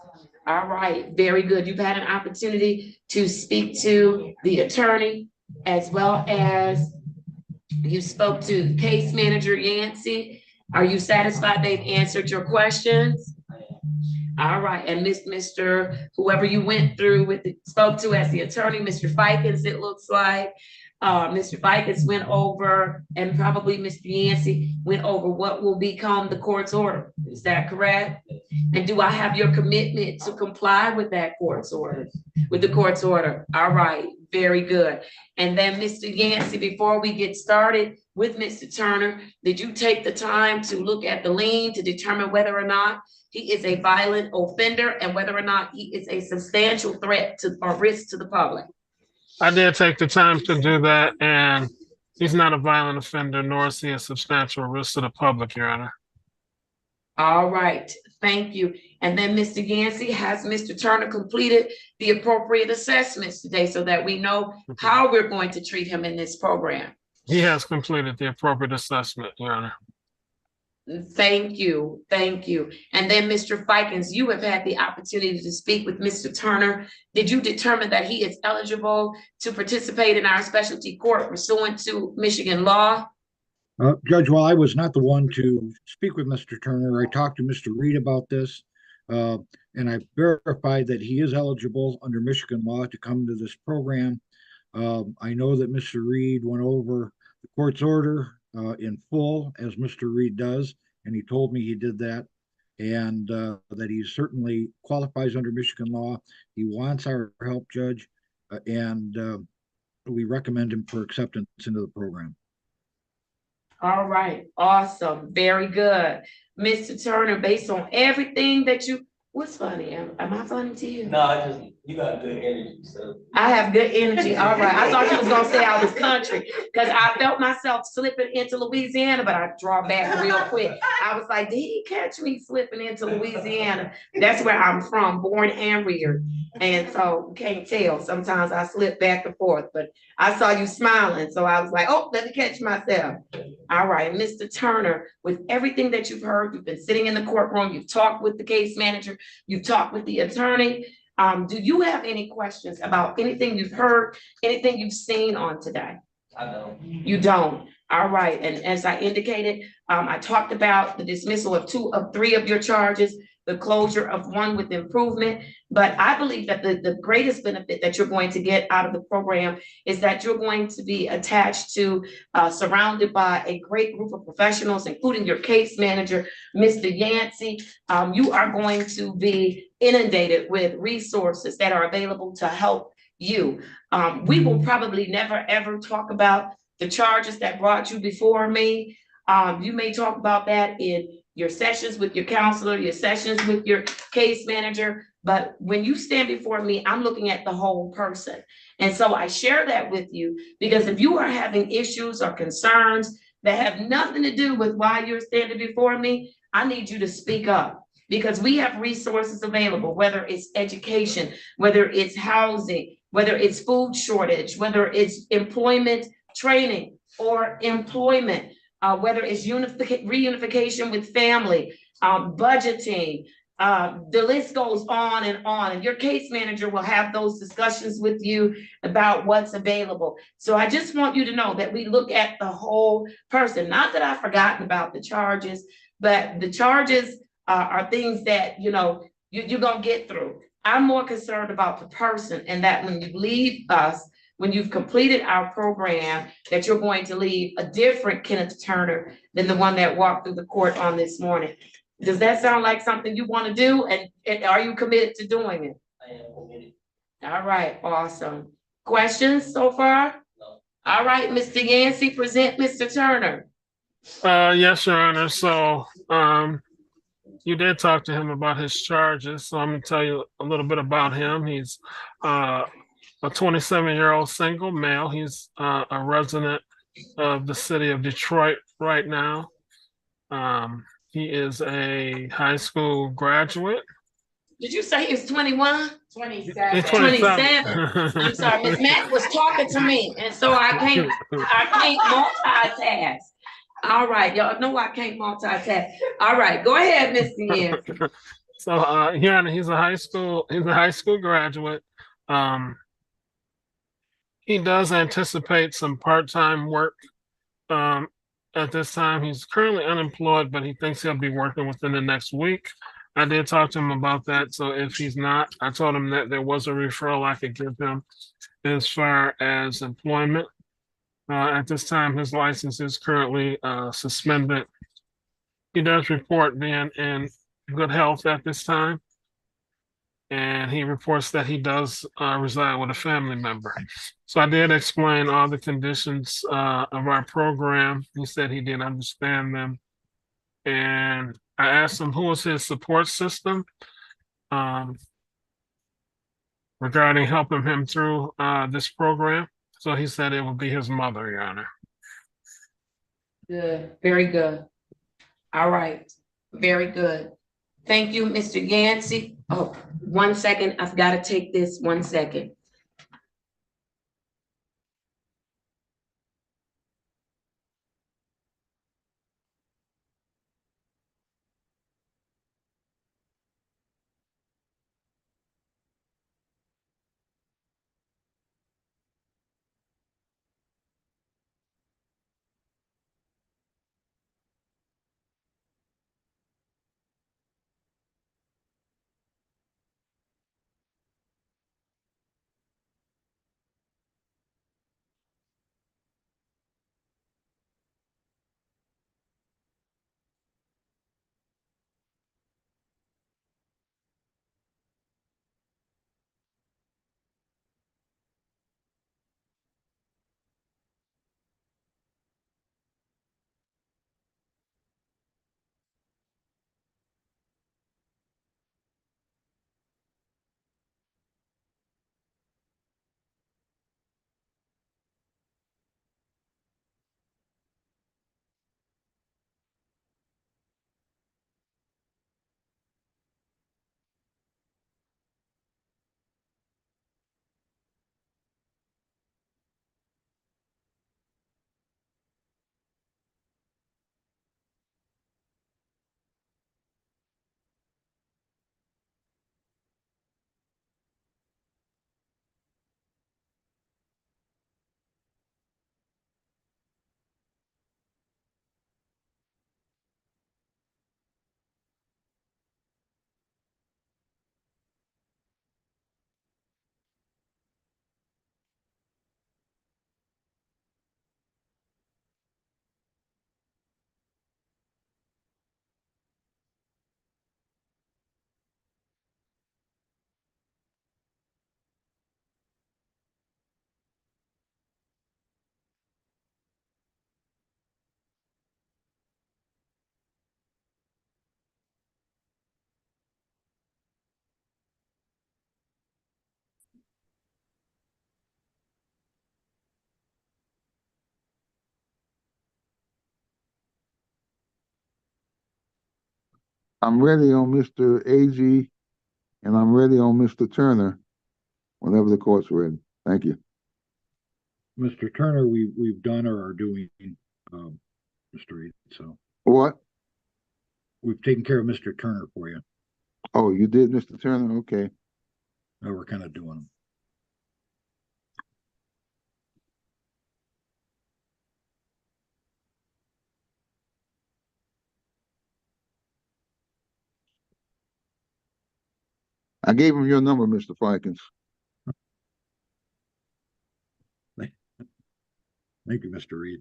All right, very good. You've had an opportunity to speak to the attorney as well as you spoke to case manager Yancey. Are you satisfied they've answered your questions? All right, and Mr. whoever you went through with, spoke to as the attorney, Mr. Fikens, it looks like. Mr. Fikens went over, and probably Mr. Yancey went over what will become the court's order. Is that correct? And do I have your commitment to comply with that court's order? With the court's order? All right, very good. And then Mr. Yancey, before we get started with Mr. Turner, did you take the time to look at the lien to determine whether or not he is a violent offender and whether or not he is a substantial threat to or risk to the public? I did take the time to do that, and he's not a violent offender, nor is he a substantial risk to the public, Your Honor. All right, thank you. And then Mr. Yancey, has Mr. Turner completed the appropriate assessments today so that we know how we're going to treat him in this program? He has completed the appropriate assessment, Your Honor. Thank you, thank you. And then Mr. Fikens, you have had the opportunity to speak with Mr. Turner. Did you determine that he is eligible to participate in our specialty court pursuant to Michigan law? Judge, while I was not the one to speak with Mr. Turner, I talked to Mr. Reed about this, and I verified that he is eligible under Michigan law to come to this program. I know that Mr. Reed went over the court's order in full, as Mr. Reed does, and he told me he did that, and that he certainly qualifies under Michigan law. He wants our help, Judge, and we recommend him for acceptance into the program. All right, awesome, very good. Mr. Turner, based on everything that you, what's funny? Am I funny to you? No, you got good energy, so. I have good energy. All right. I thought you was gonna say I was country because I felt myself slipping into Louisiana, but I draw back real quick. I was like, did he catch me slipping into Louisiana? That's where I'm from, born and reared. And so can't tell. Sometimes I slip back and forth, but I saw you smiling. So I was like, oh, let me catch myself. All right, Mr. Turner, with everything that you've heard, you've been sitting in the courtroom, you've talked with the case manager, you've talked with the attorney. Do you have any questions about anything you've heard, anything you've seen on today? I don't. You don't. All right. And as I indicated, I talked about the dismissal of 2 of 3 of your charges, the closure of 1 with improvement. But I believe that the greatest benefit that you're going to get out of the program is that you're going to be attached to, surrounded by a great group of professionals, including your case manager, Mr. Yancey. You are going to be inundated with resources that are available to help you. We will probably never, ever talk about the charges that brought you before me. You may talk about that in your sessions with your counselor, your sessions with your case manager. But when you stand before me, I'm looking at the whole person. And so I share that with you because if you are having issues or concerns that have nothing to do with why you're standing before me, I need you to speak up because we have resources available, whether it's education, whether it's housing, whether it's food shortage, whether it's employment training or employment, whether it's reunification with family, budgeting, the list goes on, and your case manager will have those discussions with you about what's available. So I just want you to know that we look at the whole person. Not that I've forgotten about the charges, but the charges are things that, you know, you're gonna get through. I'm more concerned about the person and that when you leave us, when you've completed our program, that you're going to leave a different Kenneth Turner than the one that walked through the court on this morning. Does that sound like something you want to do? And are you committed to doing it? I am committed. All right, awesome. Questions so far? No. All right, Mr. Yancey, present Mr. Turner. Yes, Your Honor. So, you did talk to him about his charges. So I'm going to tell you a little bit about him. He's a 27-year-old single male. He's a resident of the city of Detroit right now. He is a high school graduate. Did you say he was 21? 27. He's 27. 27. I'm sorry, Miss Mack was talking to me, and so I can't multitask. All right, y'all know I can't multitask. All right, go ahead, Mr. Yancey. So, Your Honor, he's a high school graduate. He does anticipate some part-time work. At this time, he's currently unemployed, but he thinks he'll be working within the next week. I did talk to him about that. So if he's not, I told him that there was a referral I could give him as far as employment. At this time, his license is currently suspended. He does report being in good health at this time. And he reports that he does reside with a family member. So I did explain all the conditions of our program. He said he did understand them. And I asked him who was his support system regarding helping him through this program. So he said it would be his mother, Your Honor. Good, very good. All right, very good. Thank you, Mr. Yancey. Oh, 1 second, I've got to take this 1 second. I'm ready on Mr. AG, and I'm ready on Mr. Turner whenever the court's ready. Thank you. Mr. Turner, we've done or are doing, Mr. Reed, so What? we've taken care of Mr. Turner for you. Oh, you did, Mr. Turner? Okay. Now we're kind of doing them. I gave him your number, Mr. Fikens. Thank you, Mr. Reed.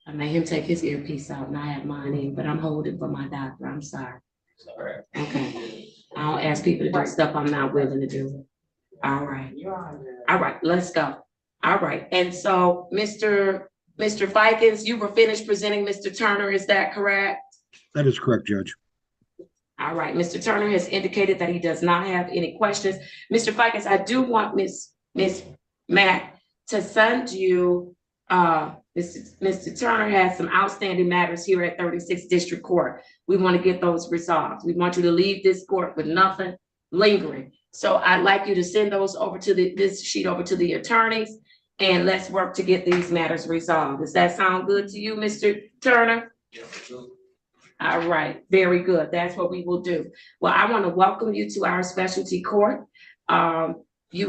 I made him take his earpiece out and I have mine in, but I'm holding for my doctor. I'm sorry. Okay. I don't ask people to do stuff I'm not willing to do. All right. All right, let's go. All right. And so, Mr. Fikens, you were finished presenting Mr. Turner, is that correct? That is correct, Judge. All right, Mr. Turner has indicated that he does not have any questions. Mr. Fikens, I do want Miss Mack to send you, Mr. Turner has some outstanding matters here at 36th District Court. We want to get those resolved. We want you to leave this court with nothing lingering. So I'd like you to send those over to this sheet over to the attorneys, and let's work to get these matters resolved. Does that sound good to you, Mr. Turner? Yes, all right, very good. That's what we will do. Well, I want to welcome you to our specialty court. You're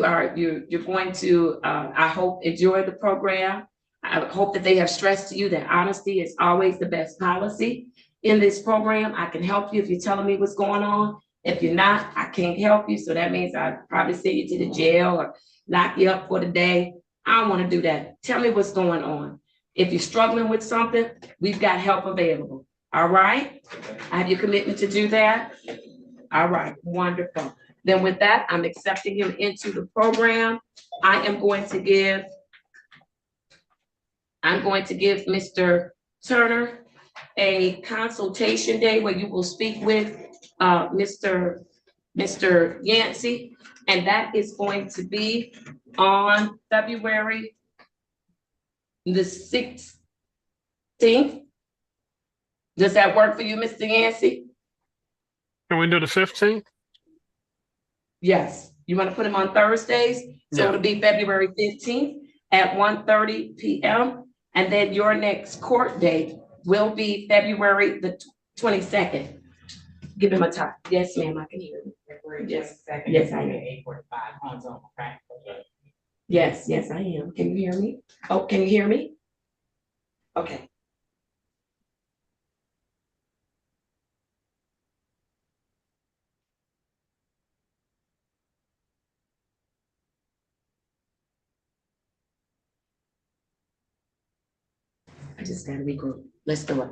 going to, I hope, enjoy the program. I hope that they have stressed to you that honesty is always the best policy in this program. I can help you if you're telling me what's going on. If you're not, I can't help you. So that means I'd probably send you to the jail or lock you up for the day. I don't want to do that. Tell me what's going on. If you're struggling with something, we've got help available. All right. I have your commitment to do that. All right. Wonderful. Then with that, I'm accepting him into the program. I'm going to give Mr. Turner a consultation day where you will speak with Mr. Yancey, and that is going to be on February the 16th. Does that work for you, Mr. Yancey? Can we do the 15th? Yes. You want to put him on Thursdays? So Yeah. it'll be February 15th at 1:30 p.m. And then your next court date will be February the 22nd. Give him a time. Yes, ma'am, I can hear you. Yes, yes, I am. 8:45 on Zoom, okay? Yes, yes, I am. Can you hear me? Oh, can you hear me? Okay. I just gotta regroup. Let's do it.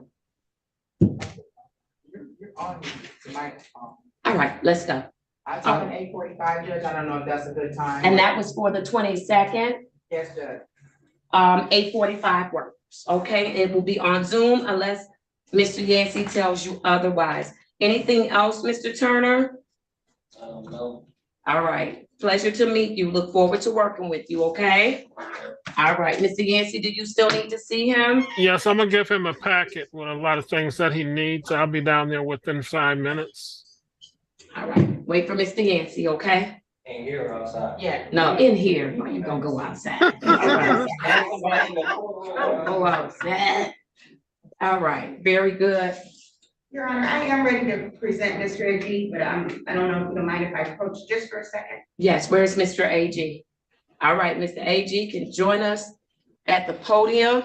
You're on the microphone. All right, let's go. I told him 8:45, Judge. I don't know if that's a good time. And that was for the 22nd. Yes, Judge. 8:45 works. Okay, it will be on Zoom unless Mr. Yancey tells you otherwise. Anything else, Mr. Turner? No. All right, pleasure to meet you. Look forward to working with you, okay? All right, Mr. Yancey, do you still need to see him? Yes, I'm gonna give him a packet with a lot of things that he needs. I'll be down there within 5 minutes. All right, wait for Mr. Yancey, okay? In here or outside? Yeah. No, in here. Why you gonna go outside? Go outside. All right, very good. Your Honor, I am ready to present Mr. AG, but I don't know if you don't mind if I approach just for a second. Yes, where's Mr. AG? All right, Mr. AG can join us at the podium.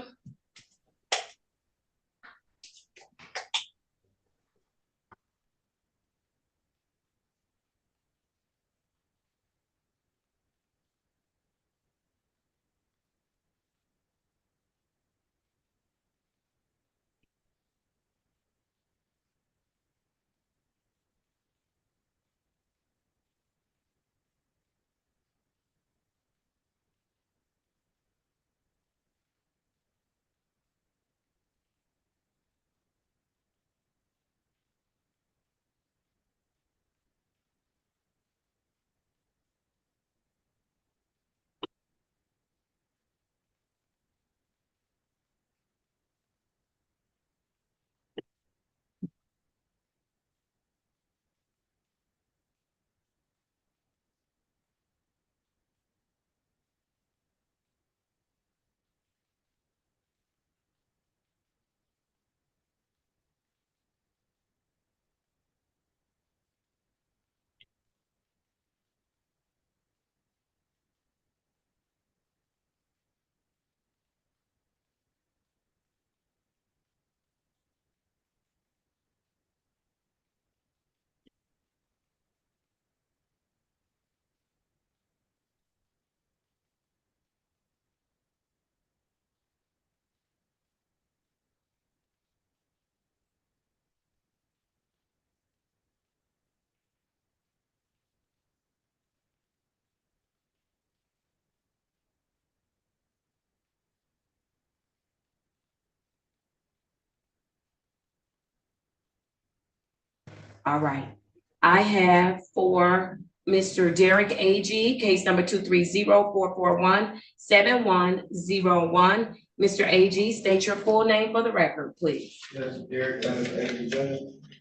All right. I have for Mr. Derek A.G., case number 230-441-7101. Mr. A.G., state your full name for the record, please. Yes, Derek, Jr.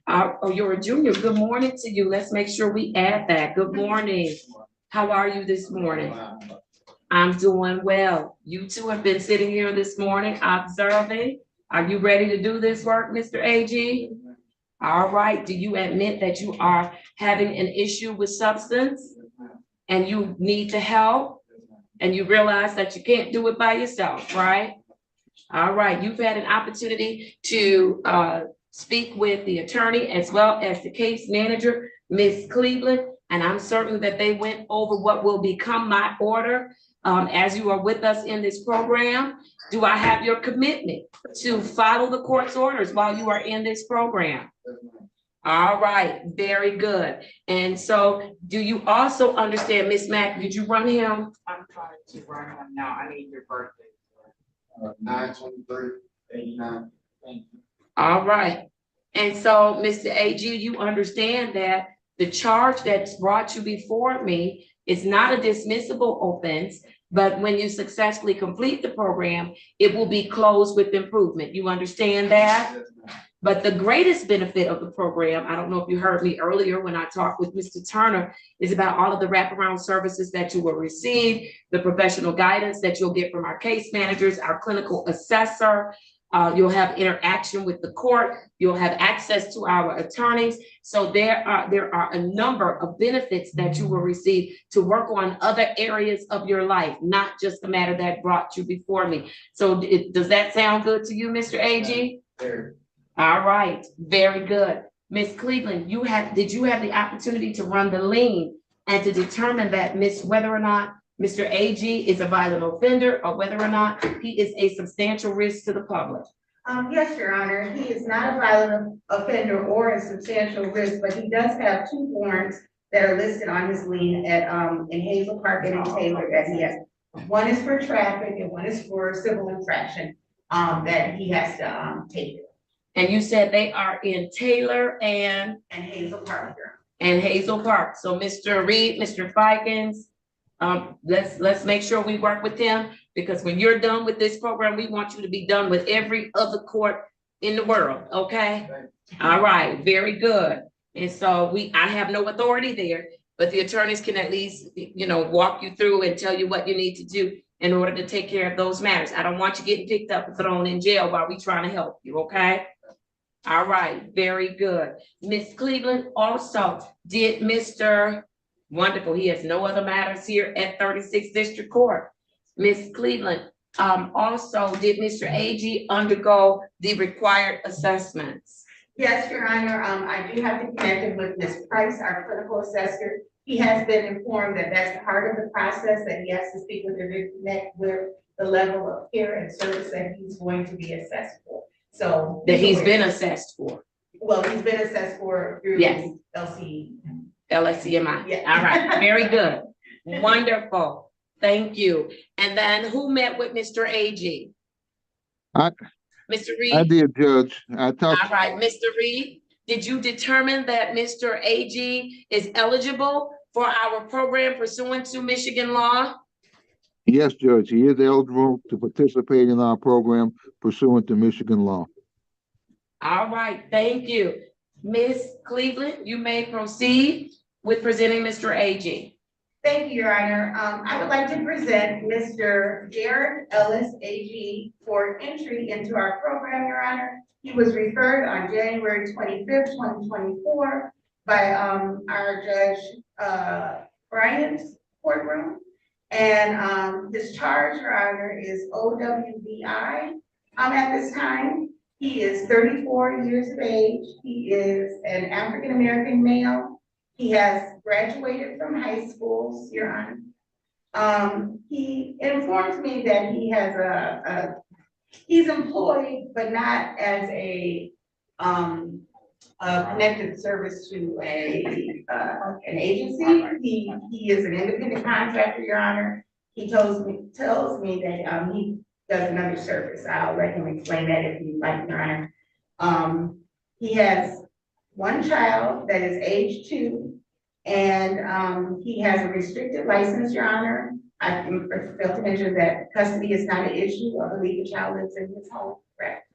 Oh, you're a junior. Good morning to you. Let's make sure we add that. Good morning. How are you this morning? I'm doing well. You two have been sitting here this morning observing. Are you ready to do this work, Mr. A.G.? All right. Do you admit that you are having an issue with substance and you need to help and you realize that you can't do it by yourself, right? All right. You've had an opportunity to speak with the attorney as well as the case manager, Ms. Cleveland, and I'm certain that they went over what will become my order as you are with us in this program. Do I have your commitment to follow the court's orders while you are in this program? All right, very good. And so do you also understand, Ms. Mack, did you run him? I'm trying to run him now. I need your birthday. 9/23/89. Thank you. All right. And so, Mr. A.G., you understand that the charge that's brought you before me is not a dismissible offense, but when you successfully complete the program, it will be closed with improvement. You understand that? But the greatest benefit of the program, I don't know if you heard me earlier when I talked with Mr. Turner, is about all of the wraparound services that you will receive, the professional guidance that you'll get from our case managers, our clinical assessor. You'll have interaction with the court. You'll have access to our attorneys. So there are a number of benefits that you will receive to work on other areas of your life, not just the matter that brought you before me. So does that sound good to you, Mr. A.G.? Very. All right, very good. Ms. Cleveland, did you have the opportunity to run the lien and to determine that whether or not Mr. A.G. is a violent offender or whether or not he is a substantial risk to the public? Yes, Your Honor, he is not a violent offender or a substantial risk, but he does have 2 warrants that are listed on his lien at, in Hazel Park and in Taylor that he has. One is for traffic and one is for civil infraction, that he has to, take. And you said they are in Taylor and Hazel Park. And Hazel Park. So Mr. Reed, Mr. Fikens, let's make sure we work with them, because when you're done with this program, we want you to be done with every other court in the world, okay? All right, very good. And so I have no authority there, but the attorneys can at least, walk you through and tell you what you need to do in order to take care of those matters. I don't want you getting picked up and thrown in jail while we're trying to help you, okay? All right, very good. Ms. Cleveland, also, did Mr. Wonderful, he has no other matters here at 36th District Court. Ms. Cleveland, also, did Mr. A.G. undergo the required assessments? Yes, Your Honor, I do have to connect him with Ms. Price, our clinical assessor. He has been informed that that's part of the process, that he has to speak with the connect with the level of care and service that he's going to be assessed for. So that he's been assessed for. Well, he's been assessed for through LSCMI. Yeah. All right. Very good. Wonderful. Thank you. And then who met with Mr. A.G.? Mr. Reed? I did, Judge. All right, Mr. Reed, did you determine that Mr. A.G. is eligible for our program pursuant to Michigan law? Yes, Judge. He is eligible to participate in our program pursuant to Michigan law. All right, thank you. Ms. Cleveland, you may proceed with presenting Mr. A.G. Thank you, Your Honor. I would like to present Mr. Jared Ellis, AG, for entry into our program, Your Honor. He was referred on January 25th, 2024 by our Judge Bryant's courtroom. And his charge, Your Honor, is OWBI. At this time, he is 34 years of age. He is an African-American male. He has graduated from high schools, Your Honor. He informs me that he has he's employed, but not as a connected service to an agency. He is an independent contractor, Your Honor. He tells me that he does another service. I'll let him explain that if you'd like, Your Honor. He has one child that is age 2, and he has a restricted license, Your Honor. I failed to mention that custody is not an issue. I believe the child lives in his home, correct?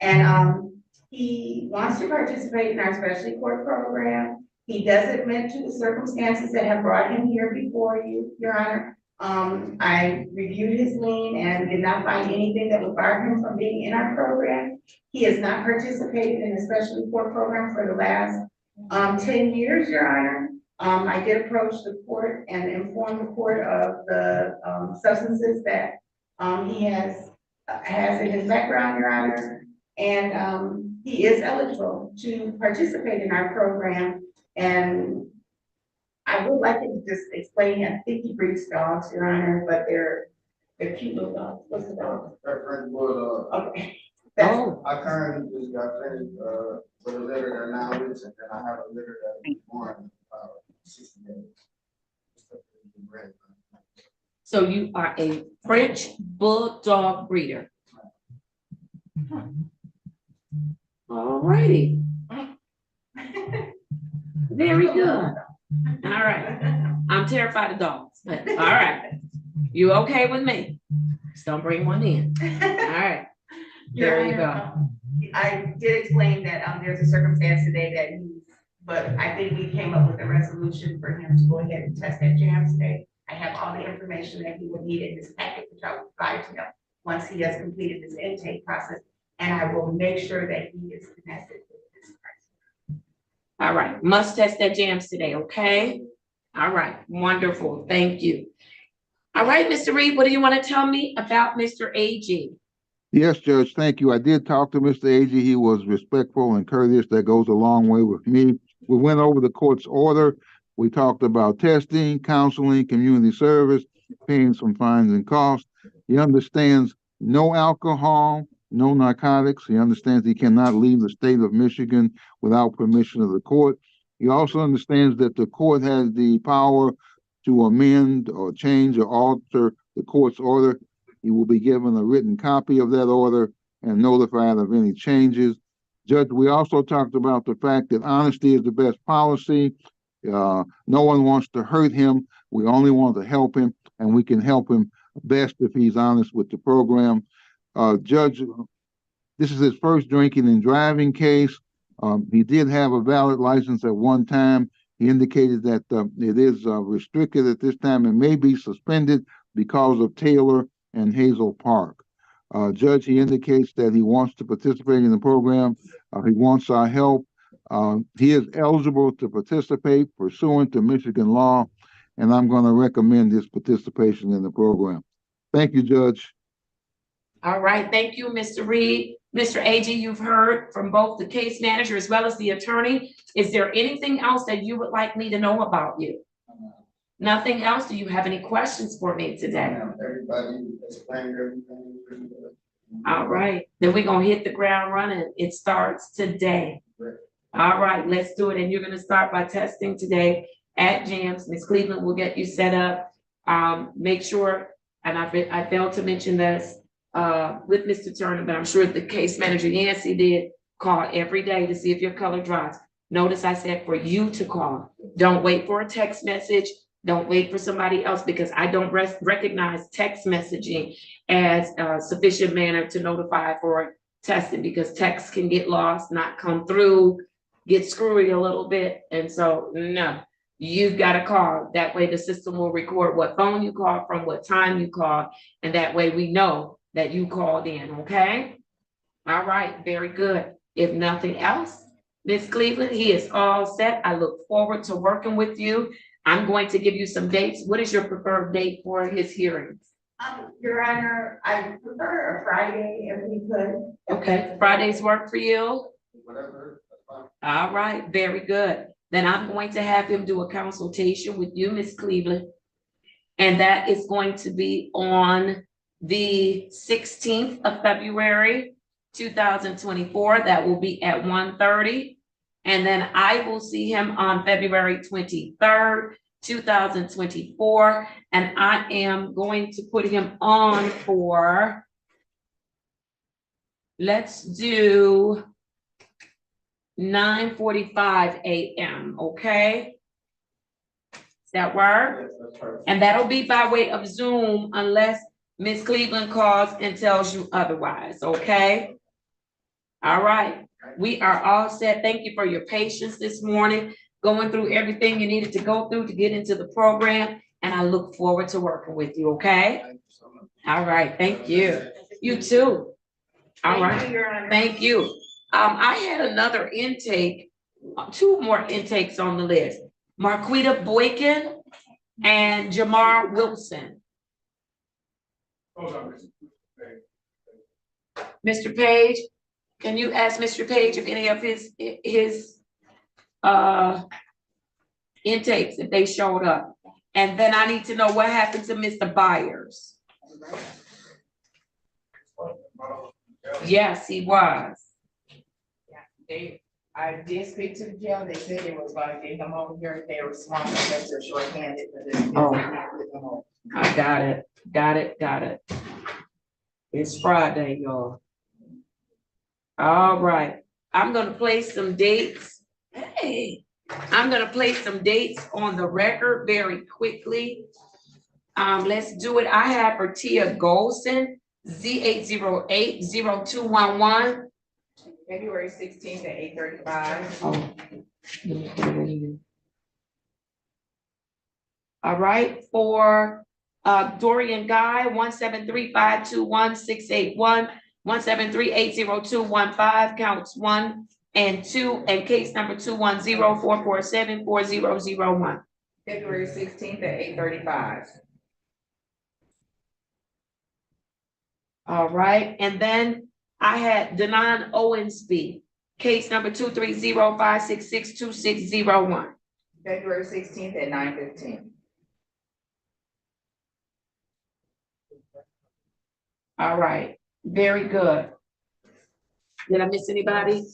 And he wants to participate in our special court program. He does admit to the circumstances that have brought him here before you, Your Honor. I reviewed his lien and did not find anything that would bar him from being in our program. He has not participated in the special court program for the last 10 years, Your Honor. I did approach the court and inform the court of the substances that he has in his background, Your Honor. And he is eligible to participate in our program. And I would like to just explain, I think he breeds dogs, Your Honor, but they're cute little dogs. What's the dog? French Bulldog. Okay. I currently just got finished with a litter that now is, and then I have a litter that was born 60 days. So you are a French Bulldog breeder. All righty. Very good. All right. I'm terrified of dogs, but all right. You okay with me? Just don't bring one in. All right. There you go. I did explain that there's a circumstance today that but I think we came up with a resolution for him to go ahead and test that jam today. I have all the information that he would need in his packet, which I will provide to him once he has completed his intake process. And I will make sure that he is connected with this person. All right, must test that jams today, okay? All right, wonderful, thank you. All right, Mr. Reed, what do you want to tell me about Mr. AG? Yes, Judge, thank you. I did talk to Mr. AG. He was respectful and courteous. That goes a long way with me. We went over the court's order. We talked about testing, counseling, community service, paying some fines and costs. He understands no alcohol, no narcotics. He understands he cannot leave the state of Michigan without permission of the court. He also understands that the court has the power to amend or change or alter the court's order. He will be given a written copy of that order and notified of any changes. Judge, we also talked about the fact that honesty is the best policy. No one wants to hurt him. We only want to help him, and we can help him best if he's honest with the program. Judge, this is his first drinking and driving case. He did have a valid license at one time. He indicated that it is restricted at this time and may be suspended because of Taylor and Hazel Park. Judge, he indicates that he wants to participate in the program. He wants our help. He is eligible to participate pursuant to Michigan law, and I'm going to recommend his participation in the program. Thank you, Judge. All right, thank you, Mr. Reed. Mr. AG, you've heard from both the case manager as well as the attorney. Is there anything else that you would like me to know about you? Nothing else? Do you have any questions for me today? Everybody explained everything. All right, then we're gonna hit the ground running. It starts today. All right, let's do it. And you're gonna start by testing today at Jams. Ms. Cleveland will get you set up. Make sure, and I failed to mention this with Mr. Turner, but I'm sure the case manager Yancy did call every day to see if your color drops. Notice I said for you to call. Don't wait for a text message. Don't wait for somebody else, because I don't recognize text messaging as a sufficient manner to notify for testing, because texts can get lost, not come through, get screwy a little bit. And so, no, you've got to call. That way the system will record what phone you called from, what time you called, and that way we know that you called in, okay? All right, very good. If nothing else, Ms. Cleveland, he is all set. I look forward to working with you. I'm going to give you some dates. What is your preferred date for his hearings? Your Honor, I prefer a Friday if we could. Okay, Fridays work for you? Whatever. All right, very good. Then I'm going to have him do a consultation with you, Ms. Cleveland. And that is going to be on the 16th of February, 2024. That will be at 1:30. And then I will see him on February 23rd, 2024. And I am going to put him on for, let's do 9:45 a.m., okay? Does that work? And that'll be by way of Zoom unless Ms. Cleveland calls and tells you otherwise, okay? All right, we are all set. Thank you for your patience this morning, going through everything you needed to go through to get into the program, and I look forward to working with you, okay? All right, thank you. You too. All right, thank you. I had another intake, two more intakes on the list. Marquita Boykin and Jamar Wilson. Mr. Page, can you ask Mr. Page if any of his intakes, if they showed up? And then I need to know what happened to Mr. Byers. Yes, he was. I did speak to the jail. They said they was gonna get him over here. They were smart, because they're short-handed for this. Oh. I got it. It's Friday, y'all. All right, I'm gonna place some dates. Hey, I'm gonna place some dates on the record very quickly. Let's do it. I have for Tia Golson, Z8080211. February 16th at 8:35. Oh. All right, for Dorian Guy, 173521681, 173802115, counts 1 and 2, and case number 21044744001. February 16th at 8:35. All right, and then I had Denon Owensby, case number 23056662601. February 16th at 9:15. All right, very good. Did I miss anybody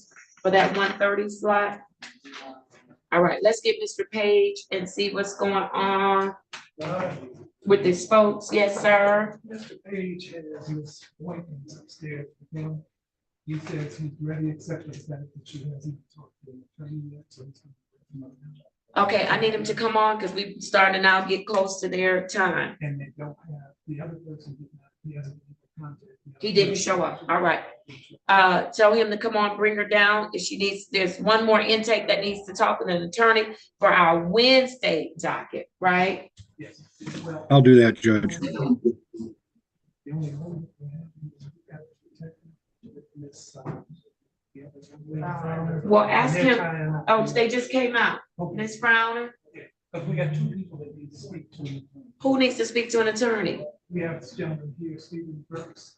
for that 1:30 slot? All right, let's get Mr. Page and see what's going on with these folks. Yes, sir. Mr. Page has his appointments upstairs with him. He says he's ready, except for the fact that she hasn't talked to the attorney yet, so he's gonna. Okay, I need him to come on because we starting to now get close to their time. And they don't have, the other person did not, he hasn't been able to contact. He didn't show up. All right. Tell him to come on, bring her down. If she needs, there's one more intake that needs to talk with an attorney for our Wednesday docket, right? Yes. Well, I'll do that, Judge. the only one we have is we got to protect this, Well, ask him. Oh, they just came out. Ms. Browner? Because we got two people that need to speak to. Who needs to speak to an attorney? We have this gentleman here, Stephen Brooks.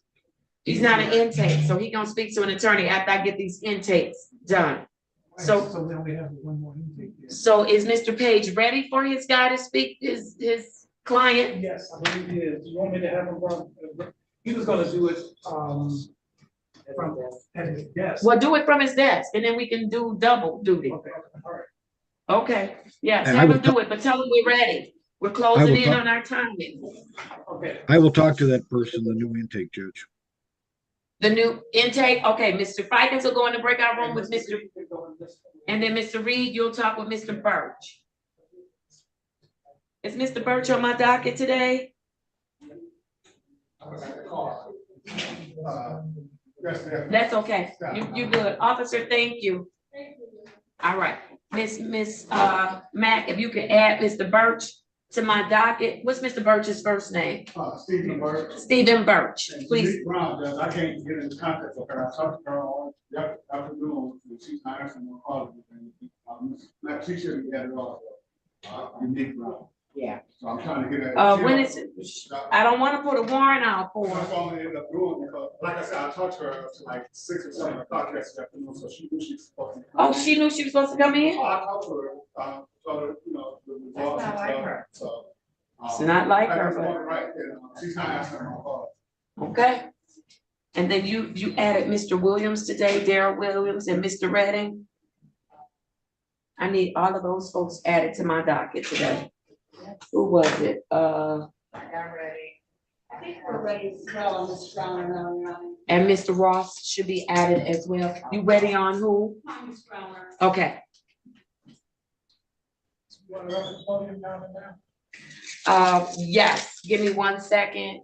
He's not an intake, so he gonna speak to an attorney after I get these intakes done. So then we have one more intake here. So is Mr. Page ready for his guy to speak, his client? Yes, I believe he is. You want me to have him run? He was gonna do it, from at his desk. Well, do it from his desk, and then we can do double duty. Okay, all right. Okay, yes, And have I him will do it, but tell him we're ready. We're closing in on our timing. Okay. I will talk to that person, the new intake, Judge. The new intake, okay, Mr. Fikens will go in the breakout room with Mr. And then Mr. Reed, you'll talk with Mr. Birch. Is Mr. Birch on my docket today? That's okay. You good. Officer, thank you. All right, Miss Mac, if you could add Mr. Birch to my docket. What's Mr. Birch's first name? Stephen Birch. Stephen Birch, please. Brown, Judge, I can't get into contact with her. I talked to her all afternoon, and she's not answering my calls. She shouldn't get it all. Unique Brown. Yeah. So I'm trying to get that. When is it? I don't want to put a warrant out for That's her. all I ended up doing, because, like I said, I talked to her up to like 6 or 7 o'clock yesterday afternoon, so she knew she was supposed to come Oh, in. she knew she was supposed to come in? Oh, I talked to her, told her, you know, the results and not like stuff, her. so. It's not like her, That's but- right, she's not answering my call. Okay. And then you added Mr. Williams today, Darrell Williams and Mr. Redding. I need all of those folks added to my docket today. Who was it? I got ready. think we're ready to go on Mr. Brown now, Your Honor. And Mr. Ross should be added as well. You ready on who? On Mr. Brown. Okay. You want to run the podium down and down? Yes, give me 1 second.